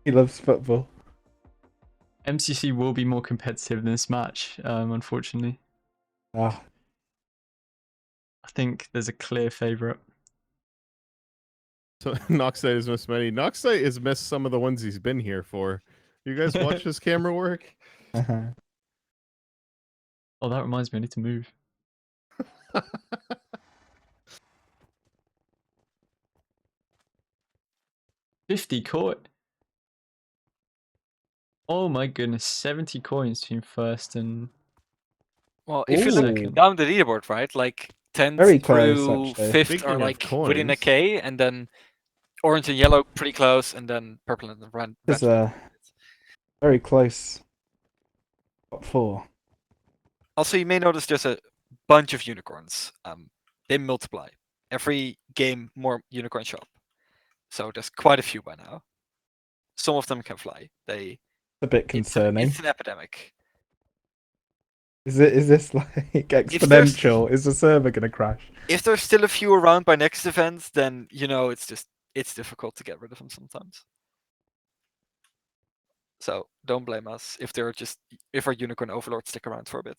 Speaker 4: He loves football.
Speaker 2: MCC will be more competitive than this match, unfortunately.
Speaker 4: Ah,
Speaker 2: I think there's a clear favourite.
Speaker 6: So Noxite has missed many. Noxite has missed some of the ones he's been here for. You guys watch his camera work?
Speaker 2: Oh, that reminds me, I need to move. 50 coin. Oh my goodness, 70 coins between first and
Speaker 1: Well, if you look
Speaker 2: second.
Speaker 1: down the leaderboard, right? Like 10th
Speaker 4: Very close,
Speaker 1: through
Speaker 4: actually.
Speaker 1: 5th
Speaker 6: Speaking
Speaker 1: are
Speaker 6: of
Speaker 1: like within a
Speaker 6: coins.
Speaker 1: K, and then orange and yellow pretty close, and then purple and red.
Speaker 4: It's very close. Top 4.
Speaker 1: Also, you may notice there's a bunch of unicorns. They multiply. Every game, more unicorns show up. So there's quite a few by now. Some of them can fly.
Speaker 4: A bit concerning.
Speaker 1: It's an epidemic.
Speaker 4: Is this like exponential? Is the server gonna crash?
Speaker 1: If there's still a few around by next event, then it's difficult to get rid of them sometimes. So don't blame us if our unicorn overlords stick around for a bit.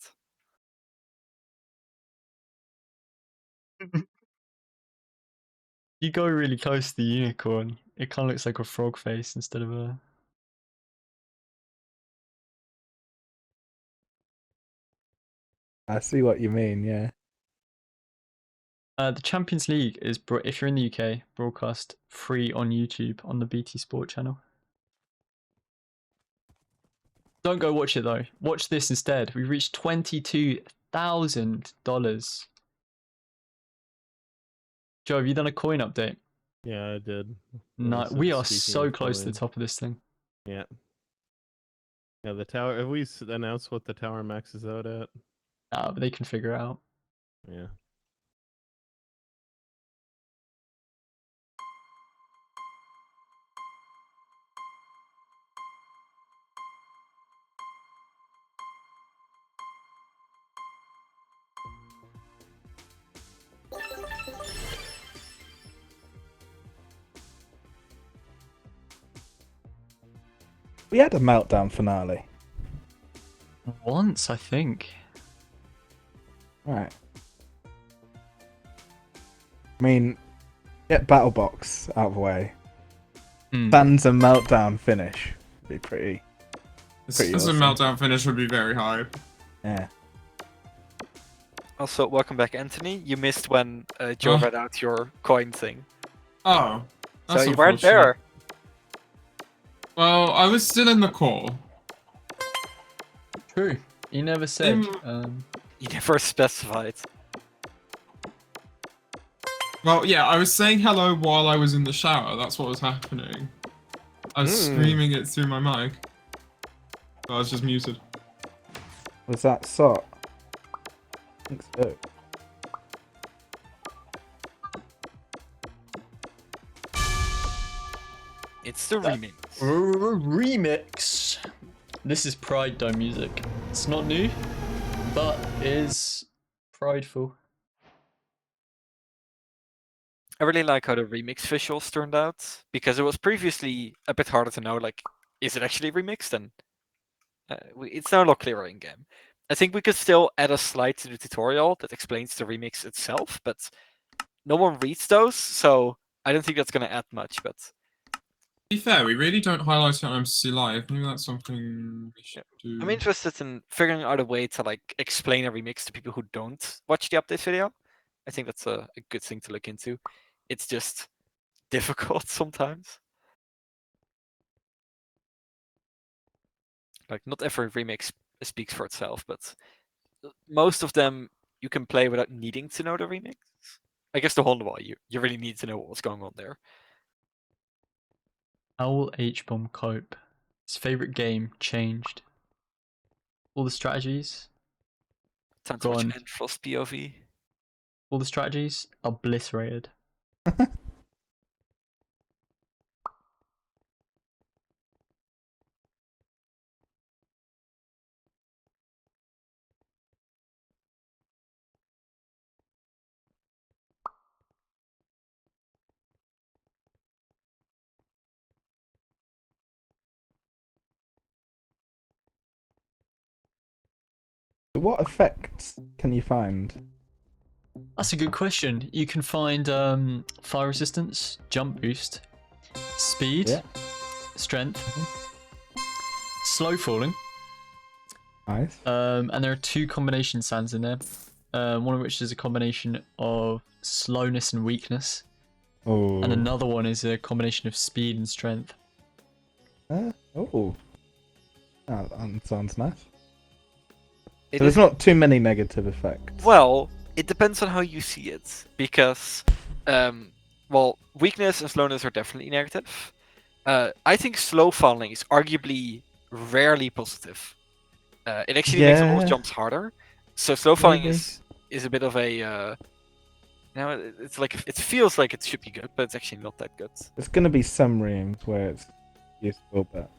Speaker 2: You go really close to the unicorn. It kind of looks like a frog face instead of a...
Speaker 4: I see what you mean, yeah.
Speaker 2: The Champions League is, if you're in the UK, broadcast free on YouTube on the BT Sport channel. Don't go watch it though. Watch this instead. We reached $22,000. Joe, have you done a coin update?
Speaker 6: Yeah, I did.
Speaker 2: No, we are
Speaker 6: Speaking
Speaker 2: so
Speaker 6: of
Speaker 2: close to the
Speaker 6: coin.
Speaker 2: top of this thing.
Speaker 6: Yeah. Yeah, the tower. Have we announced what the tower maxes out at?
Speaker 2: But they can figure it out.
Speaker 6: Yeah.
Speaker 4: We had a Meltdown finale.
Speaker 2: Once, I think.
Speaker 4: Right. I mean, Get Battle Box out of the way.
Speaker 2: Hmm.
Speaker 4: Fans and Meltdown finish. Be pretty. Pretty
Speaker 3: As a
Speaker 4: awesome.
Speaker 3: Meltdown finish would be very high.
Speaker 4: Yeah.
Speaker 1: Also, welcome back, Anthony. You missed when Joe
Speaker 3: Oh.
Speaker 1: read out your coin thing.
Speaker 3: Oh. That's
Speaker 1: So you weren't
Speaker 3: unfortunate.
Speaker 1: there.
Speaker 3: Well, I was still in the call.
Speaker 2: True. You never said.
Speaker 1: You never specified.
Speaker 3: Well, yeah, I was saying hello while I was in the shower. That's what was happening. I was screaming it through my mic. But I was just muted.
Speaker 4: Was that sot? I think so.
Speaker 1: It's the remix.
Speaker 2: Remix. This is Pride Dome music. It's not new, but is prideful.
Speaker 1: I really like how the remix visuals turned out, because it was previously a bit harder to know, like, is it actually remixed? And it's now a lot clearer in game. I think we could still add a slide to the tutorial that explains the remix itself, but no one reads those, so I don't think that's going to add much. But
Speaker 3: To be fair, we really don't highlight it on MCC Live. Maybe that's something we should do.
Speaker 1: I'm interested in figuring out a way to like explain a remix to people who don't watch the update video. I think that's a good thing to look into. It's just difficult sometimes. Like, not every remix speaks for itself, but most of them you can play without needing to know the remix. I guess the Wonderwall, you really need to know what was going on there.
Speaker 2: Owl H-Bomb Cope. His favorite game changed. All the strategies.
Speaker 1: Time to watch
Speaker 2: Gone.
Speaker 1: Enfrost POV.
Speaker 2: All the strategies obliterated.
Speaker 4: What effects can you find?
Speaker 2: That's a good question. You can find fire resistance, jump boost, speed,
Speaker 4: Yeah.
Speaker 2: strength, slow falling,
Speaker 4: Nice.
Speaker 2: and there are two combination sands in there. One of which is a combination of slowness and weakness,
Speaker 4: Oh.
Speaker 2: and another one is a combination of speed and strength.
Speaker 4: Oh. That sounds nice.
Speaker 1: It
Speaker 4: So there's
Speaker 1: is-
Speaker 4: not too many negative effects.
Speaker 1: Well, it depends on how you see it, because, well, weakness and slowness are definitely negative. I think slow falling is arguably rarely positive. It actually makes all those
Speaker 4: Yeah.
Speaker 1: jumps harder. So slow falling
Speaker 4: Maybe.
Speaker 1: is a bit of a, it's like it feels like it should be good, but it's actually not that good.
Speaker 4: There's going to be some rooms where it's useful, but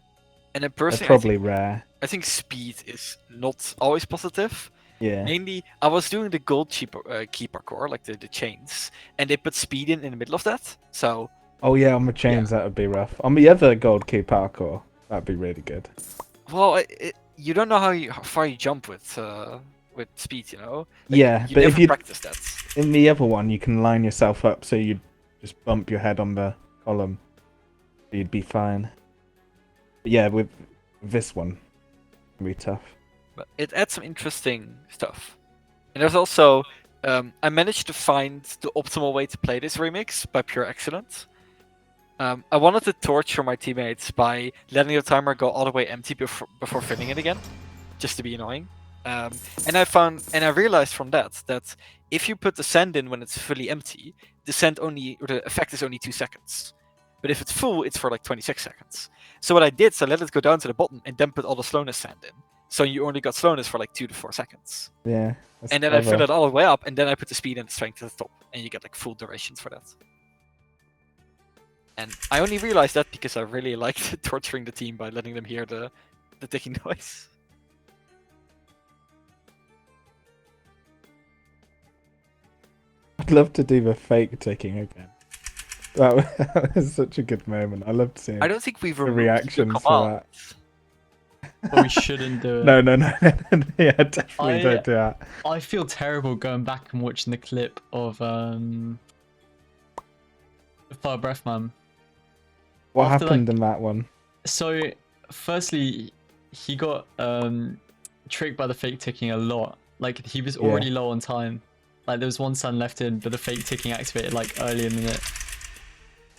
Speaker 1: And then
Speaker 4: they're
Speaker 1: personally,
Speaker 4: probably rare.
Speaker 1: I think speed is not always positive.
Speaker 4: Yeah.
Speaker 1: Mainly, I was doing the gold key parkour, like the chains, and they put speed in the middle of that. So
Speaker 4: Oh yeah, on the chains that would be rough. On the other gold key parkour, that'd be really good.
Speaker 1: well, you don't know how far you jump with speed, you know. Like,
Speaker 4: Yeah,
Speaker 1: you
Speaker 4: but
Speaker 1: never
Speaker 4: if you
Speaker 1: practice that.
Speaker 4: in the other one, you can line yourself up so you just bump your head on the column. You'd be fine. But yeah, with this one, it'd be tough.
Speaker 1: But it adds some interesting stuff. And there's also, I managed to find the optimal way to play this remix by pure accident. I wanted to torture my teammates by letting the timer go all the way empty before filling it again, just to be annoying. And I realized from that if you put the sand in when it's fully empty, the effect is only 2 seconds. But if it's full, it's for like 26 seconds. So what I did is I let it go down to the bottom and then put all the slowness sand in. So you only got slowness for like 2 to 4 seconds.
Speaker 4: Yeah. that's
Speaker 1: And then I fill
Speaker 4: clever.
Speaker 1: it all the way up, and then I put the speed and the strength at the top, and you get like full durations for that. And I only realized that because I really liked torturing the team by letting them hear the ticking noise.
Speaker 4: I'd love to do the fake ticking again. That was such a good moment. I loved seeing
Speaker 1: I don't think we've
Speaker 4: the
Speaker 1: removed
Speaker 4: reactions
Speaker 1: the
Speaker 4: for
Speaker 1: command.
Speaker 4: that.
Speaker 2: But we shouldn't do it.
Speaker 4: No, yeah, definitely
Speaker 2: I-
Speaker 4: don't do that.
Speaker 2: I feel terrible going back and watching the clip of Fire Breath Man.
Speaker 4: What
Speaker 2: After,
Speaker 4: happened
Speaker 2: like-
Speaker 4: in that one?
Speaker 2: So, firstly, he got tricked by the fake ticking a lot. Like, he was already low on time. Like, there was one sand left in, but the fake ticking activated, like, early in the minute.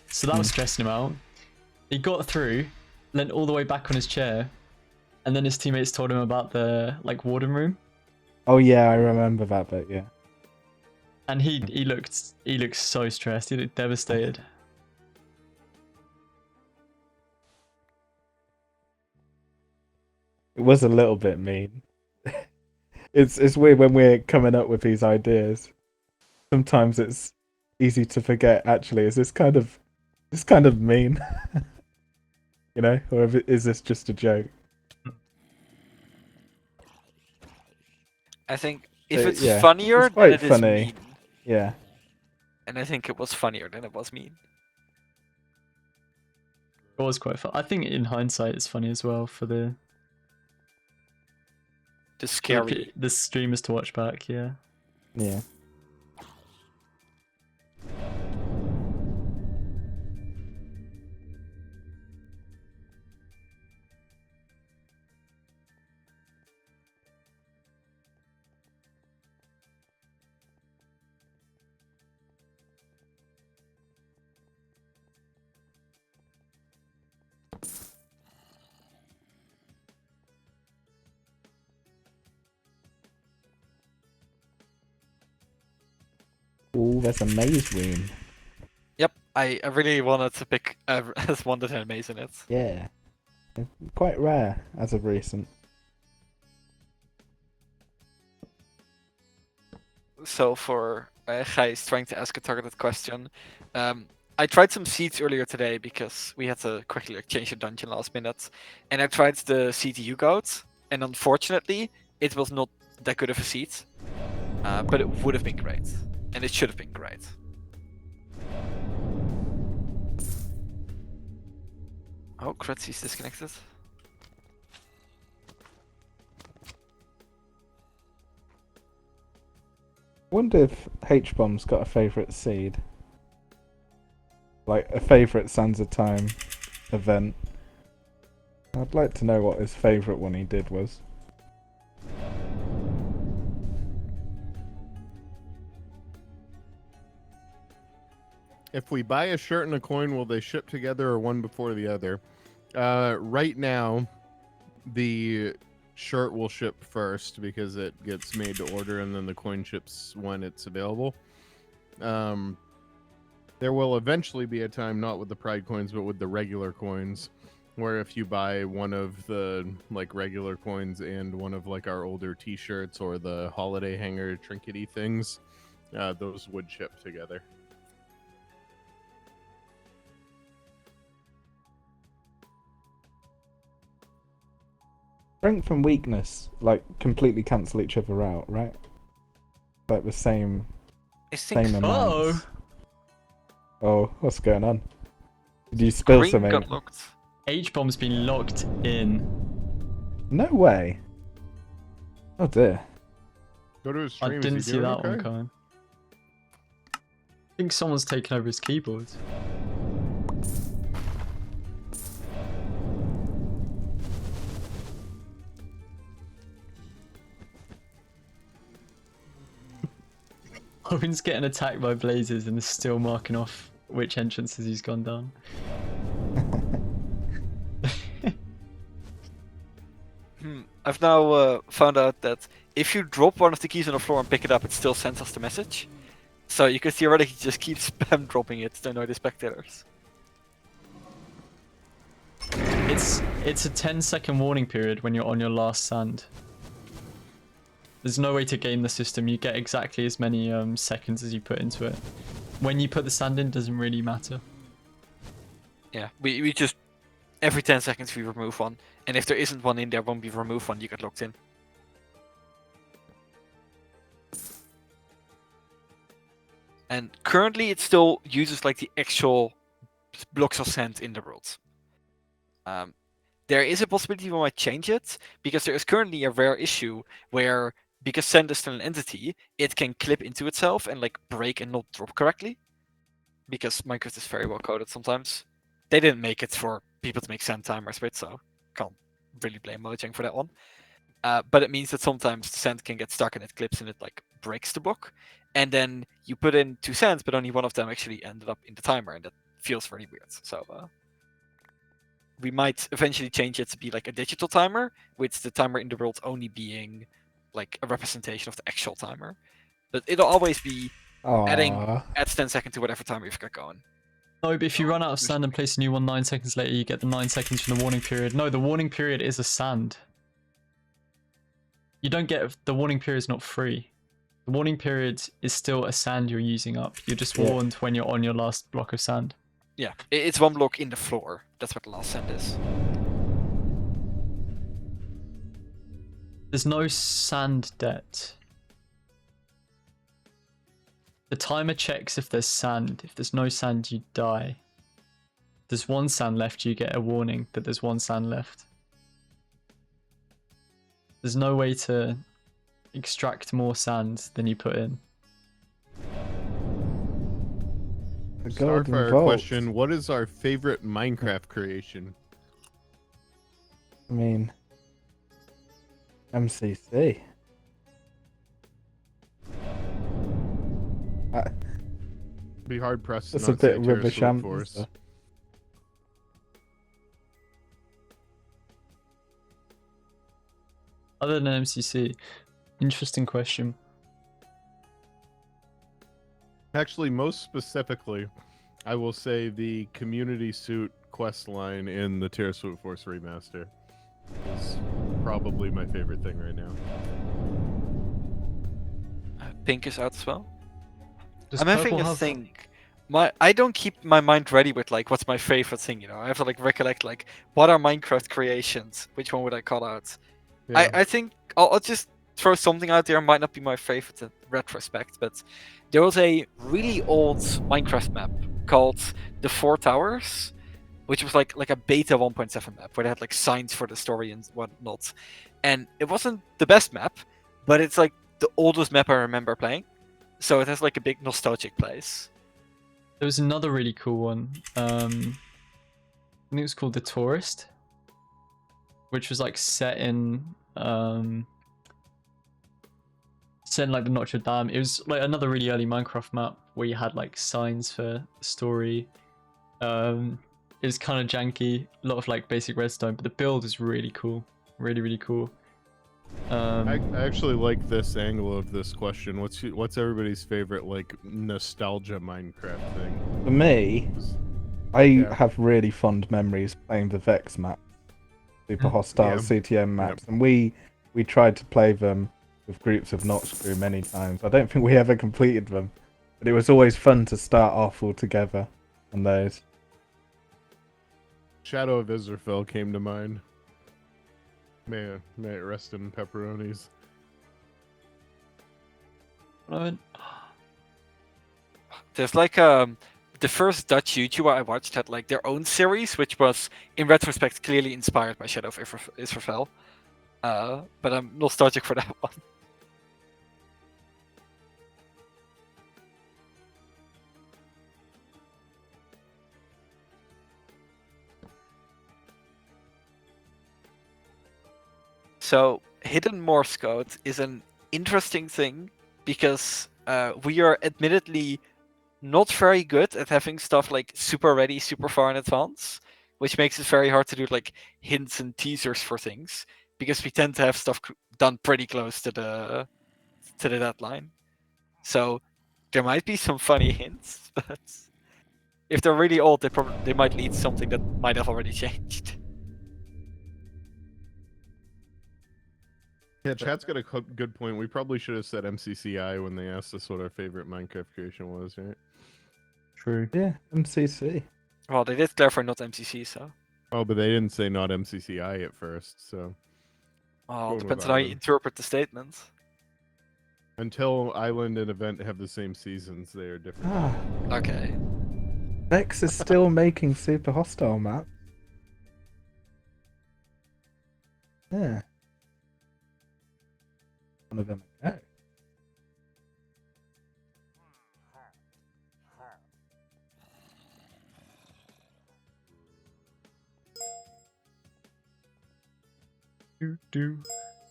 Speaker 2: So that was stressing him out. He got through, leant all the way back on his chair, and then his teammates told him about the, like, warden room.
Speaker 4: Oh yeah, I remember that bit. Yeah.
Speaker 2: And he looked so stressed. He looked devastated.
Speaker 4: It was a little bit mean. It's weird when we're coming up with these ideas. Sometimes it's easy to forget. Actually, is this kind of mean? You know, or is this just a joke?
Speaker 1: I think if it's
Speaker 4: yeah,
Speaker 1: funnier,
Speaker 4: it's quite
Speaker 1: then it is
Speaker 4: funny.
Speaker 1: mean.
Speaker 4: Yeah.
Speaker 1: And I think it was funnier than it was mean.
Speaker 2: It was quite fun. I think in hindsight, it's funny as well for
Speaker 1: The scary.
Speaker 2: the streamers to watch back. Yeah.
Speaker 4: Yeah. Oh, there's a maze room.
Speaker 1: Yep, I really wanted to pick as one that had maze in it.
Speaker 4: Yeah. Quite rare as of recent.
Speaker 1: So for Gijs trying to ask a targeted question, I tried some seeds earlier today because we had to quickly change the dungeon last minute, and I tried the CTU goat, and unfortunately, it was not that good of a seed, but it would have been great, and it should have been great. Oh, Kretzy's disconnected.
Speaker 4: I wonder if H-Bomb's got a favourite seed. Like a favourite Sands of Time event. I'd like to know what his favourite one he did was.
Speaker 6: If we buy a shirt and a coin, will they ship together or one before the other? Right now, the shirt will ship first because it gets made to order, and then the coin ships when it's available. There will eventually be a time, not with the Pride coins, but with the regular coins, where if you buy one of the like regular coins and one of like our older T-shirts or the holiday hanger trinkety things, those would ship together.
Speaker 4: Strength and weakness, like, completely cancel each other out, right? Like the same
Speaker 1: I think
Speaker 4: amounts. Oh, what's going on? Did you spill
Speaker 1: green
Speaker 4: something?
Speaker 1: got locked.
Speaker 2: H-Bomb's been locked in.
Speaker 4: No way. Oh dear.
Speaker 6: Go to his
Speaker 2: I
Speaker 6: stream. is
Speaker 2: didn't
Speaker 6: he
Speaker 2: see
Speaker 6: doing
Speaker 2: that
Speaker 6: okay?
Speaker 2: one coming. I think someone's taken over his keyboard. Owen's getting attacked by blazes and is still marking off which entrances he's gone down.
Speaker 1: I've now found out that if you drop one of the keys on the floor and pick it up, it still sends us the message. So you could theoretically just keep spam dropping it to annoy the spectators.
Speaker 2: It's a 10-second warning period when you're on your last sand. There's no way to game the system. You get exactly as many seconds as you put into it. When you put the sand in, doesn't really matter.
Speaker 1: Yeah, we just every 10 seconds we remove one, and if there isn't one in there when we remove one, you get locked in. And currently it still uses like the actual blocks of sand in the world. There is a possibility we might change it, because there is currently a rare issue where, because sand is still an entity, it can clip into itself and like break and not drop correctly. because Minecraft is very well coded sometimes. They didn't make it for people to make sand timers with, so can't really blame Mojang for that one. But it means that sometimes the sand can get stuck and it clips and it like breaks the block. And then you put in 2 sands, but only one of them actually ended up in the timer, and that feels very weird. So we might eventually change it to be like a digital timer, with the timer in the world only being like a representation of the actual timer. But it'll always be adding
Speaker 4: Aww.
Speaker 1: adds 10 seconds to whatever timer you've got going.
Speaker 2: No, but if you run out of sand and place a new one 9 seconds later, you get the 9 seconds from the warning period. No, the warning period is a sand. You don't get the warning period is not free. The warning period is still a sand you're using up. You're just warned when you're on your last block of sand.
Speaker 1: Yeah, it's 1 block in the floor. That's what the last sand is.
Speaker 2: There's no sand debt. The timer checks if there's sand. If there's no sand, you die. If there's 1 sand left, you get a warning that there's 1 sand left. There's no way to extract more sand than you put in.
Speaker 4: The golden
Speaker 6: Starfire
Speaker 4: vault.
Speaker 6: question: what is our favorite Minecraft creation?
Speaker 4: I mean, MCC.
Speaker 6: Be hard pressed to
Speaker 4: That's a
Speaker 6: not say
Speaker 4: bit rubbish
Speaker 6: Terraform
Speaker 4: answer.
Speaker 6: Force.
Speaker 2: Other than MCC, interesting question.
Speaker 6: Actually, most specifically, I will say the Community Suit quest line in the Terraform Force remaster is probably my favorite thing right now.
Speaker 1: Pink is out as well.
Speaker 2: Does
Speaker 1: I'm having
Speaker 2: purple
Speaker 1: a
Speaker 2: have-
Speaker 1: think. I don't keep my mind ready with like what's my favorite thing. You know, I have to like recollect like what are Minecraft creations. Which one would I call out?
Speaker 6: Yeah.
Speaker 1: I think I'll just throw something out there. Might not be my favorite in retrospect, but there was a really old Minecraft map called the Four Towers, which was like a beta 1.7 map where they had like signs for the story and whatnot. And it wasn't the best map, but it's like the oldest map I remember playing, so it has like a big nostalgic place.
Speaker 2: There was another really cool one. I think it was called The Tourist, which was like set in like the Notre Dame. It was like another really early Minecraft map where you had like signs for the story. It was kind of janky, a lot of like basic redstone, but the build is really cool, really cool.
Speaker 6: I actually like this angle of this question. What's everybody's favorite like nostalgia Minecraft thing?
Speaker 4: For me, I
Speaker 6: Yeah.
Speaker 4: have really fond memories playing the Vex map, Super Hostile
Speaker 6: Yeah.
Speaker 4: CTM maps, and we tried to play them with groups of Notch crew many times. I don't think we ever completed them, but it was always fun to start off all together on those.
Speaker 6: Shadow of Israfel came to mind. May it rest in pepperonis.
Speaker 1: There's like the first Dutch YouTuber I watched had like their own series, which was in retrospect clearly inspired by Shadow of Israfel. But I'm nostalgic for that one. So hidden Morse code is an interesting thing because we are admittedly not very good at having stuff like super ready, super far in advance, which makes it very hard to do like hints and teasers for things because we tend to have stuff done pretty close to the deadline. So there might be some funny hints, but if they're really old, they might lead to something that might have already changed.
Speaker 6: Yeah, chat's got a good point. We probably should have said MCCI when they asked us what our favorite Minecraft creation was, right?
Speaker 2: True.
Speaker 4: Yeah, MCC.
Speaker 1: Well, they did clarify not MCC, so.
Speaker 6: Oh, but they didn't say not MCCI at first, so
Speaker 1: Well,
Speaker 6: Going
Speaker 1: depends on
Speaker 6: without
Speaker 1: how you
Speaker 6: them.
Speaker 1: interpret the statement.
Speaker 6: until Island and Event have the same seasons, they are different.
Speaker 4: Ah,
Speaker 1: Okay.
Speaker 4: Vex is still making Super Hostile maps. Yeah. One of them ago.
Speaker 2: Do do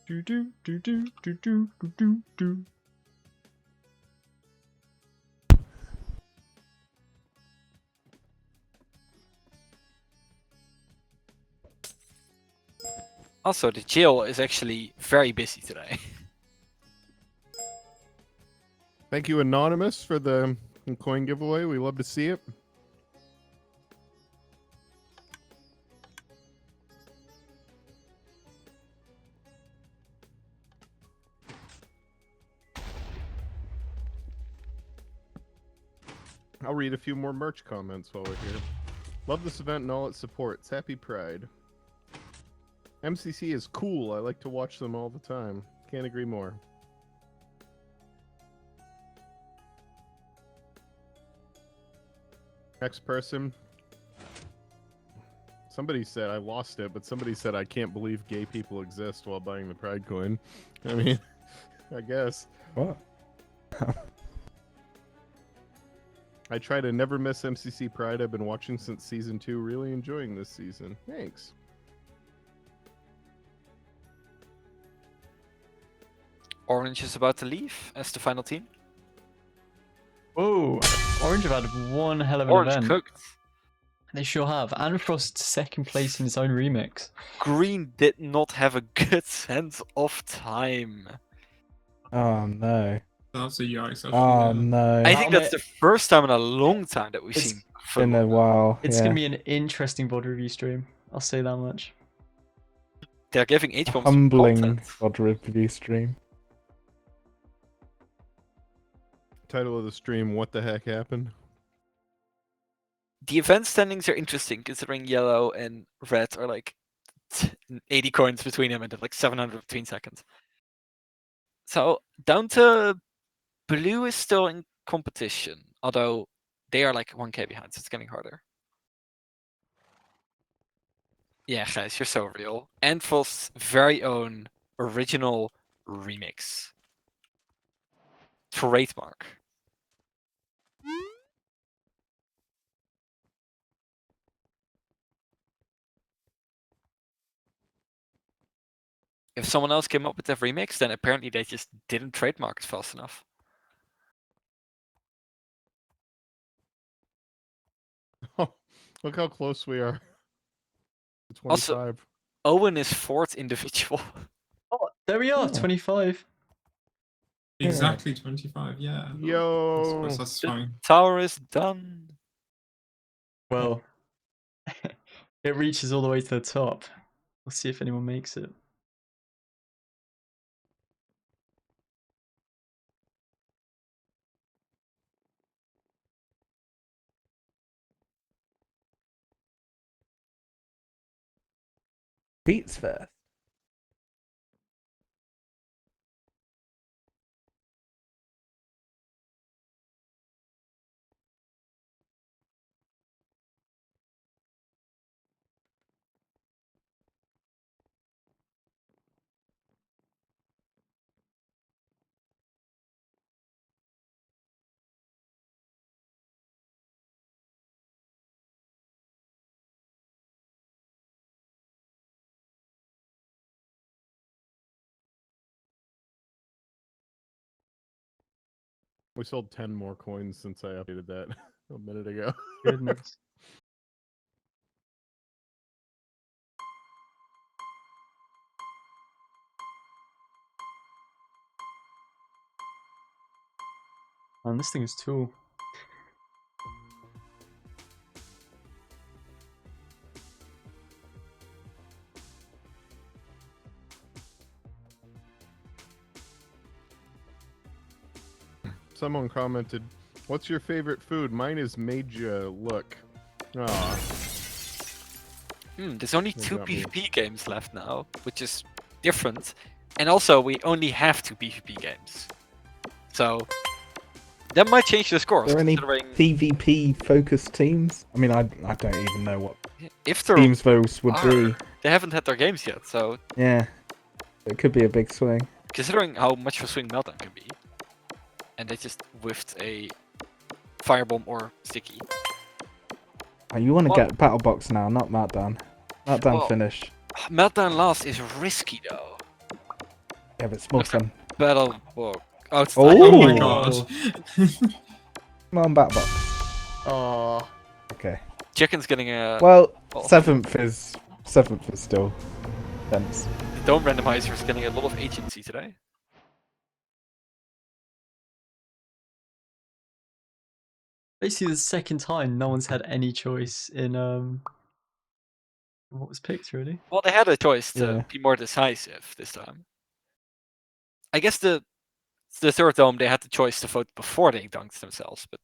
Speaker 2: do do do do do do do do.
Speaker 1: Also, the jail is actually very busy today.
Speaker 6: Thank you, Anonymous, for the coin giveaway. We love to see it. I'll read a few more merch comments while we're here. Love this event and all it supports. Happy Pride. MCC is cool. I like to watch them all the time. Can't agree more. Next person. Somebody said, I lost it, but somebody said, I can't believe gay people exist while buying the Pride coin. I mean, I guess.
Speaker 4: What?
Speaker 6: I try to never miss MCC Pride. I've been watching since season 2. Really enjoying this season. Thanks.
Speaker 1: Orange is about to leave as the final team.
Speaker 2: Oh, Orange have had one hell of an
Speaker 1: Orange
Speaker 2: event.
Speaker 1: cooked.
Speaker 2: They sure have. And Frost second place in his own remix.
Speaker 1: Green did not have a good sense of time.
Speaker 4: Oh no.
Speaker 3: That's a yikes. Actually,
Speaker 4: Oh
Speaker 3: yeah.
Speaker 4: no.
Speaker 1: I think that's the first time in a long time that we've
Speaker 2: It's
Speaker 1: seen.
Speaker 4: Been a while.
Speaker 2: It's
Speaker 4: yeah.
Speaker 2: gonna be an interesting VOD review stream. I'll say that much.
Speaker 1: They're giving H-bombs
Speaker 4: Humbling
Speaker 1: content.
Speaker 4: VOD review stream.
Speaker 6: Title of the stream, What the Heck Happened?
Speaker 1: The event standings are interesting considering yellow and red are like 80 coins between them and like 700 between seconds. So down to blue is still in competition, although they are like 1k behind, so it's getting harder. Yeah, guys, you're so real. And Frost's very own original remix. Trademark. If someone else came up with that remix, then apparently they just didn't trademark it fast enough.
Speaker 6: Oh, look how close we are. To
Speaker 1: Also-
Speaker 6: 25.
Speaker 1: Owen is fourth individual.
Speaker 2: Oh, there we are,
Speaker 4: Yeah.
Speaker 2: 25.
Speaker 3: Exactly 25. Yeah.
Speaker 6: Yo.
Speaker 3: That's quite satisfying.
Speaker 1: Tower is done.
Speaker 2: Well, it reaches all the way to the top. We'll see if anyone makes it.
Speaker 4: Beats first.
Speaker 6: We sold 10 more coins since I updated that a minute ago.
Speaker 2: Goodness. Man, this thing is too.
Speaker 6: Someone commented, "What's your favorite food?" Mine is Major Look. Aw.
Speaker 1: There's only
Speaker 6: They
Speaker 1: 2
Speaker 6: got me.
Speaker 1: PvP games left now, which is different. And also, we only have 2 PvP games. So, that might change the scores,
Speaker 4: Are there any
Speaker 1: considering
Speaker 4: PvP focused teams? I mean, I don't even know what
Speaker 1: if there
Speaker 4: teams those would be.
Speaker 1: they haven't had their games yet, so
Speaker 4: Yeah. It could be a big swing.
Speaker 1: considering how much of a swing Meltdown can be, and they just whiffed a firebomb or sticky.
Speaker 4: Oh, you want to
Speaker 1: Well-
Speaker 4: get Battle Box now, not Meltdown. Meltdown
Speaker 1: Well-
Speaker 4: finish.
Speaker 1: Meltdown last is risky though.
Speaker 4: Yeah, but small
Speaker 1: Looks like
Speaker 4: sun.
Speaker 1: Battle book. Oh, it's
Speaker 4: Oh.
Speaker 3: Oh my
Speaker 4: Ooh.
Speaker 3: god.
Speaker 4: Come on, bat box.
Speaker 2: Oh.
Speaker 4: Okay.
Speaker 1: Chicken's getting a.
Speaker 4: Well,
Speaker 1: Oh.
Speaker 4: seventh is still tense.
Speaker 1: The dome randomizer is getting a lot of agency today.
Speaker 2: Basically, the second time no one's had any choice in what was picked really.
Speaker 1: Well, they had a choice to
Speaker 4: Yeah.
Speaker 1: be more decisive this time. I guess the third dome they had the choice to vote before they dunked themselves, but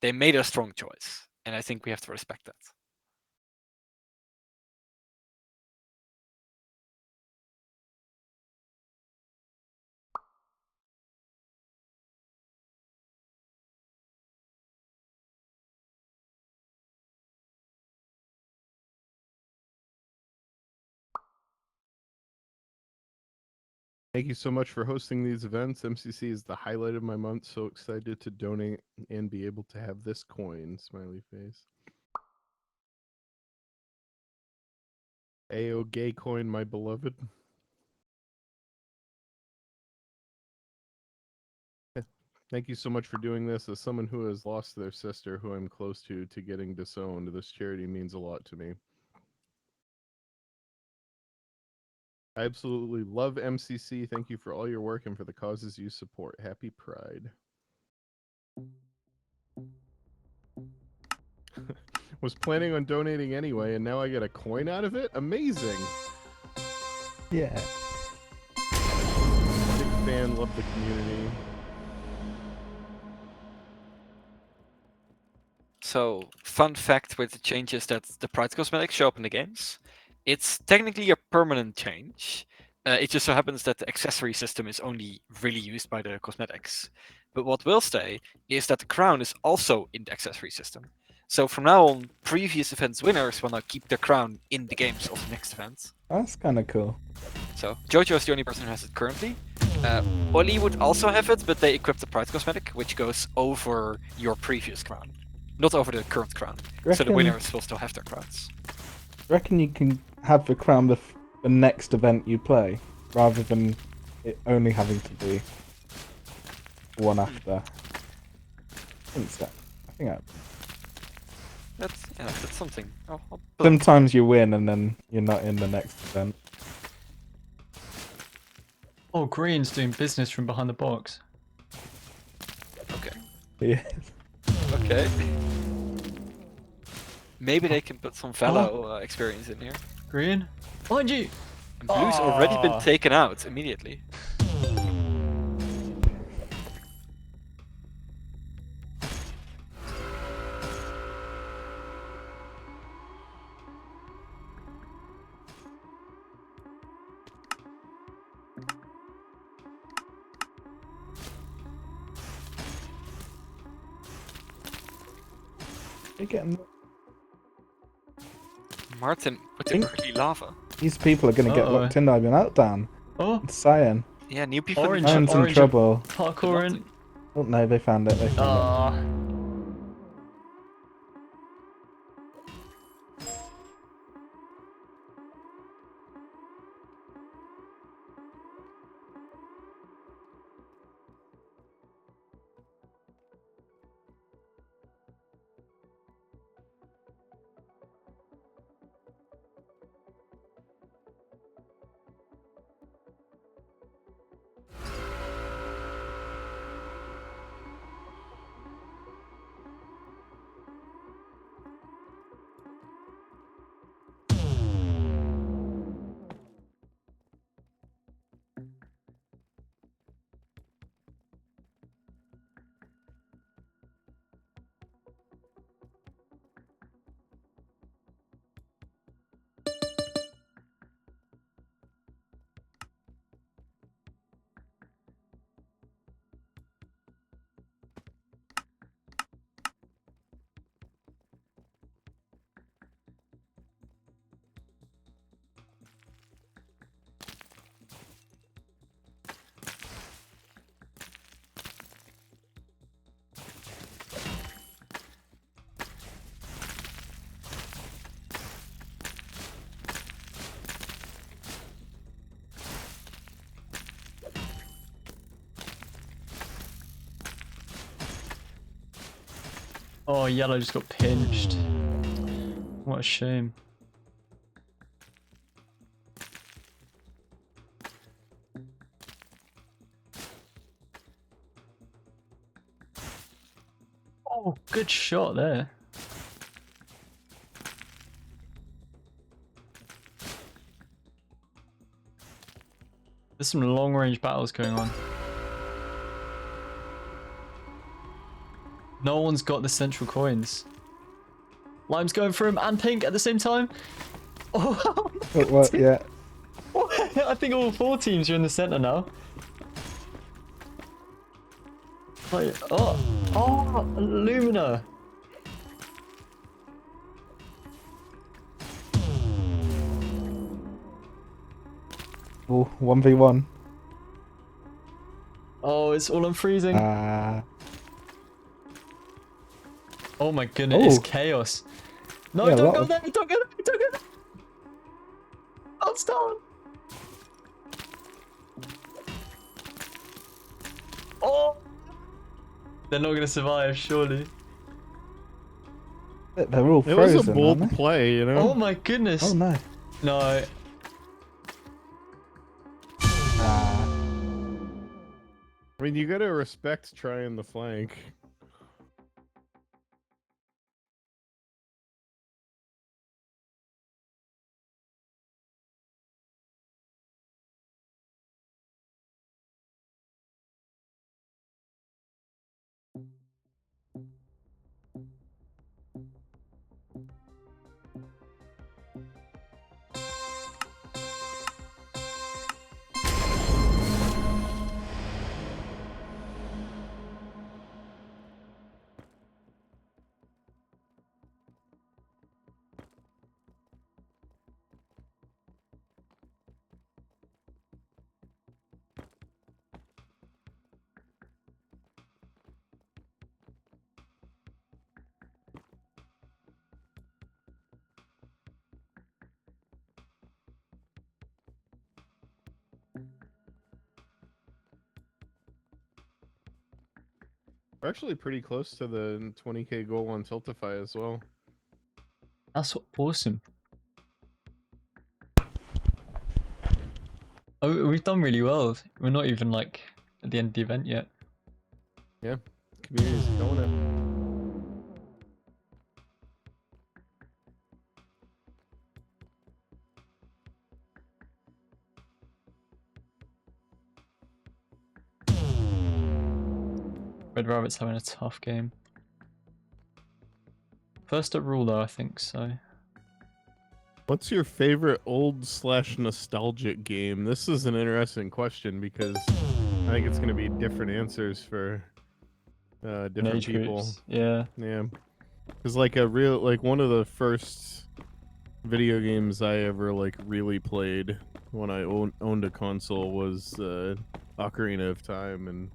Speaker 1: they made a strong choice, and I think we have to respect that.
Speaker 6: Thank you so much for hosting these events. MCC is the highlight of my month. So excited to donate and be able to have this coin. Smiley face. Ayo, gay coin, my beloved. Thank you so much for doing this. As someone who has lost their sister, who I'm close to getting disowned, this charity means a lot to me. I absolutely love MCC. Thank you for all your work and for the causes you support. Happy Pride. Was planning on donating anyway, and now I get a coin out of it? Amazing!
Speaker 4: Yeah.
Speaker 6: Big fan, love the community.
Speaker 1: So, fun fact with the changes that the Pride cosmetics show up in the games. It's technically a permanent change. It just so happens that the accessory system is only really used by the cosmetics. But what will stay is that the crown is also in the accessory system. So from now on, previous events winners will now keep their crown in the games of the next event.
Speaker 4: That's kind of cool.
Speaker 1: So Jojo is the only person who has it currently. Oli would also have it, but they equipped the Pride cosmetic, which goes over your previous crown, not over the current crown. So the
Speaker 4: Reckon-
Speaker 1: winners will still have their crowns.
Speaker 4: Reckon you can have the crown the next event you play, rather than it only having to be one after. I think so. I think
Speaker 1: That's something. I'll put
Speaker 4: sometimes you win and then you're not in the next event.
Speaker 2: Oh, Green's doing business from behind the box.
Speaker 1: okay.
Speaker 4: Yeah.
Speaker 1: Okay. Maybe they can put some fellow experience in here.
Speaker 2: Green, behind you.
Speaker 1: And Blue's already been
Speaker 2: Ah.
Speaker 1: taken out immediately.
Speaker 4: You're getting...
Speaker 1: Martin with the
Speaker 4: Think-
Speaker 1: early lava.
Speaker 4: These people are gonna get
Speaker 2: Uh-oh.
Speaker 4: locked in by the Meltdown.
Speaker 2: Oh,
Speaker 4: It's Cyan.
Speaker 1: Yeah, new people.
Speaker 2: Orange.
Speaker 4: Cyan's in
Speaker 2: Orange-
Speaker 4: trouble.
Speaker 2: parkour in.
Speaker 4: Oh no, they found it. They found
Speaker 2: Ah. Oh, yellow just got pinched. What a shame. Oh, good shot there. There's some long range battles going on. No one's got the central coins. Lime's going for him and Pink at the same time. Oh,
Speaker 4: What? Yeah.
Speaker 2: I think all 4 teams are in the center now. Wait, oh, Lumina.
Speaker 4: Oh, 1v1.
Speaker 2: Oh, it's all unfreezing. Oh my goodness, it's
Speaker 4: Oh.
Speaker 2: chaos. No,
Speaker 4: Yeah, a
Speaker 2: don't
Speaker 4: lot
Speaker 2: go
Speaker 4: of-
Speaker 2: there, don't go there, don't go there. Oh, stop. Oh! They're not going to survive, surely.
Speaker 4: They're all
Speaker 6: It was
Speaker 4: frozen,
Speaker 6: a bold
Speaker 4: aren't they?
Speaker 6: play, you know.
Speaker 2: Oh my goodness.
Speaker 4: Oh no.
Speaker 2: No.
Speaker 4: Ah.
Speaker 6: I mean, you gotta respect trying the flank. We're actually pretty close to the 20k goal on Tiltify as well.
Speaker 2: That's awesome. Oh, we've done really well. We're not even like at the end of the event yet.
Speaker 6: Yeah, community's killing it.
Speaker 2: Red Rabbit's having a tough game. First at rule though, I think so.
Speaker 6: What's your favorite old/nostalgic game? This is an interesting question because I think it's going to be different answers for different
Speaker 2: Age
Speaker 6: people.
Speaker 2: groups. Yeah.
Speaker 6: Yeah, because like one of the first video games I ever like really played when I owned a console was Ocarina of Time, and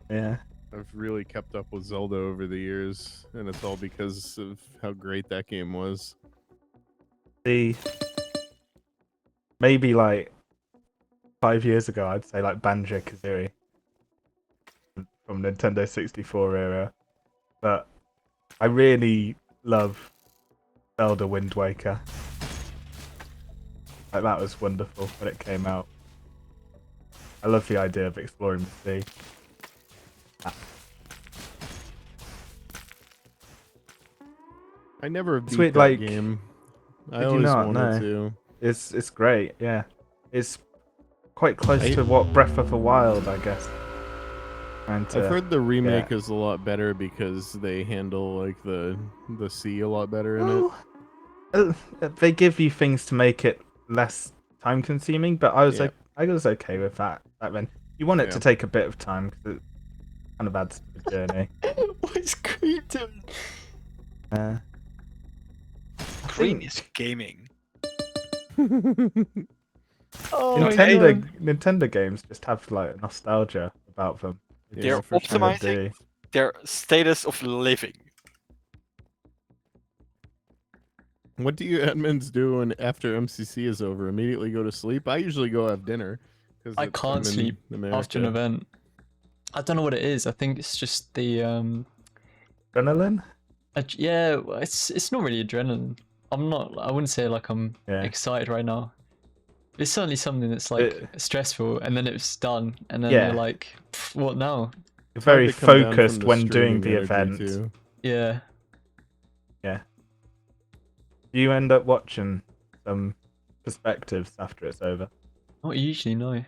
Speaker 4: Yeah.
Speaker 6: I've really kept up with Zelda over the years, and it's all because of how great that game was.
Speaker 4: Maybe like 5 years ago, I'd say like Banjo-Kazooie from Nintendo 64 era, but I really love Zelda Wind Waker. Like that was wonderful when it came out. I love the idea of exploring the sea.
Speaker 6: I never beat
Speaker 4: Sweet,
Speaker 6: that
Speaker 4: like,
Speaker 6: game. I
Speaker 4: did you
Speaker 6: always
Speaker 4: not?
Speaker 6: wanted
Speaker 4: No.
Speaker 6: to.
Speaker 4: It's great, yeah. It's quite close to what Breath of the Wild, I guess.
Speaker 6: I've heard the remake is a lot better because they handle like the sea a lot better in it.
Speaker 4: They give you things to make it less time consuming, but I was I was okay with that back then. You want it to take a bit of time because it kind of adds to the journey.
Speaker 2: What is Green doing?
Speaker 1: Green is gaming.
Speaker 2: Oh my god.
Speaker 4: Nintendo games just have like nostalgia about them.
Speaker 1: They're
Speaker 6: for sure.
Speaker 1: optimizing their status of living.
Speaker 6: What do you admins do when after MCC is over? Immediately go to sleep? I usually go have dinner.
Speaker 2: I can't sleep after an event. I don't know what it is. I think it's just the
Speaker 4: Adrenaline?
Speaker 2: Yeah, well, it's not really adrenaline. I wouldn't say like I'm
Speaker 4: Yeah.
Speaker 2: excited right now. It's certainly something that's like stressful, and then it's done, and then
Speaker 4: Yeah.
Speaker 2: you're like, what now?
Speaker 6: It's hard
Speaker 4: Very
Speaker 6: to come down from
Speaker 4: focused
Speaker 6: the
Speaker 4: when doing
Speaker 6: streaming
Speaker 4: the
Speaker 6: energy,
Speaker 4: event.
Speaker 6: too.
Speaker 2: Yeah.
Speaker 4: Yeah. Do you end up watching some perspectives after it's over?
Speaker 2: Not usually, no.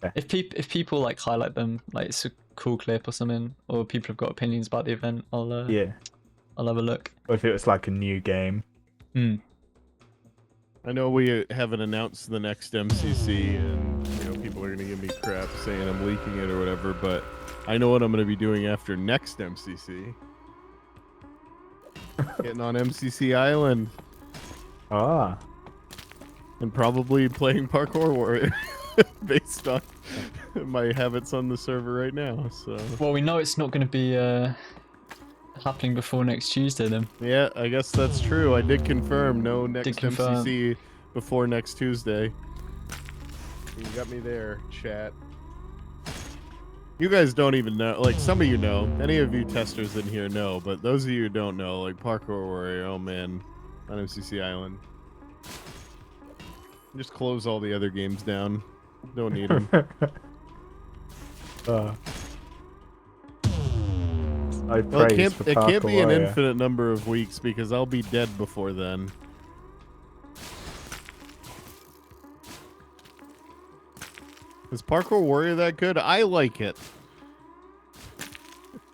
Speaker 4: Okay.
Speaker 2: If people like highlight them, like it's a cool clip or something, or people have got opinions about the event, I'll have a look.
Speaker 4: Or if it was like a new game.
Speaker 6: I know we haven't announced the next MCC, and people are gonna give me crap saying I'm leaking it or whatever, but I know what I'm gonna be doing after next MCC. Getting on MCC Island.
Speaker 4: Ah.
Speaker 6: And probably playing Parkour Warrior based on my habits on the server right now. So.
Speaker 2: Well, we know it's not going to be happening before next Tuesday then.
Speaker 6: Yeah, I guess that's true. I did confirm no next MCC before next Tuesday. You got me there, chat. You guys don't even know. Like, some of you know. Any of you testers in here know. But those of you who don't know, like Parkour Warrior, oh man, on MCC Island. Just close all the other games down. Don't need them.
Speaker 4: Well,
Speaker 6: it can't be an infinite number of weeks because I'll be dead before then. Is Parkour Warrior that good? I like it.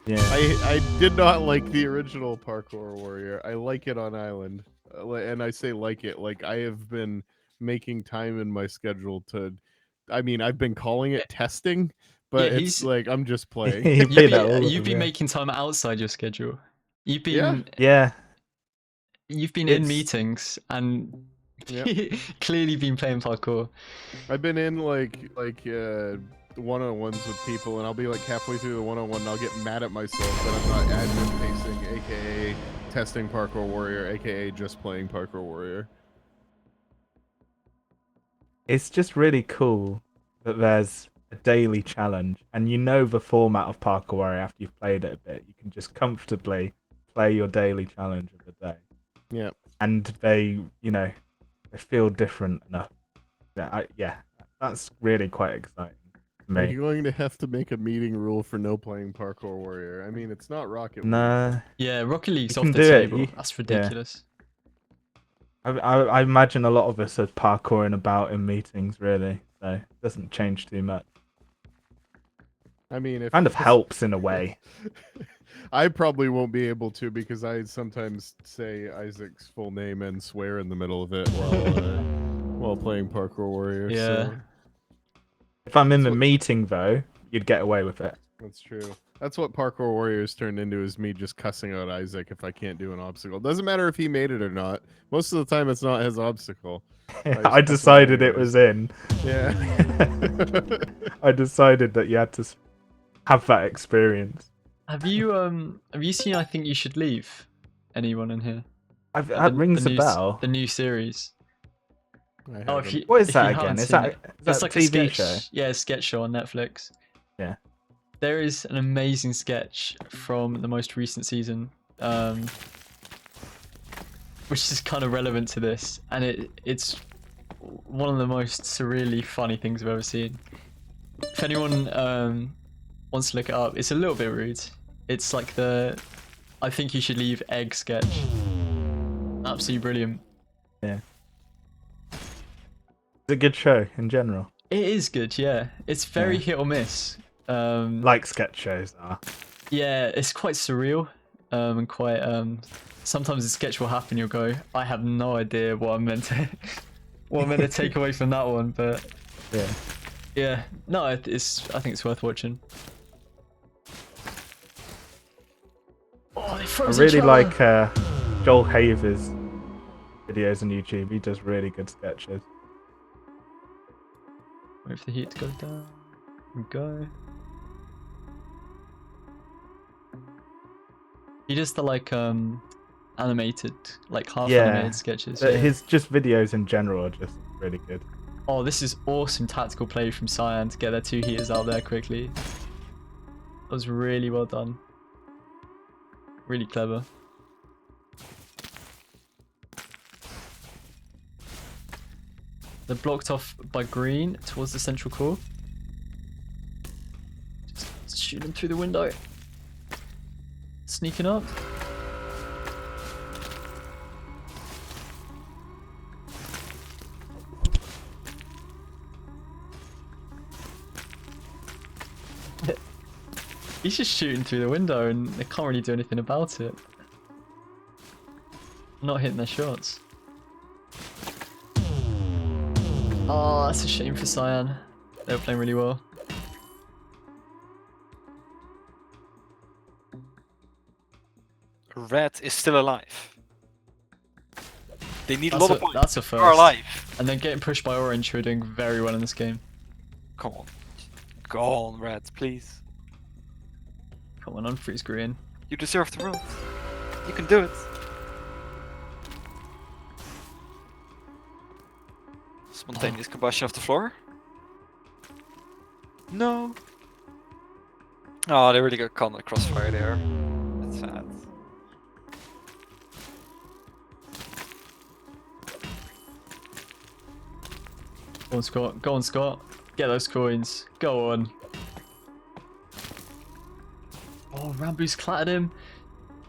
Speaker 4: Yeah.
Speaker 6: I did not like the original Parkour Warrior. I like it on Island. And I say like it. Like, I have been making time in my schedule to... I mean, I've been calling it testing, but
Speaker 2: Yeah,
Speaker 6: it's like, I'm just playing.
Speaker 2: You've been making time outside your schedule. You've been...
Speaker 4: Yeah.
Speaker 2: You've been in meetings and clearly been playing parkour.
Speaker 6: I've been in like one-on-ones with people, and I'll be like halfway through the one-on-one, and I'll get mad at myself that I'm not admin pacing, aka testing Parkour Warrior, aka just playing Parkour Warrior.
Speaker 4: It's just really cool that there's a daily challenge, and you know the format of Parkour Warrior after you've played it a bit. You can just comfortably play your daily challenge of the day.
Speaker 6: Yeah.
Speaker 4: And they feel different enough. Yeah, that's really quite exciting to me.
Speaker 6: Are you going to have to make a meeting rule for no playing Parkour Warrior? I mean, it's not Rocket League.
Speaker 4: Nah.
Speaker 2: Yeah, Rocket League's
Speaker 4: You
Speaker 2: off
Speaker 4: can
Speaker 2: the
Speaker 4: do it.
Speaker 2: table. That's ridiculous.
Speaker 4: I imagine a lot of us are parkouring about in meetings, really, so it doesn't change too much.
Speaker 6: I mean,
Speaker 4: Kind of helps in a way.
Speaker 6: I probably won't be able to because I sometimes say Isaac's full name and swear in the middle of it while playing Parkour Warrior.
Speaker 2: Yeah.
Speaker 6: So.
Speaker 4: If I'm in the meeting, though, you'd get away with it.
Speaker 6: That's true. That's what Parkour Warriors turned into, is me just cussing out Isaac if I can't do an obstacle. Doesn't matter if he made it or not. Most of the time, it's not his obstacle.
Speaker 4: I decided it was in.
Speaker 6: Yeah.
Speaker 4: I decided that you had to have that experience.
Speaker 2: Have you seen I Think You Should Leave? Anyone in here?
Speaker 4: That rings a bell.
Speaker 2: The new series.
Speaker 4: What is that again? Is that
Speaker 2: like
Speaker 4: a TV show?
Speaker 2: Yeah, a sketch show on Netflix.
Speaker 4: Yeah.
Speaker 2: There is an amazing sketch from the most recent season, which is kind of relevant to this, and it's one of the most surreally funny things I've ever seen. If anyone wants to look it up, it's a little bit rude. It's like the I Think You Should Leave egg sketch. Absolutely brilliant.
Speaker 4: Yeah. It's a good show in general.
Speaker 2: It is good, yeah. It's very hit or miss.
Speaker 4: Like sketch shows are.
Speaker 2: Yeah, it's quite surreal, and quite sometimes a sketch will happen, you'll go, I have no idea what I'm meant to take away from that one, but yeah, no, I think it's worth watching. Oh, they froze
Speaker 4: I really
Speaker 2: each other.
Speaker 4: like Joel Haver's videos on YouTube. He does really good sketches.
Speaker 2: Wait for the heat to go down. Here we go. He does the like animated, like half animated sketches.
Speaker 4: His just videos in general are just really good.
Speaker 2: Oh, this is awesome tactical play from Cyan to get their two heaters out there quickly. That was really well done. Really clever. They're blocked off by green towards the central core. Just shoot them through the window. Sneaking up. He's just shooting through the window and they can't really do anything about it. Not hitting their shots. Oh, that's a shame for Cyan. They were playing really well.
Speaker 1: Red is still alive. They need a
Speaker 2: That's
Speaker 1: lot of points.
Speaker 2: that's a
Speaker 1: They are
Speaker 2: first.
Speaker 1: alive.
Speaker 2: And then getting pushed by Orange, who are doing very well in this game.
Speaker 1: Come on. Go on, Red, please.
Speaker 2: Come on, unfreeze green.
Speaker 1: You deserve the world. You can do it. Spontaneous combustion of the floor. No. Oh, they really got caught in the crossfire there. That's sad.
Speaker 2: Go on, Scott. Go on, Scott. Get those coins. Go on. Oh, Rambu's clattered him.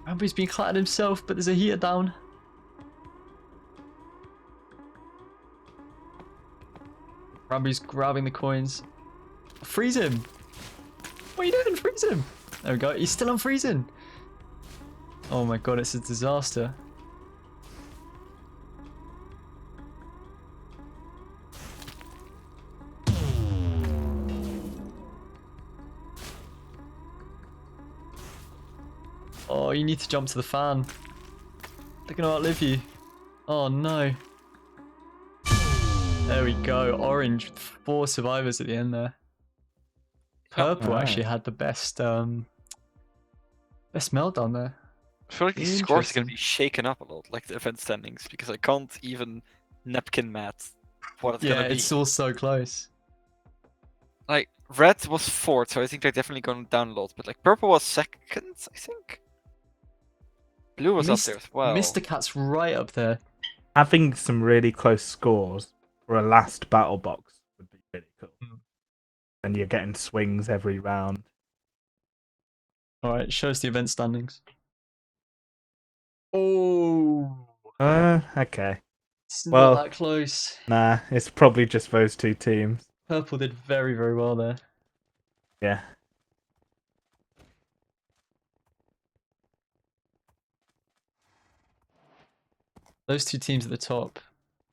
Speaker 2: Rambu's been clattered himself, but there's a heater down. Rambu's grabbing the coins. Freeze him! What are you doing? Freeze him! There we go. He's still on freezing. Oh my god, it's a disaster. Oh, you need to jump to the fan. They're gonna outlive you. Oh no. There we go. Orange with 4 survivors at the end there. Purple actually had the best best meltdown there.
Speaker 1: I feel like these scores are going
Speaker 2: Interesting.
Speaker 1: to be shaken up a lot, like the event standings, because I can't even napkin mat what it's
Speaker 2: Yeah,
Speaker 1: going to be.
Speaker 2: it's all so close.
Speaker 1: Like, red was 4th, so I think they're definitely going down a lot, but like purple was 2nd, I think? Blue was up there as well.
Speaker 2: Mr. Cat's right up there.
Speaker 4: Having some really close scores for a last battle box would be really cool. And you're getting swings every round.
Speaker 2: Alright, show us the event standings. Oh,
Speaker 4: Okay.
Speaker 2: it's
Speaker 4: Well-
Speaker 2: not that close.
Speaker 4: Nah, it's probably just those two teams.
Speaker 2: Purple did very, very well there.
Speaker 4: Yeah.
Speaker 2: Those two teams at the top.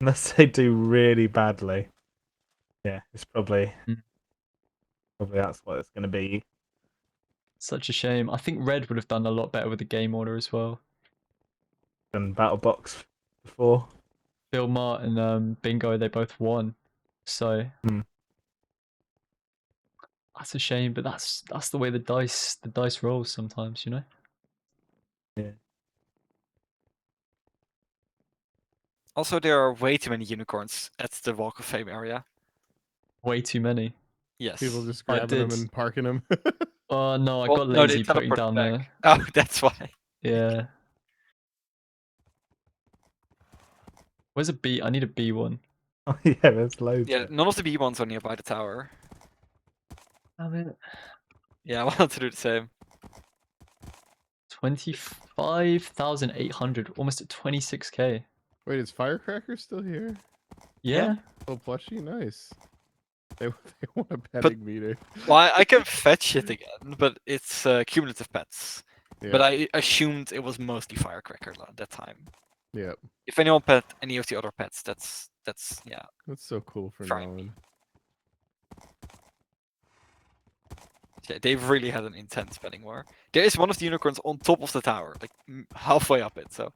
Speaker 4: Unless they do really badly. Yeah, it's probably that's what it's going to be.
Speaker 2: Such a shame. I think Red would have done a lot better with the game order as well.
Speaker 4: Than battle box before.
Speaker 2: Bill, Mart, and Bingo, they both won. So that's a shame, but that's the way the dice rolls sometimes, you know?
Speaker 4: Yeah.
Speaker 1: Also, there are way too many unicorns at the Walk of Fame area.
Speaker 2: Way too many.
Speaker 1: Yes.
Speaker 6: People just
Speaker 2: I
Speaker 6: grabbing them
Speaker 2: did.
Speaker 6: and parking them.
Speaker 2: Oh no, I
Speaker 1: Well,
Speaker 2: got
Speaker 1: no, they
Speaker 2: lazy putting
Speaker 1: teleported
Speaker 2: down
Speaker 1: back.
Speaker 2: there.
Speaker 1: Oh, that's why.
Speaker 2: Yeah. Where's a B? I need a B one.
Speaker 4: Oh yeah, there's loads.
Speaker 1: Yeah,
Speaker 4: of it.
Speaker 1: none of the B ones are nearby the tower.
Speaker 2: Damn it.
Speaker 1: Yeah, I wanted to do the same.
Speaker 2: 25,800, almost at 26k.
Speaker 6: Wait, is Firecracker still here?
Speaker 2: Yeah.
Speaker 6: Oh, plushie, nice. They want a petting meter.
Speaker 1: Well, I can fetch it again, but it's cumulative pets.
Speaker 6: Yeah.
Speaker 1: But I assumed it was mostly Firecracker at that time.
Speaker 6: Yep.
Speaker 1: If anyone pet any of the other pets, that's yeah.
Speaker 6: That's so cool for
Speaker 1: Fine.
Speaker 6: Nolan.
Speaker 1: Yeah, they've really had an intense petting war. There is one of the unicorns on top of the tower, like halfway up it. So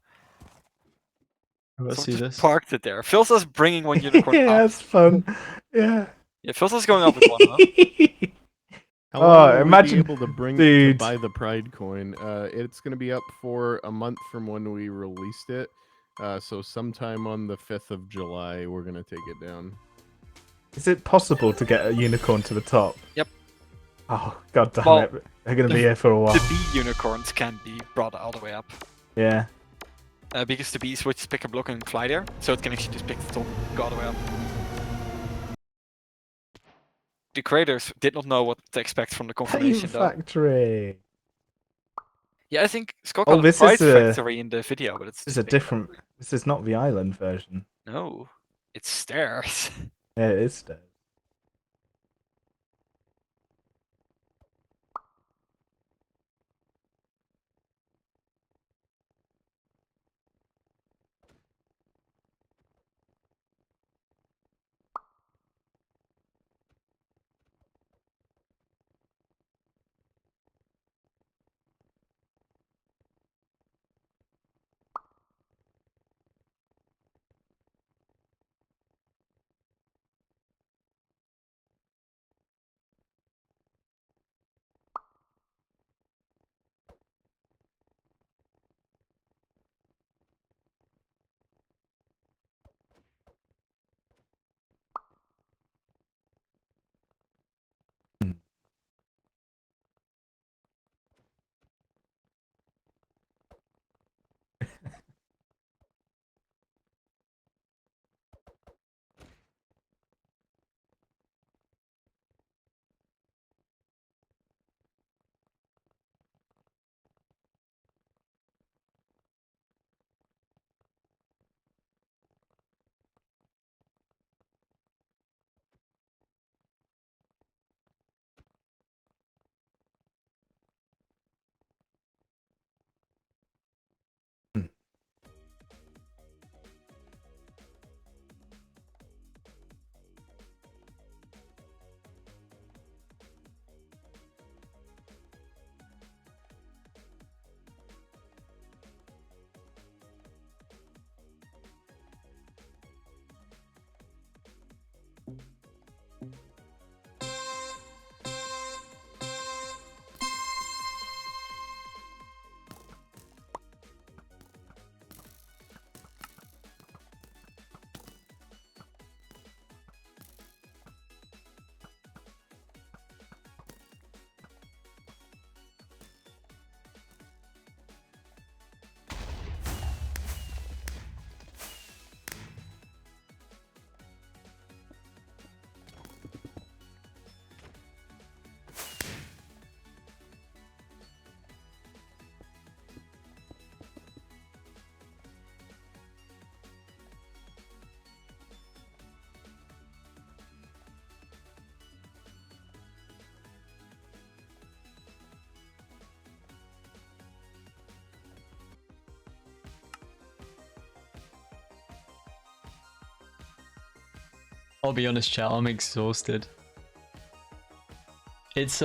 Speaker 2: Let's see
Speaker 1: someone just
Speaker 2: this.
Speaker 1: parked it there. Phil's bringing one unicorn
Speaker 4: Yeah,
Speaker 1: up.
Speaker 4: that's fun. Yeah.
Speaker 1: Yeah, Phil's going up with one. Huh?
Speaker 6: How
Speaker 4: Oh,
Speaker 6: long will
Speaker 4: imagine-
Speaker 6: we be able to bring
Speaker 4: dude.
Speaker 6: to buy the Pride coin? It's going to be up for a month from when we released it. So sometime on the 5th of July, we're going to take it down.
Speaker 4: Is it possible to get a unicorn to the top?
Speaker 1: Yep.
Speaker 4: Oh god damn
Speaker 1: Well,
Speaker 4: it. They're gonna be here for a while.
Speaker 1: The bee unicorns can be brought all the way up.
Speaker 4: Yeah.
Speaker 1: Because the bee switches pick a block and fly there, so it can actually just pick the top, go all the way up. The creators did not know what to expect from the
Speaker 4: Paint
Speaker 1: confirmation though.
Speaker 4: Factory.
Speaker 1: Yeah, I think Scott
Speaker 4: Oh,
Speaker 1: called it
Speaker 4: this
Speaker 1: Pride
Speaker 4: is a-
Speaker 1: Factory in the video, but it's
Speaker 4: This is
Speaker 1: just
Speaker 4: a
Speaker 1: bigger.
Speaker 4: different. This is not the island version.
Speaker 1: No, it's stairs.
Speaker 4: Yeah, it is stairs.
Speaker 2: I'll be honest, chat. I'm exhausted. It's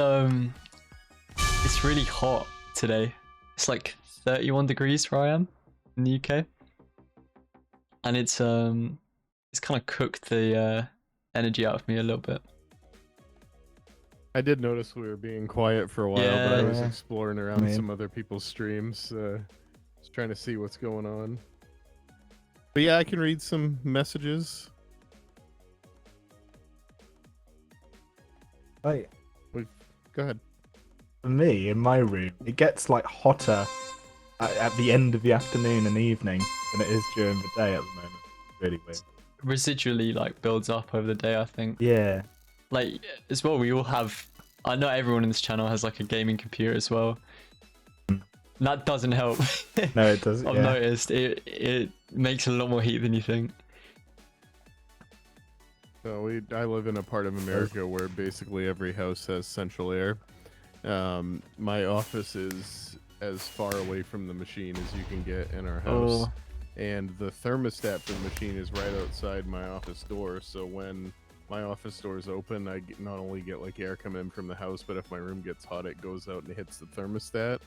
Speaker 2: really hot today. It's like 31 degrees where I am in the UK, and it's kind of cooked the energy out of me a little bit.
Speaker 6: I did notice we were being quiet for a while, but I was
Speaker 4: Yeah.
Speaker 6: exploring around
Speaker 4: mean-
Speaker 6: some other people's streams, just trying to see what's going on. But yeah, I can read some messages.
Speaker 4: Like,
Speaker 6: Go ahead.
Speaker 4: for me, in my room, it gets like hotter at the end of the afternoon and evening than it is during the day at the moment. It's really weird.
Speaker 2: Residually like builds up over the day, I think.
Speaker 4: Yeah.
Speaker 2: Like as well, we all have. I know everyone in this channel has like a gaming computer as well. That doesn't help.
Speaker 4: No, it doesn't.
Speaker 2: I've
Speaker 4: Yeah.
Speaker 2: noticed it makes a lot more heat than you think.
Speaker 6: So I live in a part of America where basically every house has central air. My office is as far away from the machine as you can get in our house.
Speaker 2: Oh.
Speaker 6: And the thermostat for the machine is right outside my office door. So when my office door is open, not only get like air coming in from the house, but if my room gets hot, it goes out and hits the thermostat.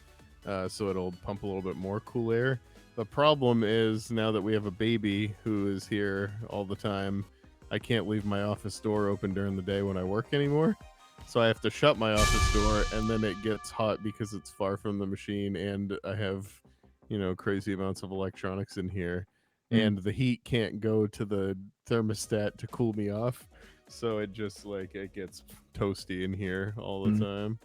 Speaker 6: So it'll pump a little bit more cool air. The problem is now that we have a baby who is here all the time, I can't leave my office door open during the day when I work anymore. So I have to shut my office door, and then it gets hot because it's far from the machine, and I have, crazy amounts of electronics in here. And the heat can't go to the thermostat to cool me off. So it just it gets toasty in here all the time.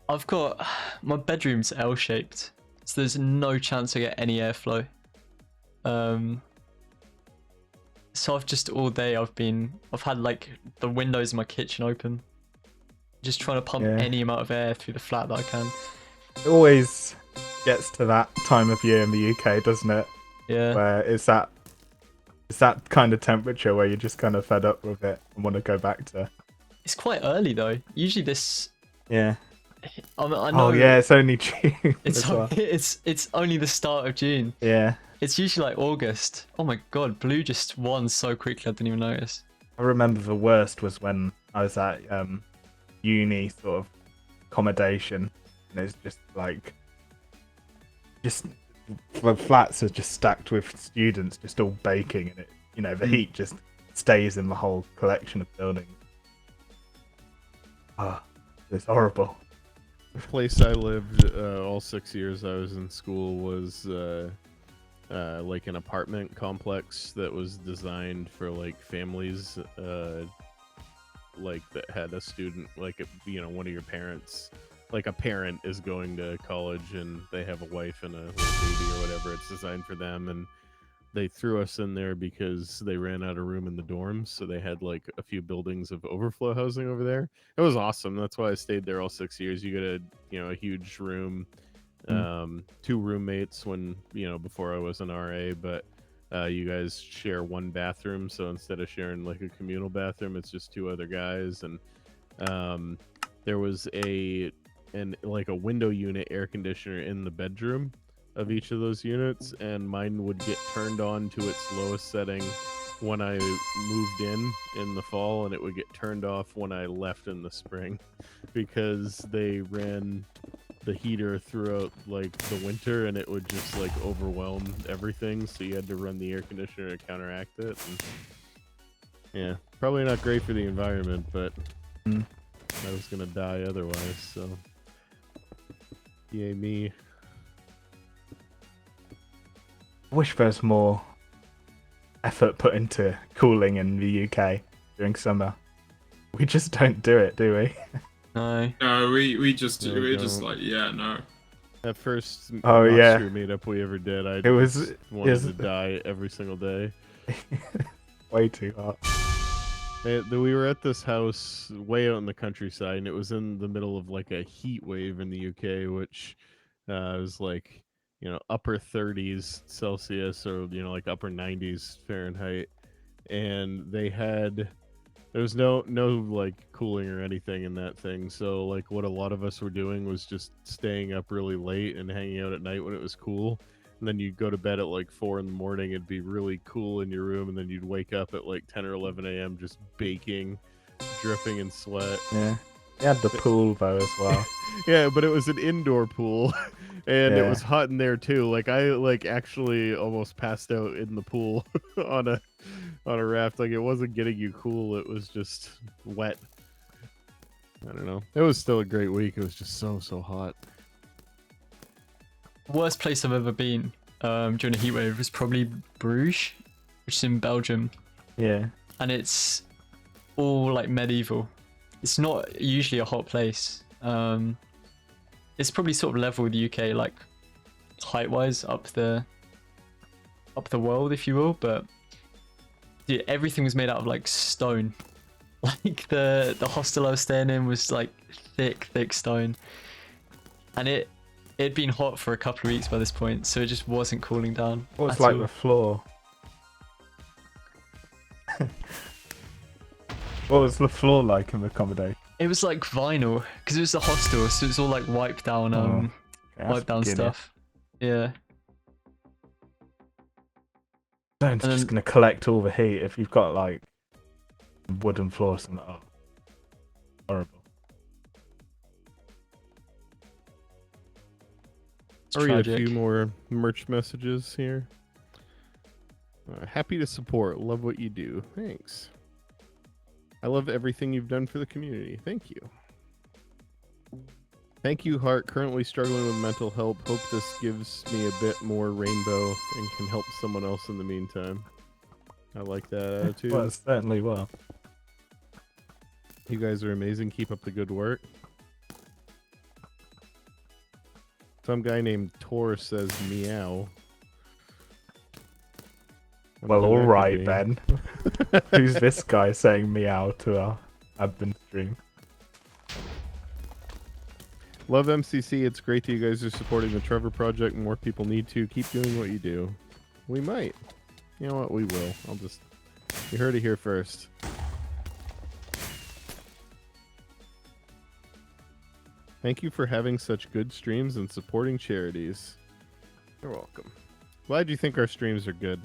Speaker 2: I've got my bedroom's L-shaped, so there's no chance I get any airflow. So I've just all day I've had like the windows in my kitchen open, just trying to pump
Speaker 4: Yeah.
Speaker 2: any amount of air through the flat that I can.
Speaker 4: It always gets to that time of year in the UK, doesn't it?
Speaker 2: Yeah.
Speaker 4: Where it's that kind of temperature where you're just kind of fed up with it and want to go back to.
Speaker 2: It's quite early though. Usually this.
Speaker 4: Yeah.
Speaker 2: I know.
Speaker 4: Oh yeah, it's only June.
Speaker 2: It's
Speaker 4: as well.
Speaker 2: it's only the start of June.
Speaker 4: Yeah.
Speaker 2: It's usually like August. Oh my god, blue just won so quickly I didn't even notice.
Speaker 4: I remember the worst was when I was at uni sort of accommodation, and it's just like the flats are just stacked with students just all baking, and the heat just stays in the whole collection of buildings. It's horrible.
Speaker 6: The place I lived all 6 years I was in school was like an apartment complex that was designed for like families like that had a student, like one of your parents, like a parent is going to college and they have a wife and a little baby or whatever. It's designed for them, and they threw us in there because they ran out of room in the dorms, so they had like a few buildings of overflow housing over there. It was awesome. That's why I stayed there all 6 years. You get a huge room, 2 roommates when before I was an RA, but you guys share one bathroom, so instead of sharing like a communal bathroom, it's just 2 other guys. And there was a window unit air conditioner in the bedroom of each of those units, and mine would get turned on to its lowest setting when I moved in the fall, and it would get turned off when I left in the spring, because they ran the heater throughout like the winter, and it would just like overwhelm everything, so you had to run the air conditioner to counteract it. And yeah, probably not great for the environment, but I was gonna die otherwise, so yay me.
Speaker 4: I wish there's more effort put into cooling in the UK during summer. We just don't do it, do we?
Speaker 2: No.
Speaker 3: No, we just
Speaker 6: No,
Speaker 3: we're just
Speaker 6: don't.
Speaker 3: like, yeah, no.
Speaker 6: That first
Speaker 4: Oh, yeah.
Speaker 6: Austria meetup we ever did, I
Speaker 4: It was-
Speaker 6: just wanted
Speaker 4: yes.
Speaker 6: to die every single day.
Speaker 4: Way too hot.
Speaker 6: We were at this house way out in the countryside, and it was in the middle of like a heat wave in the UK, which was like upper 30s Celsius, or like upper 90s Fahrenheit, and there was no like cooling or anything in that thing. So like what a lot of us were doing was just staying up really late and hanging out at night when it was cool. And then you'd go to bed at like 4 in the morning. It'd be really cool in your room, and then you'd wake up at like 10 or 11 a.m. just baking, dripping in sweat.
Speaker 4: Yeah. We had the pool though as well.
Speaker 6: Yeah, but it was an indoor pool, and it
Speaker 4: Yeah.
Speaker 6: was hot in there too. Like I actually almost passed out in the pool on a raft. Like it wasn't getting you cool, it was just wet. I don't know. It was still a great week. It was just so hot.
Speaker 2: Worst place I've ever been during a heatwave was probably Bruges, which is in Belgium,
Speaker 4: Yeah.
Speaker 2: and it's all like medieval. It's not usually a hot place. It's probably sort of level with the UK, like height-wise, up the world, if you will. But dude, everything was made out of like stone. Like the hostel I was staying in was like thick stone, and it'd been hot for a couple of weeks by this point, so it just wasn't cooling down.
Speaker 4: What was
Speaker 2: at
Speaker 4: like
Speaker 2: all.
Speaker 4: the floor? What was the floor like in the accommodation?
Speaker 2: It was like vinyl, because it was a hostel, so it was all like wiped down,
Speaker 4: Okay, that's
Speaker 2: wiped down
Speaker 4: beginning.
Speaker 2: stuff. Yeah.
Speaker 4: Stone's
Speaker 2: And
Speaker 4: just
Speaker 2: then-
Speaker 4: gonna collect all the heat if you've got like wooden floors and horrible.
Speaker 2: It's
Speaker 6: I'll read a
Speaker 2: tragic.
Speaker 6: few more merch messages here. Happy to support. Love what you do. Thanks. I love everything you've done for the community. Thank you. Thank you, Hart. Currently struggling with mental health. Hope this gives me a bit more rainbow and can help someone else in the meantime. I like that attitude.
Speaker 4: Well, it certainly will.
Speaker 6: You guys are amazing. Keep up the good work. Some guy named Tor says meow. I
Speaker 4: Well,
Speaker 6: wonder
Speaker 4: all
Speaker 6: who
Speaker 4: right
Speaker 6: that could
Speaker 4: then.
Speaker 6: be.
Speaker 4: Who's this guy saying meow to our admin stream?
Speaker 6: Love MCC. It's great that you guys are supporting the Trevor Project. More people need to. Keep doing what you do. We might. You know what? We will. You heard it here first. Thank you for having such good streams and supporting charities. You're welcome. Glad you think our streams are good.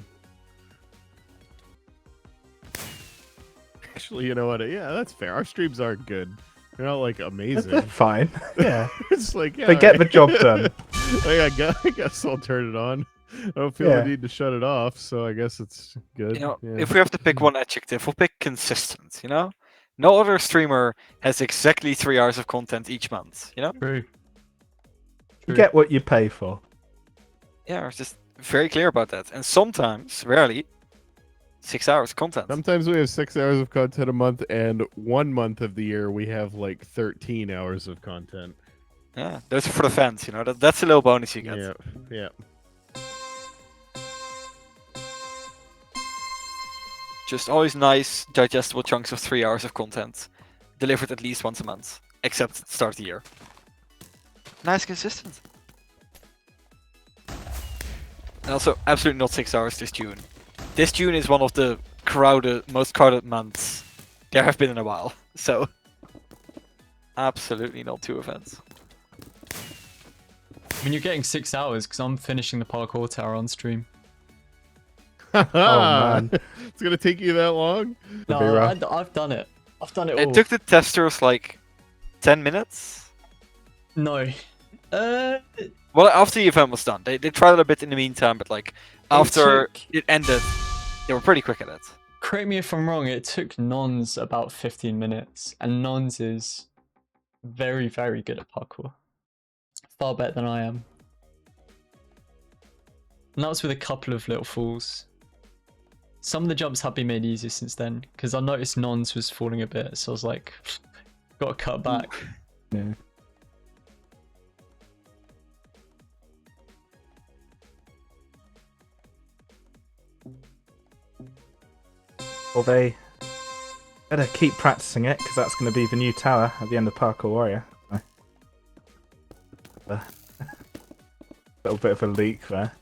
Speaker 6: Actually, you know what? Yeah, that's fair. Our streams are good. They're not like
Speaker 4: They're
Speaker 6: amazing.
Speaker 4: fine. Yeah.
Speaker 6: It's like, yeah,
Speaker 4: They get the job done.
Speaker 6: like, I guess I'll turn it on. I don't feel
Speaker 4: Yeah.
Speaker 6: the need to shut it off, so I guess it's good.
Speaker 1: You know,
Speaker 6: yeah.
Speaker 1: if we have to pick one adjective, we'll pick consistent. You know, no other streamer has exactly 3 hours of content each month. You know,
Speaker 2: True.
Speaker 4: You get what you pay for.
Speaker 1: yeah, we're just very clear about that. And sometimes, rarely, 6 hours of content.
Speaker 6: Sometimes we have 6 hours of content a month, and 1 month of the year we have like 13 hours of content.
Speaker 1: Yeah, those are for the fans. You know, that's a little bonus you get.
Speaker 6: Yeah, yeah.
Speaker 1: Just always nice, digestible chunks of 3 hours of content, delivered at least once a month, except at the start of the year. Nice, consistent. And also, absolutely not 6 hours this June. This June is one of the most crowded months there have been in a while. So, absolutely not 2 events.
Speaker 2: I mean, you're getting 6 hours because I'm finishing the parkour tower on stream.
Speaker 4: Oh man.
Speaker 6: It's gonna take you that long?
Speaker 2: No,
Speaker 4: be rough.
Speaker 2: I've done it. I've done it all.
Speaker 1: It took the testers like 10 minutes.
Speaker 2: No.
Speaker 1: Well, after the event was done, they tried it a bit in the meantime, but like after it ended, they were pretty quick at it.
Speaker 2: Correct me if I'm wrong, it took Nons about 15 minutes, and Nons is very, very good at parkour. Far better than I am. And that was with a couple of little falls. Some of the jumps have been made easier since then, because I noticed Nons was falling a bit, so I was like, gotta cut back.
Speaker 4: Yeah. Well, they better keep practicing it, because that's going to be the new tower at the end of Parkour Warrior. A little bit of a leak there.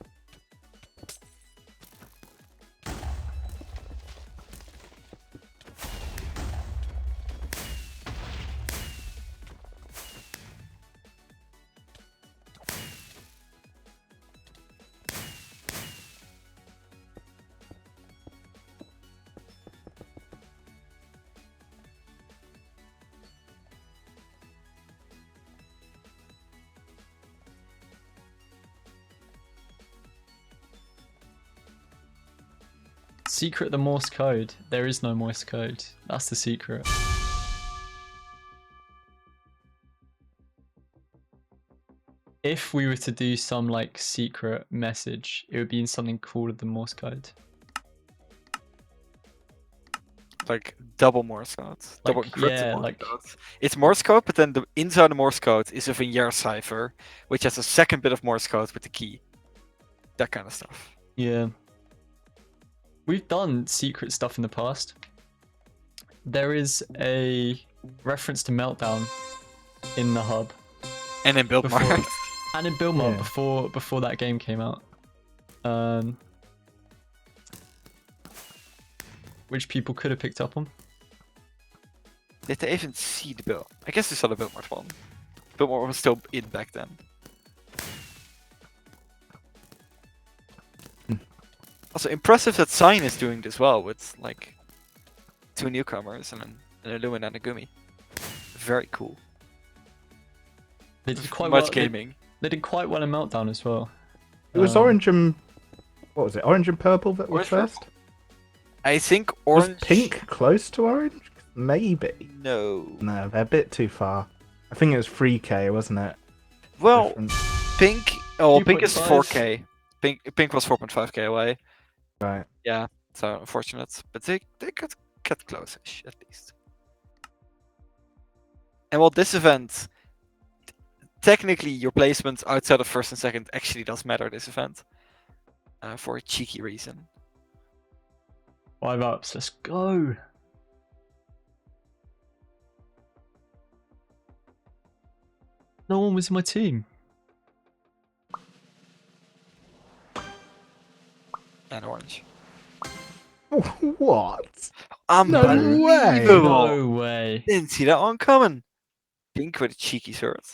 Speaker 2: Secret the Morse code. There is no Morse code. That's the secret. If we were to do some like secret message, it would be in something called the Morse code.
Speaker 1: Like double Morse code. Double
Speaker 2: Like,
Speaker 1: encrypted
Speaker 2: yeah,
Speaker 1: Morse
Speaker 2: like-
Speaker 1: code. It's Morse code, but then the inside of Morse code is a Vignere cipher, which has a second bit of Morse code with the key. That kind of stuff.
Speaker 2: Yeah. We've done secret stuff in the past. There is a reference to Meltdown in the hub.
Speaker 1: And then build
Speaker 2: Before-
Speaker 1: Mart.
Speaker 2: And in Build Mod
Speaker 4: Yeah.
Speaker 2: before that game came out. Which people could have picked up on.
Speaker 1: Did they even see the build? I guess they saw the build Mart one. Build Mart was still in back then. Also impressive that Sign is doing this well with like 2 newcomers and an Illumina and a Gumi. Very cool.
Speaker 2: They did quite
Speaker 1: Much
Speaker 2: well.
Speaker 1: gaming.
Speaker 2: They did quite well in Meltdown as well.
Speaker 4: It was orange and... What was it? Orange and purple that was
Speaker 1: Orange
Speaker 4: first?
Speaker 1: I think
Speaker 4: Was
Speaker 1: orange.
Speaker 4: pink close to orange? Maybe.
Speaker 1: No.
Speaker 4: No, they're a bit too far. I think it was 3K, wasn't it?
Speaker 1: Well,
Speaker 4: Different.
Speaker 1: pink. Oh, pink is
Speaker 2: 2.5.
Speaker 1: 4K. Pink was 4.5K away.
Speaker 4: Right.
Speaker 1: Yeah, so unfortunate, but they could get close-ish at least. And well, this event, technically your placement outside of first and second actually does matter this event. For a cheeky reason.
Speaker 2: 5 ups. Let's go. No one was in my team.
Speaker 1: And orange.
Speaker 4: What?
Speaker 1: Unbelievable!
Speaker 2: No way.
Speaker 1: Didn't see that one coming. Pink with a cheeky shirt.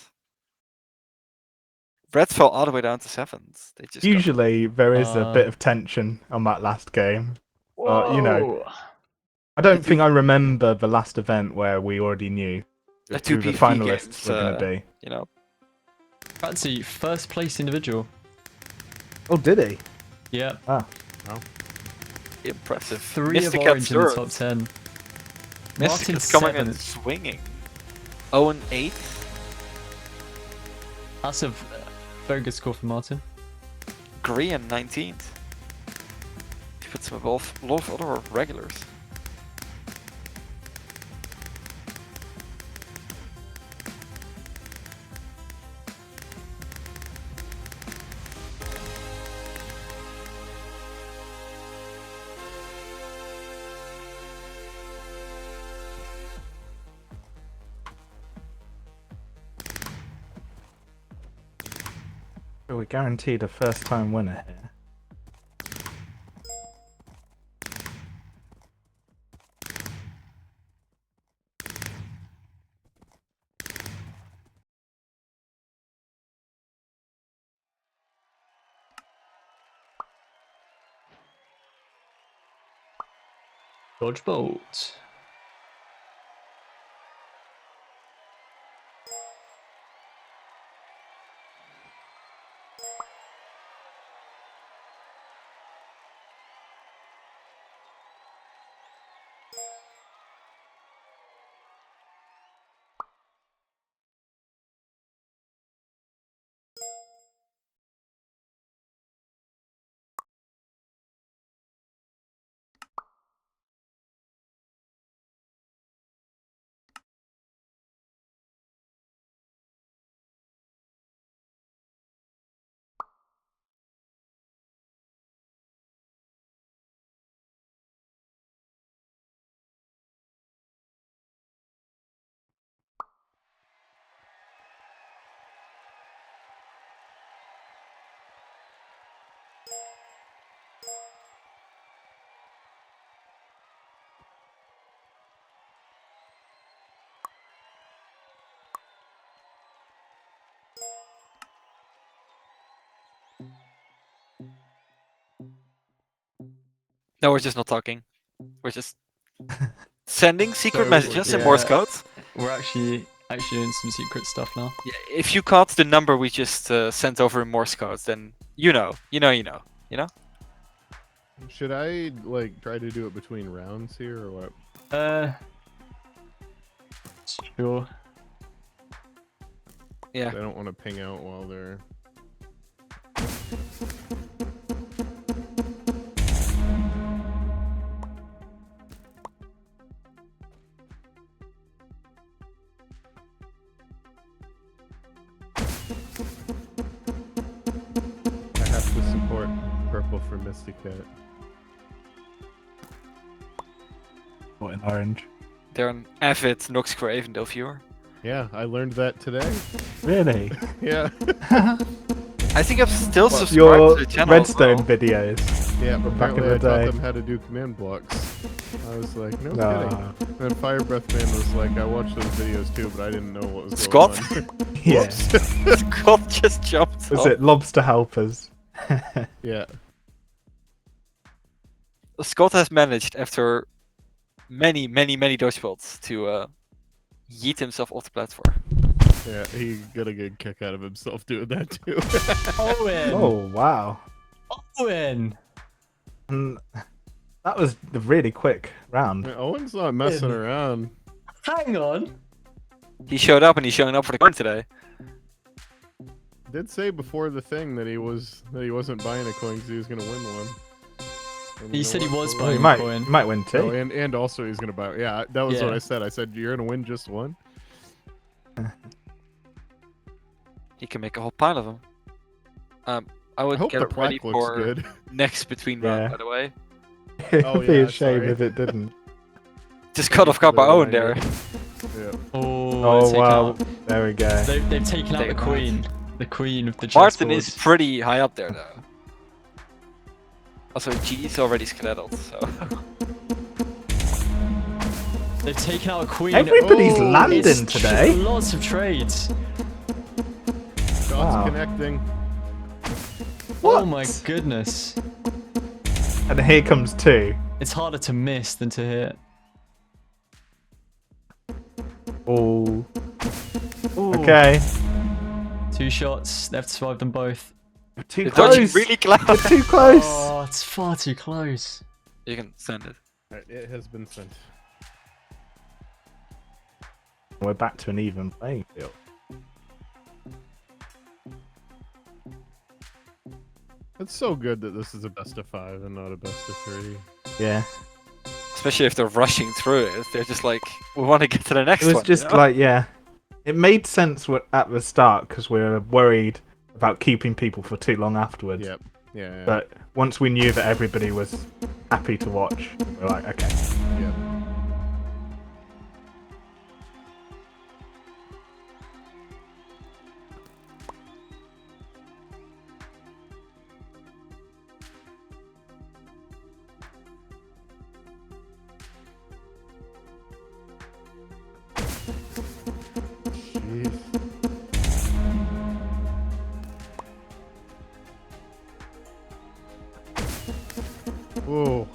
Speaker 1: Red fell all the way down to 7th. They just got-
Speaker 4: Usually there is a bit of tension on that last game. You know,
Speaker 2: Whoa.
Speaker 4: I don't think I remember the last event where we already knew
Speaker 1: the
Speaker 4: who
Speaker 1: 2
Speaker 4: the
Speaker 1: PvP
Speaker 4: finalists
Speaker 1: games,
Speaker 4: were going to be.
Speaker 1: you know.
Speaker 2: Fancy first place individual.
Speaker 4: Oh, did he?
Speaker 2: Yep.
Speaker 4: Ah.
Speaker 1: Impressive.
Speaker 2: 3 of
Speaker 1: Mystic
Speaker 2: orange in the
Speaker 1: third.
Speaker 2: top 10.
Speaker 1: Mystic
Speaker 2: Martin
Speaker 1: is coming in
Speaker 2: 7th.
Speaker 1: swinging. Owen 8th.
Speaker 2: That's a very good score for Martin.
Speaker 1: Grian 19th. He puts him above a lot of other regulars.
Speaker 4: So we're guaranteed a first-time winner here.
Speaker 2: Dodgebolt.
Speaker 1: No, we're just not talking. We're just sending secret
Speaker 2: So,
Speaker 1: messages in
Speaker 2: yeah.
Speaker 1: Morse code.
Speaker 2: We're actually doing some secret stuff now.
Speaker 1: Yeah, if you caught the number we just sent over in Morse code, then you know.
Speaker 6: Should I like try to do it between rounds here or what?
Speaker 2: Sure.
Speaker 1: Yeah.
Speaker 6: I don't want to ping out while they're. I have to support purple for Mystic Cat.
Speaker 4: What in orange?
Speaker 1: They're an avid Nox Square Avondale viewer.
Speaker 6: Yeah, I learned that today.
Speaker 4: Really?
Speaker 6: Yeah.
Speaker 1: I think I'm still subscribed
Speaker 4: Your
Speaker 1: to the channel. as
Speaker 4: Redstone
Speaker 1: well.
Speaker 4: videos.
Speaker 6: Yeah,
Speaker 4: From back in
Speaker 6: apparently
Speaker 4: the
Speaker 6: I taught
Speaker 4: day.
Speaker 6: them how to do command blocks. I was like, no
Speaker 4: Nah.
Speaker 6: kidding. And then Fire Breath Man was like, I watched those videos too, but I didn't know what was
Speaker 1: Scott?
Speaker 6: going on.
Speaker 4: Yeah.
Speaker 1: Scott just jumped
Speaker 4: Was
Speaker 1: up.
Speaker 4: it Lobster Helpers?
Speaker 6: Yeah.
Speaker 1: Scott has managed, after many dodgebolts, to yeet himself off the platform.
Speaker 6: Yeah, he got a good kick out of himself doing that too.
Speaker 2: Owen.
Speaker 4: Oh, wow.
Speaker 2: Owen.
Speaker 4: Mm, that was a really quick round.
Speaker 6: Owen's not messing
Speaker 2: Yeah.
Speaker 6: around.
Speaker 2: Hang on.
Speaker 1: He showed up and he's showing up for the coin today.
Speaker 6: Did say before the thing that he wasn't buying a coin because he was gonna win one. And
Speaker 2: He
Speaker 6: you know
Speaker 2: said he
Speaker 6: what?
Speaker 2: was
Speaker 6: So-
Speaker 4: Well,
Speaker 2: buying
Speaker 4: you
Speaker 2: a
Speaker 4: might,
Speaker 2: coin.
Speaker 4: you might win
Speaker 6: Oh,
Speaker 4: too.
Speaker 6: and also he's gonna buy. Yeah, that was what
Speaker 2: Yeah.
Speaker 6: I said. I said you're gonna win just one.
Speaker 1: He can make a whole pile of them. I
Speaker 6: I
Speaker 1: would
Speaker 6: hope
Speaker 1: get
Speaker 6: the
Speaker 1: up ready
Speaker 6: rack looks
Speaker 1: for
Speaker 6: good.
Speaker 1: next between
Speaker 4: Yeah.
Speaker 1: round, by the way.
Speaker 4: It'd
Speaker 6: Oh,
Speaker 4: be
Speaker 6: yeah,
Speaker 4: a shame
Speaker 6: sorry.
Speaker 4: if it didn't.
Speaker 1: Just cut off guard by Owen there.
Speaker 6: Yeah.
Speaker 2: Oh,
Speaker 4: Oh wow,
Speaker 2: out.
Speaker 4: there we go.
Speaker 2: They've taken out the
Speaker 1: Take that.
Speaker 2: queen. The queen of the
Speaker 1: Martin
Speaker 2: chessboard.
Speaker 1: is pretty high up there though. Also, G's already skedaddled, so.
Speaker 2: They've taken out a queen.
Speaker 4: Everybody's
Speaker 6: Oh,
Speaker 4: landing
Speaker 2: It's
Speaker 4: today.
Speaker 2: Lots of trades.
Speaker 6: Shots
Speaker 4: Wow.
Speaker 6: connecting.
Speaker 2: Oh my
Speaker 4: What?
Speaker 2: goodness.
Speaker 4: And here comes 2.
Speaker 2: It's harder to miss than to hit.
Speaker 4: Oh.
Speaker 2: Ooh.
Speaker 4: Okay.
Speaker 2: 2 shots. They have to survive them both.
Speaker 4: Too
Speaker 1: They're dodging
Speaker 4: close.
Speaker 1: really close.
Speaker 4: You're too close.
Speaker 2: Oh, it's far too close.
Speaker 1: You can send it.
Speaker 6: Alright, it has been sent.
Speaker 4: We're back to an even playing field.
Speaker 6: It's so good that this is a best of 5 and not a best of 3.
Speaker 4: Yeah.
Speaker 1: Especially if they're rushing through it. They're just like, we want to get to the next
Speaker 4: It was
Speaker 1: one.
Speaker 4: just
Speaker 1: you know?
Speaker 4: like, yeah. It made sense at the start because we were worried about keeping people for too long afterwards.
Speaker 6: Yep. Yeah.
Speaker 4: But once we knew that everybody was happy to watch, we were like, okay.
Speaker 6: Yep. Jeez. Whoa.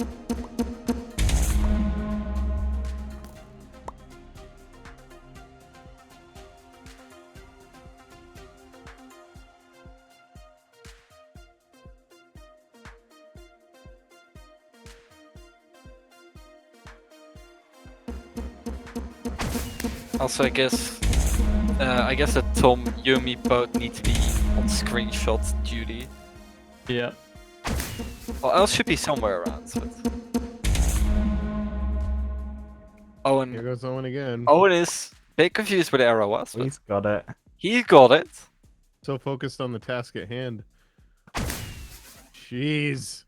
Speaker 1: Also, I guess that Tom, you and me both need to be on screenshot duty.
Speaker 2: Yeah.
Speaker 1: Well, else should be somewhere around. But...
Speaker 6: Here
Speaker 1: Owen
Speaker 6: goes Owen again.
Speaker 1: is a bit confused where the arrow was, but
Speaker 4: He's got it.
Speaker 1: he got it.
Speaker 6: So focused on the task at hand. Jeez.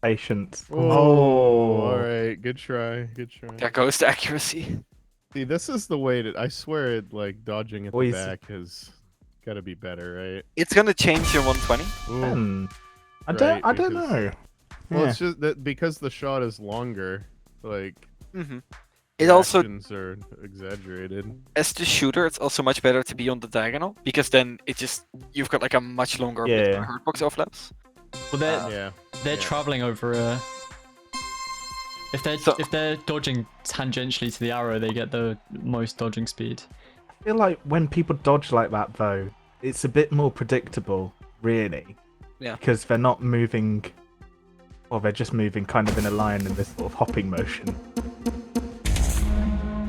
Speaker 4: Patience.
Speaker 6: Oh, all right. Good try. Good try.
Speaker 1: There goes the accuracy.
Speaker 6: See, this is the way to. I swear, it like dodging at the
Speaker 4: Boys.
Speaker 6: back has got to be better, right?
Speaker 1: It's gonna change your 120.
Speaker 6: Ooh.
Speaker 4: I
Speaker 6: Right,
Speaker 4: don't
Speaker 6: because-
Speaker 4: know.
Speaker 6: Well,
Speaker 4: Yeah.
Speaker 6: it's just that because the shot is longer, like
Speaker 1: Mm-hmm. It also,
Speaker 6: actions are exaggerated.
Speaker 1: as the shooter, it's also much better to be on the diagonal because then it just you've got like a much longer
Speaker 4: Yeah.
Speaker 1: hurt box overlaps.
Speaker 2: Well,
Speaker 6: Yeah.
Speaker 2: they're
Speaker 6: yeah.
Speaker 2: traveling over a. If they're dodging tangentially to the arrow, they get the most dodging speed.
Speaker 4: I feel like when people dodge like that, though, it's a bit more predictable, really.
Speaker 1: Yeah.
Speaker 4: Because they're not moving, or they're just moving kind of in a line in this sort of hopping motion.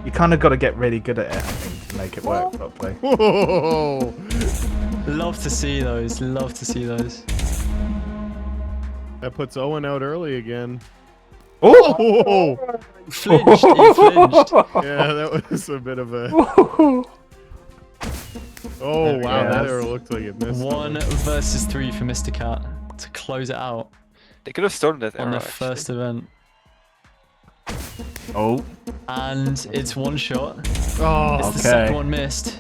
Speaker 4: You kind of got to get really good at it, I think, to make it work properly.
Speaker 6: Whoa!
Speaker 2: Love to see those. Love to see those.
Speaker 6: That puts Owen out early again.
Speaker 4: Oh!
Speaker 6: Oh!
Speaker 2: Flinched. He flinched.
Speaker 6: Yeah, that was a bit of a.
Speaker 4: Oh!
Speaker 6: Oh
Speaker 4: There we
Speaker 6: wow,
Speaker 4: go.
Speaker 6: that arrow looked like it missed.
Speaker 2: 1 versus 3 for Mr. Cat to close it out
Speaker 1: They could have stolen that
Speaker 2: on
Speaker 1: arrow.
Speaker 2: the first event.
Speaker 4: Oh!
Speaker 2: And it's 1 shot.
Speaker 6: Oh,
Speaker 2: It's the
Speaker 4: Okay.
Speaker 2: second one missed.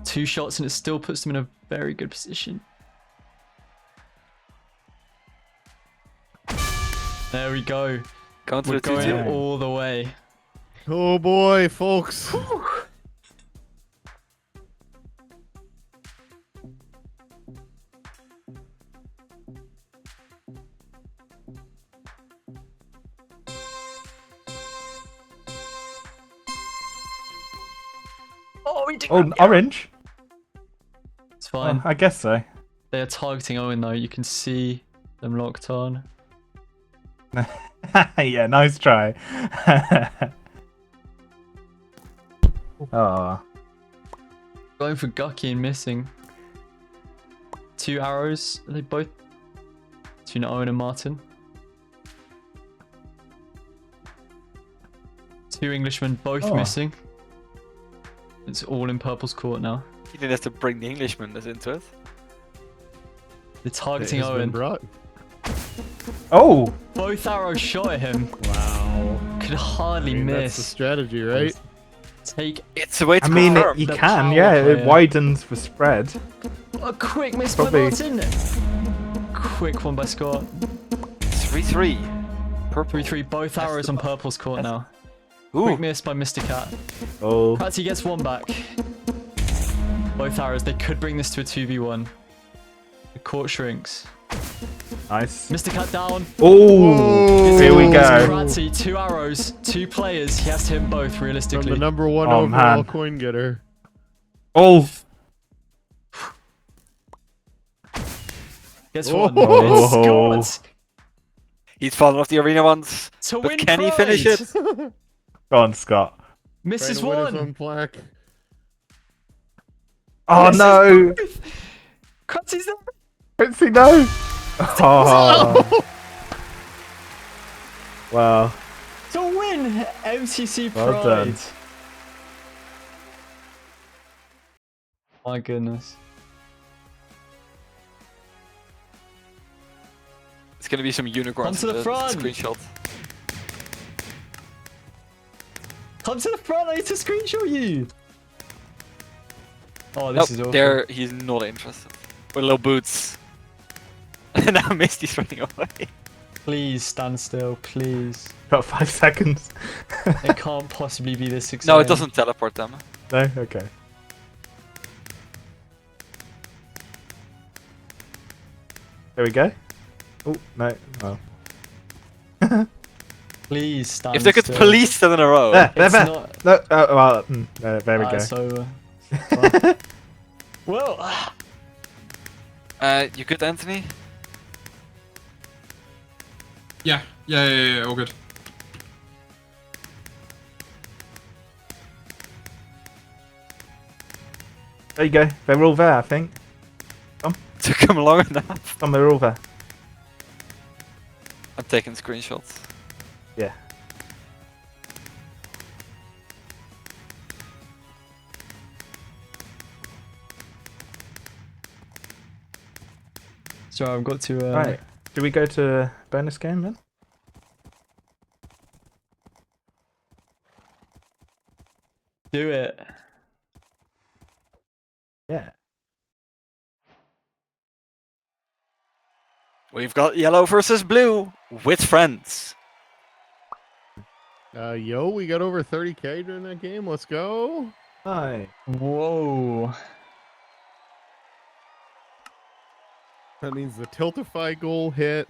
Speaker 2: 2 shots and it still puts them in a very good position. There we go.
Speaker 1: Going to
Speaker 2: We're
Speaker 1: the
Speaker 2: going
Speaker 1: 2-2.
Speaker 2: all the way.
Speaker 6: oh boy, folks.
Speaker 2: Oh, we did.
Speaker 4: Oh, orange?
Speaker 2: It's fine.
Speaker 4: Oh, I guess so.
Speaker 2: They are targeting Owen though. You can see them locked on.
Speaker 4: Yeah, nice try. Oh.
Speaker 2: Going for Gucky and missing. 2 arrows. Are they both between Owen and Martin? 2 Englishmen, both
Speaker 4: Oh.
Speaker 2: missing. It's all in purple's court now.
Speaker 1: You didn't have to bring the Englishman into it.
Speaker 2: They're
Speaker 6: It
Speaker 2: targeting
Speaker 6: has been
Speaker 2: Owen.
Speaker 6: brought.
Speaker 4: Oh!
Speaker 2: Both arrows shot at him.
Speaker 6: Wow.
Speaker 2: Could hardly
Speaker 6: I mean, that's the
Speaker 2: miss.
Speaker 6: strategy, right?
Speaker 2: Take
Speaker 1: It's a way to
Speaker 4: I mean,
Speaker 1: confirm.
Speaker 4: you
Speaker 2: the
Speaker 4: can,
Speaker 2: power
Speaker 4: yeah. It
Speaker 2: player.
Speaker 4: widens the spread.
Speaker 2: a quick miss
Speaker 4: Probably-
Speaker 2: by Martin. Quick one by Scott.
Speaker 1: 3-3. Purple.
Speaker 2: 3-3. Both arrows on purple's court now.
Speaker 1: Ooh.
Speaker 2: Quick miss by Mr. Cat.
Speaker 4: Oh.
Speaker 2: Perhaps he gets one back. Both arrows. They could bring this to a 2v1. The court shrinks.
Speaker 4: Nice.
Speaker 2: Mr. Cat down.
Speaker 4: Oh! Here we go.
Speaker 2: Kratzy, 2 arrows, 2 players. He has to hit them both
Speaker 6: From
Speaker 2: realistically.
Speaker 6: the number 1
Speaker 4: Oh,
Speaker 6: overall
Speaker 4: man.
Speaker 6: coin getter.
Speaker 4: Oh!
Speaker 2: Guess
Speaker 6: Oh.
Speaker 2: what? It's Scott
Speaker 1: He's fallen off the arena once.
Speaker 2: to
Speaker 1: But
Speaker 2: win
Speaker 1: can he
Speaker 2: pride.
Speaker 1: finish it?
Speaker 4: Go on, Scott.
Speaker 2: Misses
Speaker 6: Trying to win his
Speaker 2: one.
Speaker 6: own plaque.
Speaker 4: Oh
Speaker 2: Misses
Speaker 4: no!
Speaker 2: both. Kratzy's there.
Speaker 4: Quincy, no! Oh. Wow.
Speaker 2: To win MCC Pride.
Speaker 4: Well done.
Speaker 2: My goodness.
Speaker 1: It's gonna be some unicorns
Speaker 2: Come to
Speaker 1: in
Speaker 2: the front.
Speaker 1: screenshot.
Speaker 2: Come to the front, I need to screenshot you. Oh, this is
Speaker 1: Nope,
Speaker 2: awful.
Speaker 1: there he's not interested. With little boots. And now Misty's running away.
Speaker 2: Please stand still, please.
Speaker 4: Got 5 seconds.
Speaker 2: It can't possibly be this exciting.
Speaker 1: No, it doesn't teleport them.
Speaker 4: No? Okay. There we go. Oh, no. Oh.
Speaker 2: Please stand
Speaker 1: If they could
Speaker 2: still.
Speaker 1: police them in a row.
Speaker 4: There,
Speaker 2: It's
Speaker 4: there.
Speaker 2: not...
Speaker 4: No, well, there we go.
Speaker 2: It's over. Well,
Speaker 1: You good, Anthony?
Speaker 3: Yeah, all good.
Speaker 4: There you go. They're all there, I think.
Speaker 1: Took him long enough.
Speaker 4: Tom, they're all there.
Speaker 1: I'm taking screenshots.
Speaker 4: Yeah.
Speaker 2: so I've got to.
Speaker 4: Right. Do we go to bonus game then?
Speaker 2: Do it.
Speaker 4: Yeah.
Speaker 1: We've got yellow versus blue with friends.
Speaker 6: Yo, we got over 30k during that game. Let's go.
Speaker 4: Hi.
Speaker 2: Whoa.
Speaker 6: That means the Tiltify goal hit.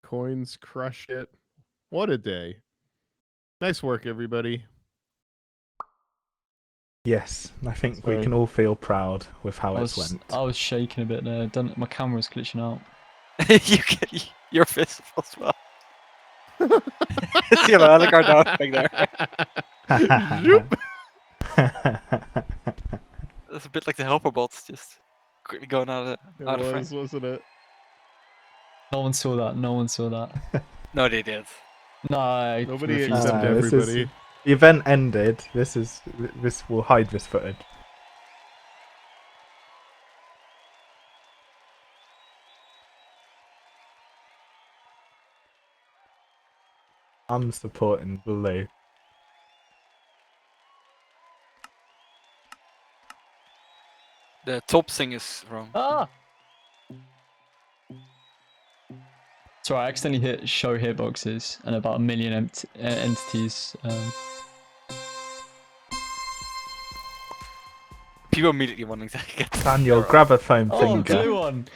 Speaker 6: Coins crush it. What a day. Nice work, everybody.
Speaker 4: Yes, I think we
Speaker 2: Sorry.
Speaker 4: can all feel proud with how
Speaker 2: I
Speaker 4: it's
Speaker 2: was,
Speaker 4: went.
Speaker 2: I was shaking a bit there. My camera was glitching out.
Speaker 1: You get your fist as well. See a lot of card down back there.
Speaker 6: Zoop.
Speaker 1: It's a bit like the helper bots, just quickly going out
Speaker 6: It
Speaker 1: of frame.
Speaker 6: was, wasn't it?
Speaker 2: No one saw that. No one saw that.
Speaker 1: No, they did.
Speaker 2: No, I
Speaker 6: Nobody
Speaker 2: refuse
Speaker 6: except
Speaker 2: to.
Speaker 4: this is-
Speaker 6: everybody.
Speaker 4: The event ended. This will hide this footage. I'm supporting blue.
Speaker 1: The top thing is wrong.
Speaker 2: Ah! Sorry, I accidentally hit show hitboxes and about 1 million entities.
Speaker 1: People immediately wanting to get
Speaker 4: Daniel, grab a foam
Speaker 2: Oh,
Speaker 4: finger.
Speaker 2: blue one!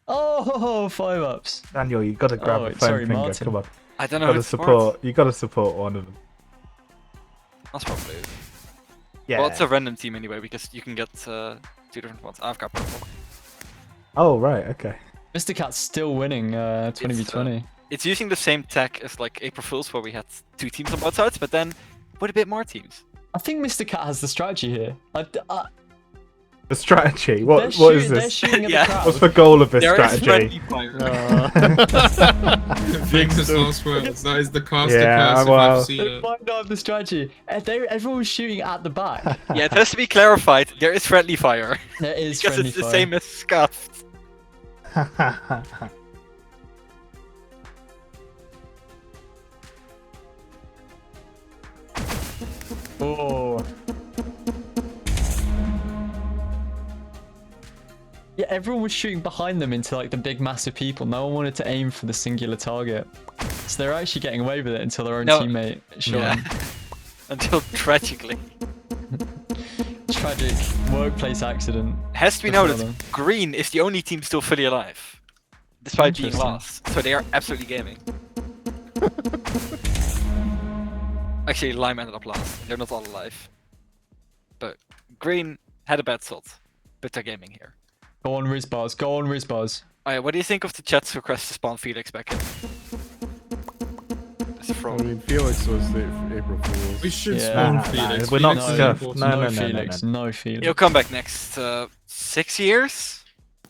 Speaker 2: Oh, 5 ups.
Speaker 4: Daniel, you gotta grab
Speaker 2: Oh,
Speaker 4: a foam
Speaker 2: sorry,
Speaker 4: finger.
Speaker 2: Martin.
Speaker 4: Come on,
Speaker 1: I don't know.
Speaker 4: gotta
Speaker 1: It's
Speaker 4: support. You gotta support one of them.
Speaker 1: That's probably it.
Speaker 4: Yeah.
Speaker 1: Well, it's a random team anyway because you can get 2 different ones. I've got purple.
Speaker 4: Oh right, okay.
Speaker 2: Mr. Cat's still winning 20v20.
Speaker 1: It's using the same tech as like April Fools where we had 2 teams on both sides, but then with a bit more teams.
Speaker 2: I think Mr. Cat has the strategy here.
Speaker 4: The strategy.
Speaker 5: They're
Speaker 4: What is
Speaker 5: They're
Speaker 4: this?
Speaker 5: shooting at
Speaker 1: Yeah.
Speaker 5: the crowd.
Speaker 4: What's the goal of this
Speaker 1: There is
Speaker 4: strategy?
Speaker 1: friendly fire.
Speaker 3: Famous last words. That is the caster
Speaker 4: Yeah,
Speaker 3: curse if
Speaker 4: well-
Speaker 3: I've seen
Speaker 5: They
Speaker 3: it.
Speaker 5: might not have the strategy. Everyone was shooting at the back.
Speaker 1: Yeah, it has to be clarified. There is friendly fire
Speaker 5: There is
Speaker 1: because
Speaker 5: friendly
Speaker 1: it's the
Speaker 5: fire.
Speaker 1: same as scuffed.
Speaker 5: Oh. Yeah, everyone was shooting behind them into like the big mass of people. No one wanted to aim for the singular target. So they're actually getting away with it until their own
Speaker 1: No.
Speaker 5: teammate shot
Speaker 1: Yeah.
Speaker 5: them.
Speaker 1: Until tragically.
Speaker 5: Tragic workplace accident.
Speaker 1: Has to be
Speaker 5: Good for
Speaker 1: noted,
Speaker 5: them.
Speaker 1: Green is the only team still fully alive. Despite being
Speaker 5: Interesting.
Speaker 1: lost. So they are absolutely gaming. Actually, Lime ended up last. They're not all alive. But Green had a bad shot. But they're gaming here.
Speaker 5: Go on, Rizbars. Go on, Rizbars.
Speaker 1: Alright, what do you think of the chat's request to spawn Felix back in? It's a
Speaker 6: I
Speaker 1: fraud.
Speaker 6: mean, Felix was the April Fool's.
Speaker 3: We should
Speaker 5: Yeah.
Speaker 3: spawn
Speaker 4: Nah,
Speaker 3: Felix.
Speaker 4: we're not
Speaker 3: Felix is
Speaker 4: scuffed.
Speaker 3: important.
Speaker 4: No,
Speaker 5: no,
Speaker 4: no, no,
Speaker 5: Felix.
Speaker 4: no.
Speaker 5: No, Felix.
Speaker 1: He'll come back next 6 years?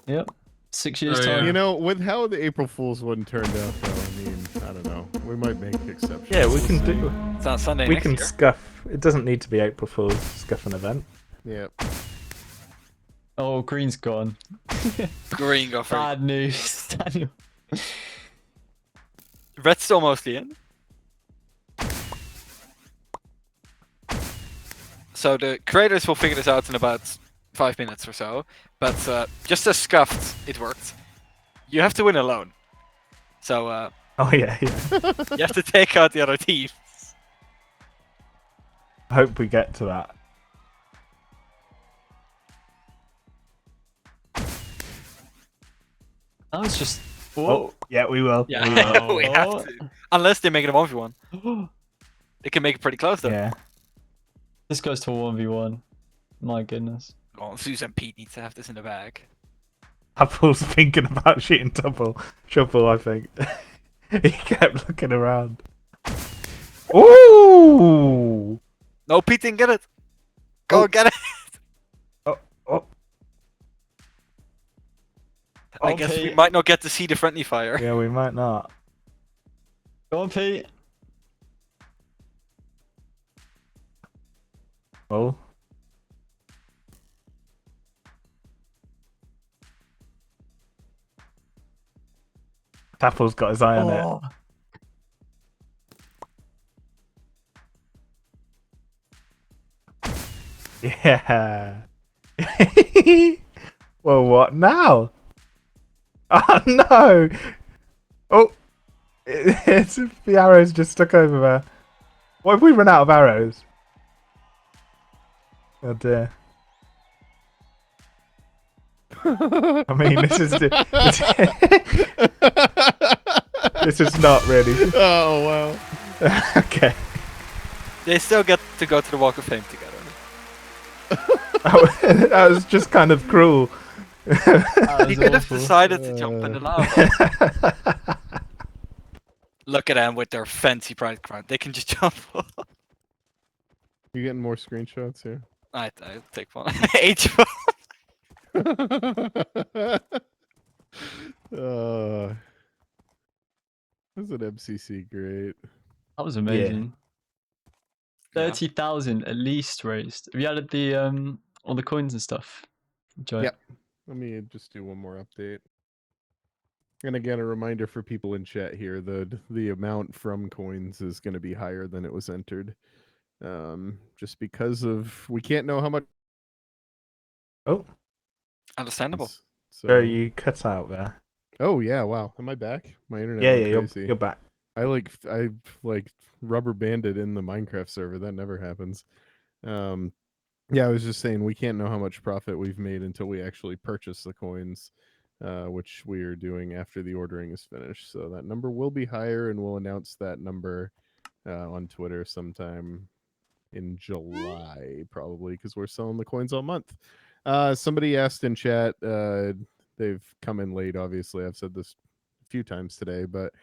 Speaker 5: Yep. 6 years
Speaker 3: Oh,
Speaker 5: time.
Speaker 3: yeah.
Speaker 6: You know, with how the April Fool's one turned out, though, I mean, I don't know. We might make exceptions.
Speaker 4: Yeah, we
Speaker 6: We'll
Speaker 4: can
Speaker 6: see.
Speaker 4: do.
Speaker 1: It's on Sunday
Speaker 4: We
Speaker 1: next
Speaker 4: can
Speaker 1: year.
Speaker 4: scuff. It doesn't need to be April Fool's. Scuff an event.
Speaker 6: Yeah.
Speaker 5: Oh, Green's gone.
Speaker 1: Green go for it.
Speaker 5: Bad news, Daniel.
Speaker 1: Red's still mostly in. So the creators will figure this out in about 5 minutes or so. But just as scuffed, it worked. You have to win alone. So
Speaker 4: Oh yeah, yeah.
Speaker 1: you have to take out the other team.
Speaker 4: I hope we get to that.
Speaker 5: That was just.
Speaker 4: Oh, yeah, we will.
Speaker 1: Yeah,
Speaker 4: We will.
Speaker 1: we have to. Unless they make it a 1v1. They can make it pretty close though.
Speaker 4: Yeah.
Speaker 5: This goes to a 1v1. My goodness.
Speaker 1: Oh, Zeus and Pete need to have this in the bag.
Speaker 4: Apple's thinking about shooting double shuffle, I think. He kept looking around. Ooh!
Speaker 1: No, Pete didn't get it. Go
Speaker 4: Oh.
Speaker 1: get it.
Speaker 4: Oh,
Speaker 1: I guess we
Speaker 5: Okay.
Speaker 1: might not get to see the friendly fire.
Speaker 4: yeah, we might not.
Speaker 5: Go on, Pete.
Speaker 4: Oh. Apple's got his eye on it.
Speaker 5: Oh.
Speaker 4: Yeah. Well, what now? Oh no! Oh, it's the arrows just stuck over there. What have we run out of arrows? Oh dear. I mean, this is this is not really
Speaker 6: Oh, wow.
Speaker 4: okay.
Speaker 1: They still get to go to the Walk of Fame together.
Speaker 4: That was just kind of cruel.
Speaker 5: That
Speaker 1: He
Speaker 5: was
Speaker 1: could have
Speaker 5: awful.
Speaker 1: decided to jump in the lava. Look at them with their fancy pride crown. They can just jump.
Speaker 6: You getting more screenshots here?
Speaker 1: I'll take one. H.
Speaker 6: Was an MCC great?
Speaker 5: That was amazing. 30,000 at least raised. Have you added the all the coins and stuff? Joy?
Speaker 6: Yep. Let me just do one more update. And again, a reminder for people in chat here: the amount from coins is going to be higher than it was entered, just because of we can't know how much.
Speaker 4: Oh,
Speaker 1: Understandable.
Speaker 6: So,
Speaker 4: so you cut out there.
Speaker 6: oh yeah, wow. Am I back? My internet.
Speaker 4: Yeah,
Speaker 6: went
Speaker 4: yeah,
Speaker 6: crazy.
Speaker 4: you're back.
Speaker 6: I like rubber banded in the Minecraft server. That never happens. Yeah, I was just saying we can't know how much profit we've made until we actually purchase the coins, which we are doing after the ordering is finished. So that number will be higher, and we'll announce that number on Twitter sometime in July, probably, because we're selling the coins all month. Somebody asked in chat. They've come in late, obviously. I've said this a few times today, but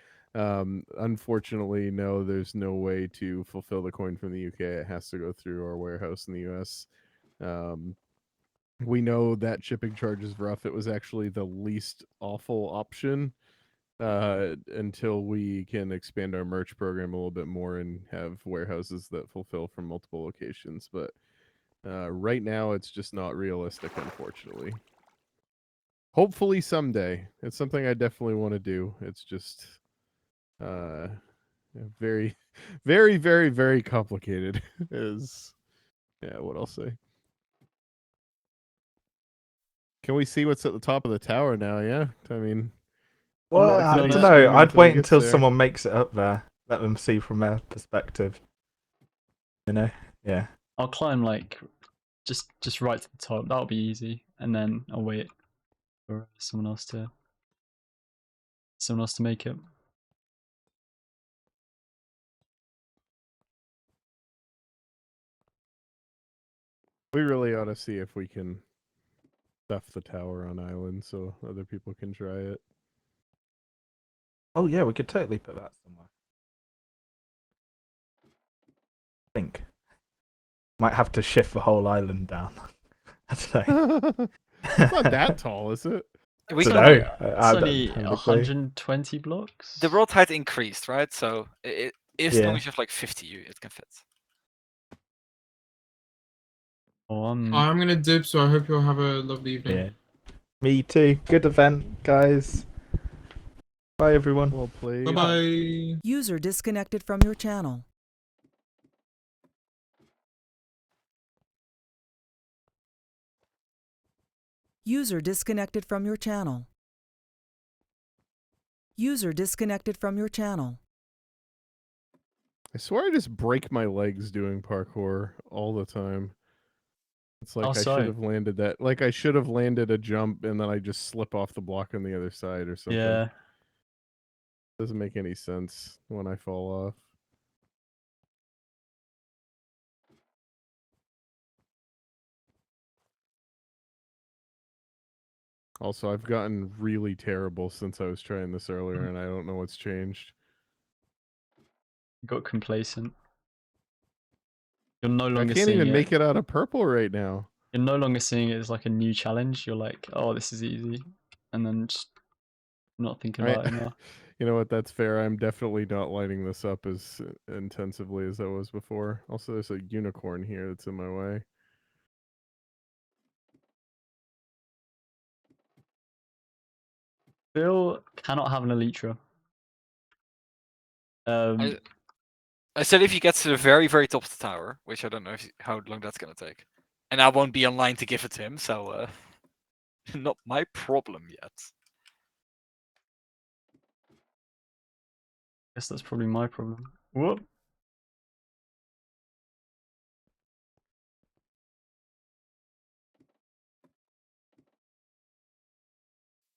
Speaker 6: unfortunately, no, there's no way to fulfill the coin from the UK. It has to go through our warehouse in the US. we know that shipping charge is rough. It was actually the least awful option until we can expand our merch program a little bit more and have warehouses that fulfill from multiple locations. But right now, it's just not realistic, unfortunately. Hopefully someday. It's something I definitely want to do. It's just very, very, very, very complicated. Is what I'll say. Can we see what's at the top of the tower now? Yeah, I mean,
Speaker 4: Well,
Speaker 6: not
Speaker 4: I
Speaker 6: gonna
Speaker 4: don't
Speaker 6: be
Speaker 4: know.
Speaker 6: streaming
Speaker 4: I'd
Speaker 6: until he
Speaker 4: wait
Speaker 6: gets
Speaker 4: until
Speaker 6: there.
Speaker 4: someone makes it up there. Let them see from their perspective. You know? Yeah.
Speaker 5: I'll climb like just right to the top. That'll be easy, and then I'll wait for someone else to make it.
Speaker 6: We really ought to see if we can stuff the tower on island so other people can try it.
Speaker 4: Oh yeah, we could totally put that somewhere. I think. Might have to shift the whole island down. I don't know.
Speaker 6: It's not that tall, is it?
Speaker 1: We
Speaker 5: It's
Speaker 1: can,
Speaker 5: only,
Speaker 4: I
Speaker 5: it's
Speaker 4: don't
Speaker 5: only
Speaker 4: technically.
Speaker 5: 120 blocks.
Speaker 1: the world height increased, right? So as long
Speaker 4: Yeah.
Speaker 1: as you have like 50, it can fit.
Speaker 5: Oh,
Speaker 3: I'm gonna dip, so I hope you'll have a lovely evening.
Speaker 4: Yeah. Me too. Good event, guys. Bye everyone.
Speaker 6: Well played.
Speaker 3: Bye bye.
Speaker 7: User disconnected from your channel. User disconnected from your channel. User disconnected from your channel.
Speaker 6: I swear I just break my legs doing parkour all the time. It's like
Speaker 5: How
Speaker 6: I
Speaker 5: so?
Speaker 6: should have landed that. Like I should have landed a jump and then I just slip off the block on the other side or something.
Speaker 5: yeah.
Speaker 6: Doesn't make any sense when I fall off. Also, I've gotten really terrible since I was trying this earlier, and I don't know what's changed.
Speaker 5: Got complacent. You're no
Speaker 6: I
Speaker 5: longer
Speaker 6: can't
Speaker 5: seeing
Speaker 6: even
Speaker 5: it.
Speaker 6: make it out of purple right now.
Speaker 5: You're no longer seeing it as like a new challenge. You're like, oh, this is easy, and then just not thinking about it now.
Speaker 6: You know what? That's fair. I'm definitely not lining this up as intensively as I was before. Also, there's a unicorn here that's in my way.
Speaker 5: Bill cannot have an elytra.
Speaker 1: I said if you get to the very, very top of the tower, which I don't know how long that's gonna take, and I won't be online to give it to him, so not my problem yet.
Speaker 5: Guess that's probably my problem. Whoop.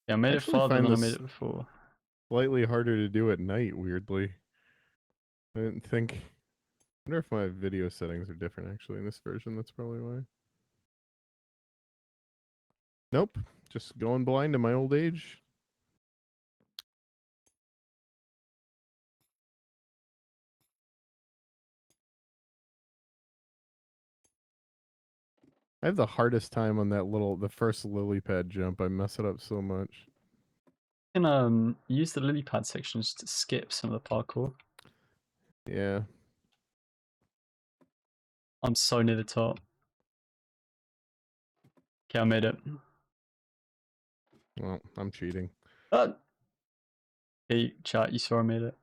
Speaker 5: Yeah, I made it
Speaker 6: Actually
Speaker 5: farther
Speaker 6: find
Speaker 5: than I
Speaker 6: this
Speaker 5: made it before.
Speaker 6: Slightly harder to do at night, weirdly. I didn't think. I wonder if my video settings are different actually in this version. That's probably why. Nope. Just going blind in my old age. I have the hardest time on the first lily pad jump. I mess it up so much.
Speaker 5: You can use the lily pad sections to skip some of the parkour.
Speaker 6: Yeah.
Speaker 5: I'm so near the top. Okay, I made it.
Speaker 6: Well, I'm cheating.
Speaker 5: Hey, chat, you saw I made it.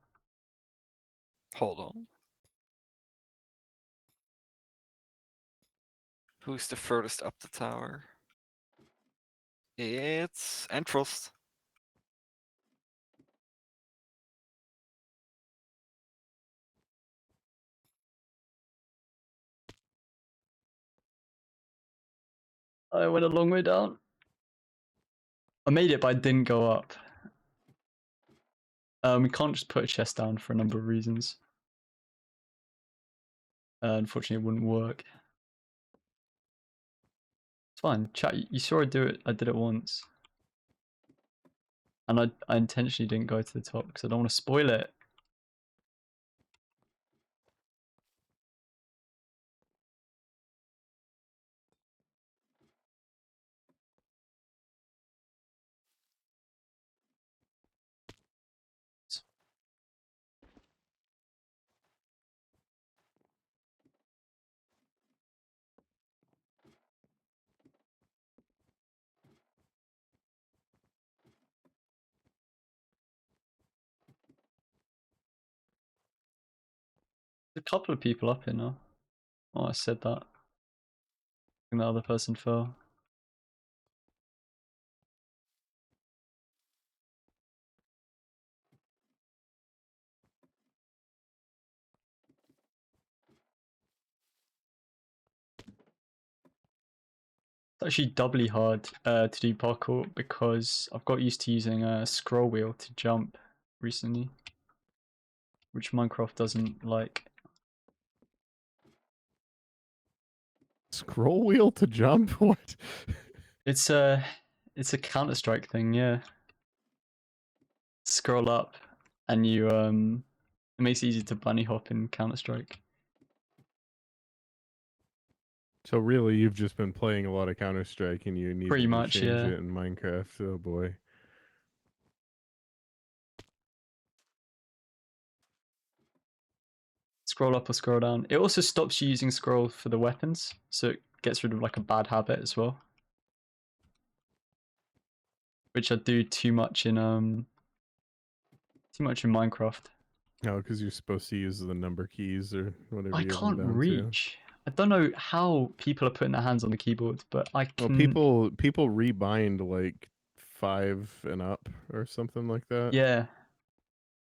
Speaker 1: Hold on. Who's the furthest up the tower? It's Entrost.
Speaker 5: I went a long way down. I made it, but I didn't go up. We can't just put a chest down for a number of reasons. Unfortunately, it wouldn't work. It's fine. Chat, you saw I do it. I did it once. And I intentionally didn't go to the top because I don't want to spoil it. couple of people up here now. Oh, I said that. And the other person fell. It's actually doubly hard to do parkour because I've got used to using a scroll wheel to jump recently, which Minecraft doesn't like.
Speaker 6: Scroll wheel to jump? What?
Speaker 5: It's a Counter-Strike thing, yeah. Scroll up and you it makes it easy to bunny hop in Counter-Strike.
Speaker 6: So really, you've just been playing a lot of Counter Strike, and you need
Speaker 5: Pretty
Speaker 6: to
Speaker 5: much,
Speaker 6: change
Speaker 5: yeah.
Speaker 6: it in Minecraft. Oh boy.
Speaker 5: Scroll up or scroll down. It also stops you using scroll for the weapons, so it gets rid of like a bad habit as well. Which I do too much in Minecraft.
Speaker 6: No, because you're supposed to use the number keys or whatever
Speaker 5: I
Speaker 6: you have
Speaker 5: can't
Speaker 6: them down to.
Speaker 5: reach. I don't know how people are putting their hands on the keyboard, but I
Speaker 6: Well,
Speaker 5: can.
Speaker 6: people rebind like 5 and up or something like that.
Speaker 5: Yeah,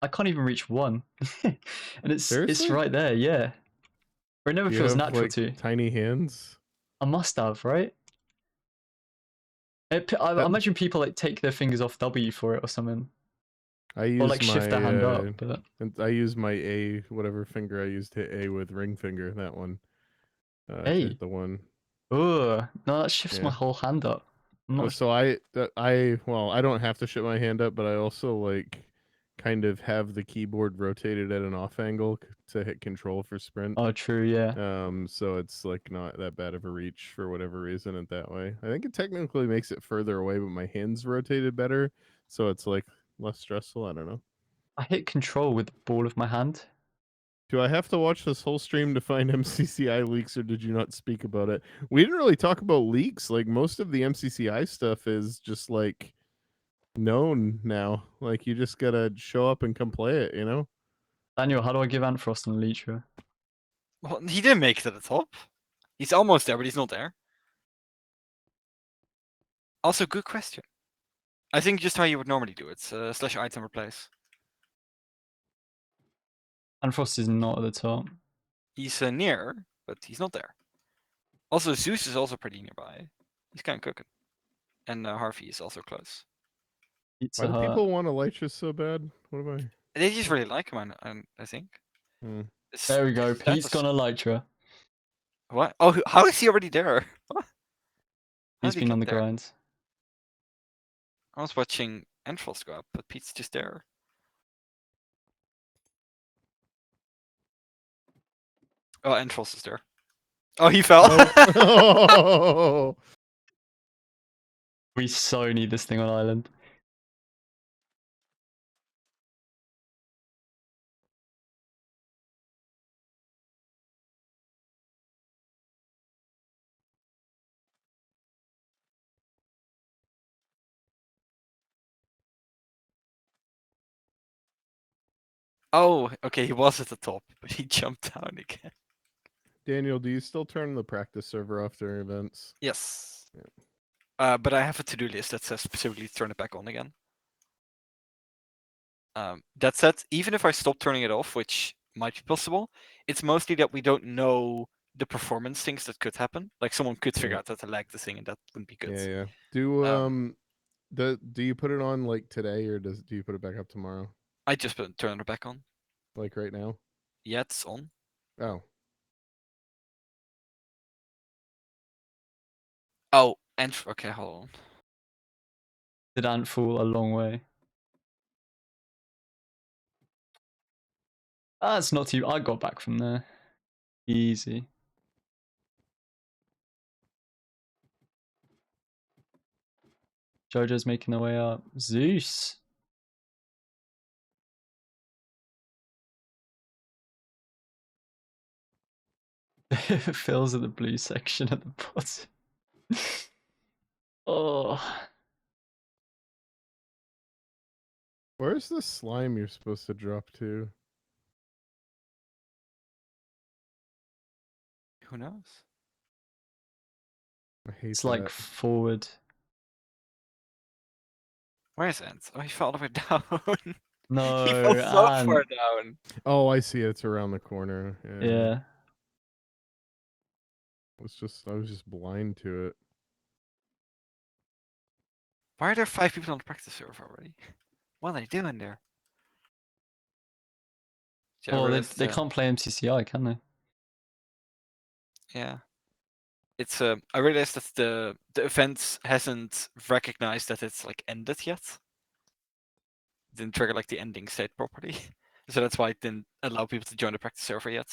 Speaker 5: I can't even reach 1, and it's
Speaker 6: Seriously?
Speaker 5: right there. Yeah, but it never
Speaker 6: Do you
Speaker 5: feels
Speaker 6: have
Speaker 5: natural
Speaker 6: like
Speaker 5: to.
Speaker 6: tiny hands?
Speaker 5: I must have, right? I
Speaker 6: That-
Speaker 5: imagine people like take their fingers off W for it or something,
Speaker 6: I use
Speaker 5: or like
Speaker 6: my
Speaker 5: shift their hand up. But
Speaker 6: and I use my A, whatever finger I used to hit A with, ring finger, that one. To
Speaker 5: A.
Speaker 6: hit the one.
Speaker 5: Oh no, that shifts my
Speaker 6: Yeah.
Speaker 5: whole hand up. I'm not.
Speaker 6: So I well, I don't have to shift my hand up, but I also like kind of have the keyboard rotated at an off angle to hit control for sprint.
Speaker 5: Oh, true. Yeah.
Speaker 6: So it's like not that bad of a reach for whatever reason it that way. I think it technically makes it further away, but my hands rotated better, so it's like less stressful. I don't know.
Speaker 5: I hit control with the ball of my hand.
Speaker 6: Do I have to watch this whole stream to find MCCI leaks, or did you not speak about it? We didn't really talk about leaks. Like most of the MCCI stuff is just like known now. Like you just gotta show up and come play it, you know?
Speaker 5: Daniel, how do I give Antfrost an Elytra?
Speaker 1: Well, he didn't make it to the top. He's almost there, but he's not there. Also, good question. I think just how you would normally do it. Slash item replace.
Speaker 5: Antfrost is not at the top.
Speaker 1: He's near, but he's not there. Also, Zeus is also pretty nearby. He's kind of cooking. And Harvey is also close.
Speaker 5: Pizza
Speaker 6: Why do
Speaker 5: Hut.
Speaker 6: people want Elytra so bad? What am I?
Speaker 1: They just really like him, I think.
Speaker 6: Hmm.
Speaker 5: There we go.
Speaker 1: That
Speaker 5: Pete's
Speaker 1: was-
Speaker 5: gone Elytra.
Speaker 1: What? Oh, how is he already there? What? How
Speaker 5: He's
Speaker 1: did he
Speaker 5: been on
Speaker 1: get
Speaker 5: the
Speaker 1: there?
Speaker 5: grind.
Speaker 1: I was watching Enfrost go up, but Pete's just there. Oh, Enfrost is there. Oh, he fell.
Speaker 6: Oh.
Speaker 5: We so need this thing on island.
Speaker 1: Oh, okay, he was at the top, but he jumped down again.
Speaker 6: Daniel, do you still turn the practice server off during events?
Speaker 1: Yes.
Speaker 6: Yeah.
Speaker 1: But I have a to-do list that says specifically turn it back on again. That said, even if I stop turning it off, which might be possible, it's mostly that we don't know the performance things that could happen. Like someone could figure
Speaker 6: Yeah.
Speaker 1: out how to lag the thing, and that wouldn't be good.
Speaker 6: Yeah, yeah. Do
Speaker 1: Um,
Speaker 6: do you put it on like today, or do you put it back up tomorrow?
Speaker 1: I just turn it back on.
Speaker 6: Like right now?
Speaker 1: Yeah, it's on.
Speaker 6: Oh.
Speaker 1: Oh, and okay, hold on.
Speaker 5: Did Ant fall a long way? That's not too. I got back from there. Easy. Jojo's making their way up. Zeus. Phil's at the blue section at the bottom. Oh.
Speaker 6: Where's the slime you're supposed to drop to?
Speaker 1: Who knows?
Speaker 6: I hate
Speaker 2: It's like
Speaker 6: that.
Speaker 2: forward.
Speaker 1: Where is Ant? Oh, he fell all the way down.
Speaker 2: No,
Speaker 1: He fell so
Speaker 2: and
Speaker 1: far down.
Speaker 6: Oh, I see. It's around the corner. Yeah.
Speaker 2: yeah.
Speaker 6: I was just blind to it.
Speaker 1: Why are there 5 people on the practice server already? What are they doing there? Yeah, I
Speaker 2: Well,
Speaker 1: realized,
Speaker 2: they can't play MCCI, can they?
Speaker 1: Yeah. It's I realized that the event hasn't recognized that it's like ended yet. Didn't trigger like the ending state properly. So that's why it didn't allow people to join the practice server yet.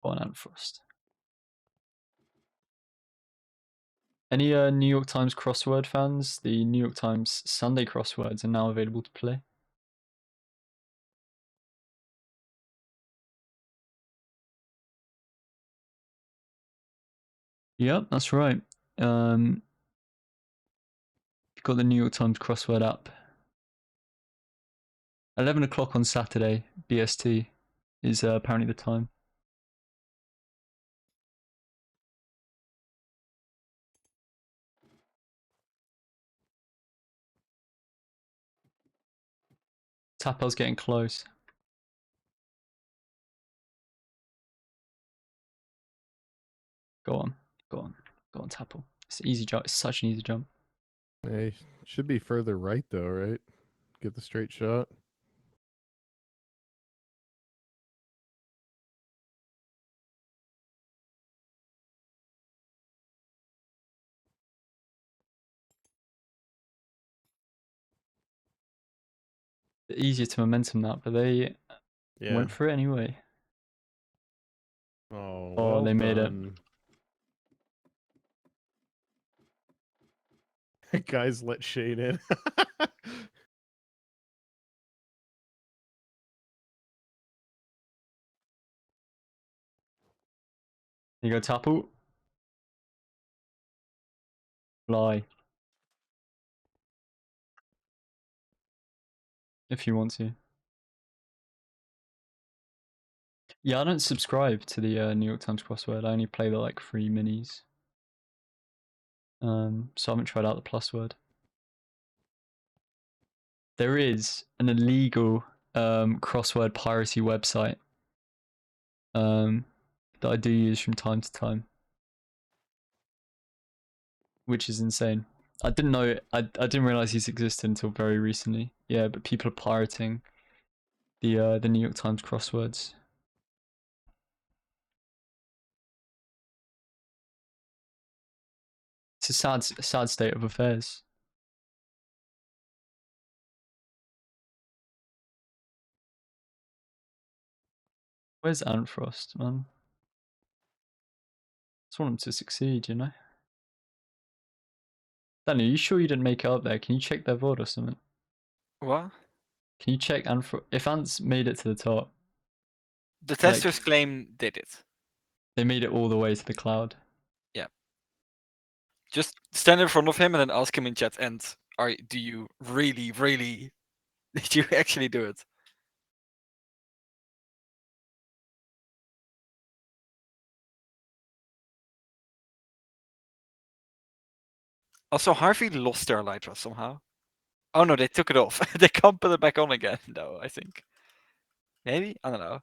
Speaker 2: Go on, Frost. Any New York Times crossword fans? The New York Times Sunday crosswords are now available to play. Yep, that's right. You've got the New York Times crossword app. 11 o'clock on Saturday, BST, is apparently the time. Tapel's getting close. Go on, go on, go on, Tapel. It's an easy jump. It's such an easy jump.
Speaker 6: Hey, should be further right though, right? Get the straight shot.
Speaker 2: Easier to momentum that, but they
Speaker 6: Yeah.
Speaker 2: went for it anyway.
Speaker 6: Oh,
Speaker 2: Oh,
Speaker 6: well
Speaker 2: they made it.
Speaker 6: done. Guys, let Shane in.
Speaker 2: You go Tapel. Fly. If you want to. Yeah, I don't subscribe to the New York Times crossword. I only play the like free minis. So I haven't tried out the plus word. There is an illegal crossword piracy website that I do use from time to time, which is insane. I didn't know. I didn't realize these existed until very recently. Yeah, but people are pirating the New York Times crosswords. It's a sad state of affairs. Where's Frost, man? Just want him to succeed, you know? Danny, are you sure you didn't make it up there? Can you check their VOD or something?
Speaker 1: What?
Speaker 2: Can you check if Ant's made it to the top?
Speaker 1: The testers claim they did.
Speaker 2: They made it all the way to the cloud.
Speaker 1: Yeah. Just stand in front of him and then ask him in chat, and do you really, did you actually do it? Also, Harvey lost their elytra somehow. Oh no, they took it off. They can't put it back on again, though, I think. Maybe? I don't know.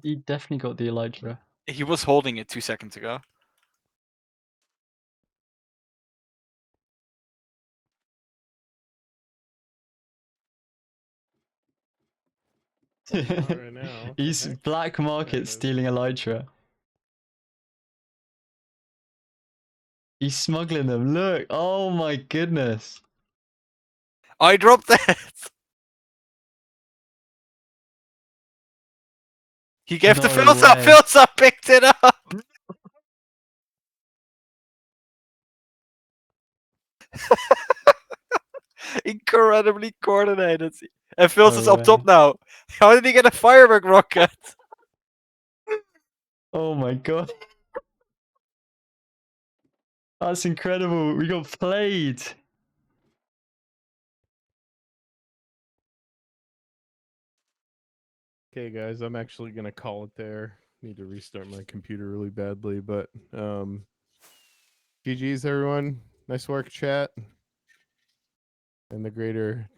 Speaker 2: He definitely got the elytra.
Speaker 1: He was holding it 2 seconds ago.
Speaker 6: Right now.
Speaker 2: He's
Speaker 6: Heck?
Speaker 2: black market
Speaker 6: is.
Speaker 2: stealing elytra. He's smuggling them. Look. Oh my goodness.
Speaker 1: I dropped that. He gave to
Speaker 2: No
Speaker 1: Philsa.
Speaker 2: way.
Speaker 1: Philsa picked it up. Incredibly coordinated. And Philsa's
Speaker 2: No
Speaker 1: up top
Speaker 2: way.
Speaker 1: now. How did he get a firework rocket?
Speaker 2: Oh my god. That's incredible. We got played.
Speaker 6: Okay, guys, I'm actually gonna call it there. Need to restart my computer really badly, but GG's everyone. Nice work, chat, and the greater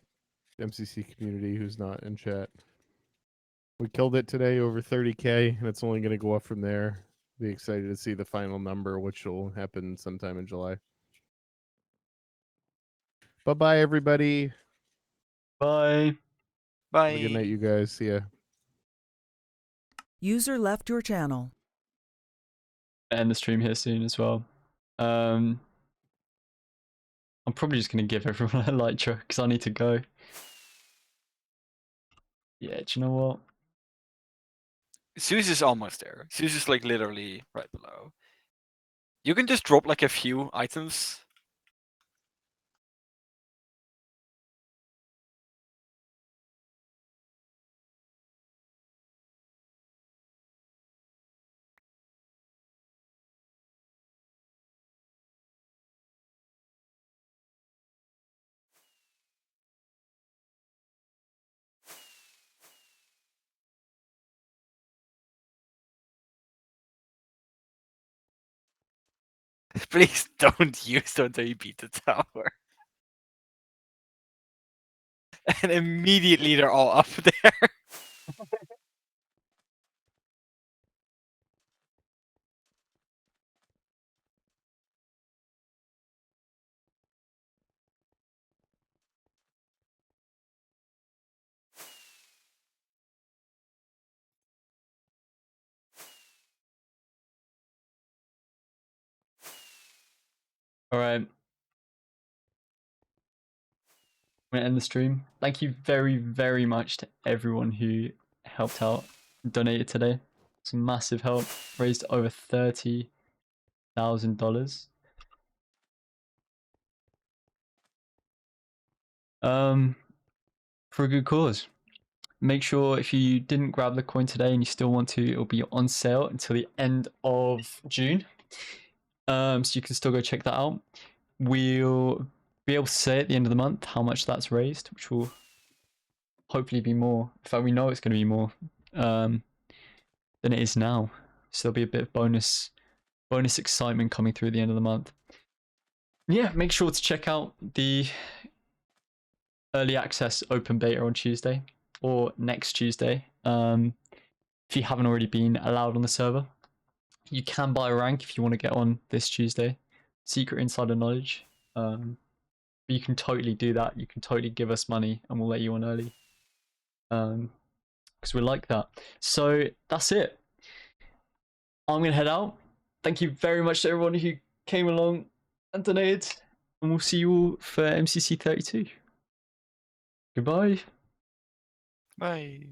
Speaker 6: MCC community who's not in chat. We killed it today, over 30K, and it's only gonna go up from there. Be excited to see the final number, which will happen sometime in July. Bye bye, everybody.
Speaker 2: Bye.
Speaker 1: Bye.
Speaker 6: Have a good night, you guys. See ya.
Speaker 7: User left your channel.
Speaker 2: End the stream here soon as well. I'm probably just gonna give everyone a elytra because I need to go. Yeah, do you know what?
Speaker 1: Suze is almost there. Suze is like literally right below. You can just drop like a few items. Please don't use them until you beat the tower. And immediately they're all up there.
Speaker 2: All right. I'm gonna end the stream. Thank you very, very much to everyone who helped out, donated today. It's a massive help. Raised over $30,000. For a good cause. Make sure if you didn't grab the coin today and you still want to, it'll be on sale until the end of June. So you can still go check that out. We'll be able to say at the end of the month how much that's raised, which will hopefully be more. In fact, we know it's going to be more than it is now. So there'll be a bit of bonus excitement coming through the end of the month. Yeah, make sure to check out the early access open beta on Tuesday or next Tuesday. If you haven't already been allowed on the server, you can buy a rank if you want to get on this Tuesday. Secret insider knowledge. You can totally do that. You can totally give us money and we'll let you on early. Because we like that. So that's it. I'm going to head out. Thank you very much to everyone who came along and donated. And we'll see you all for MCC 32. Goodbye.
Speaker 1: Bye.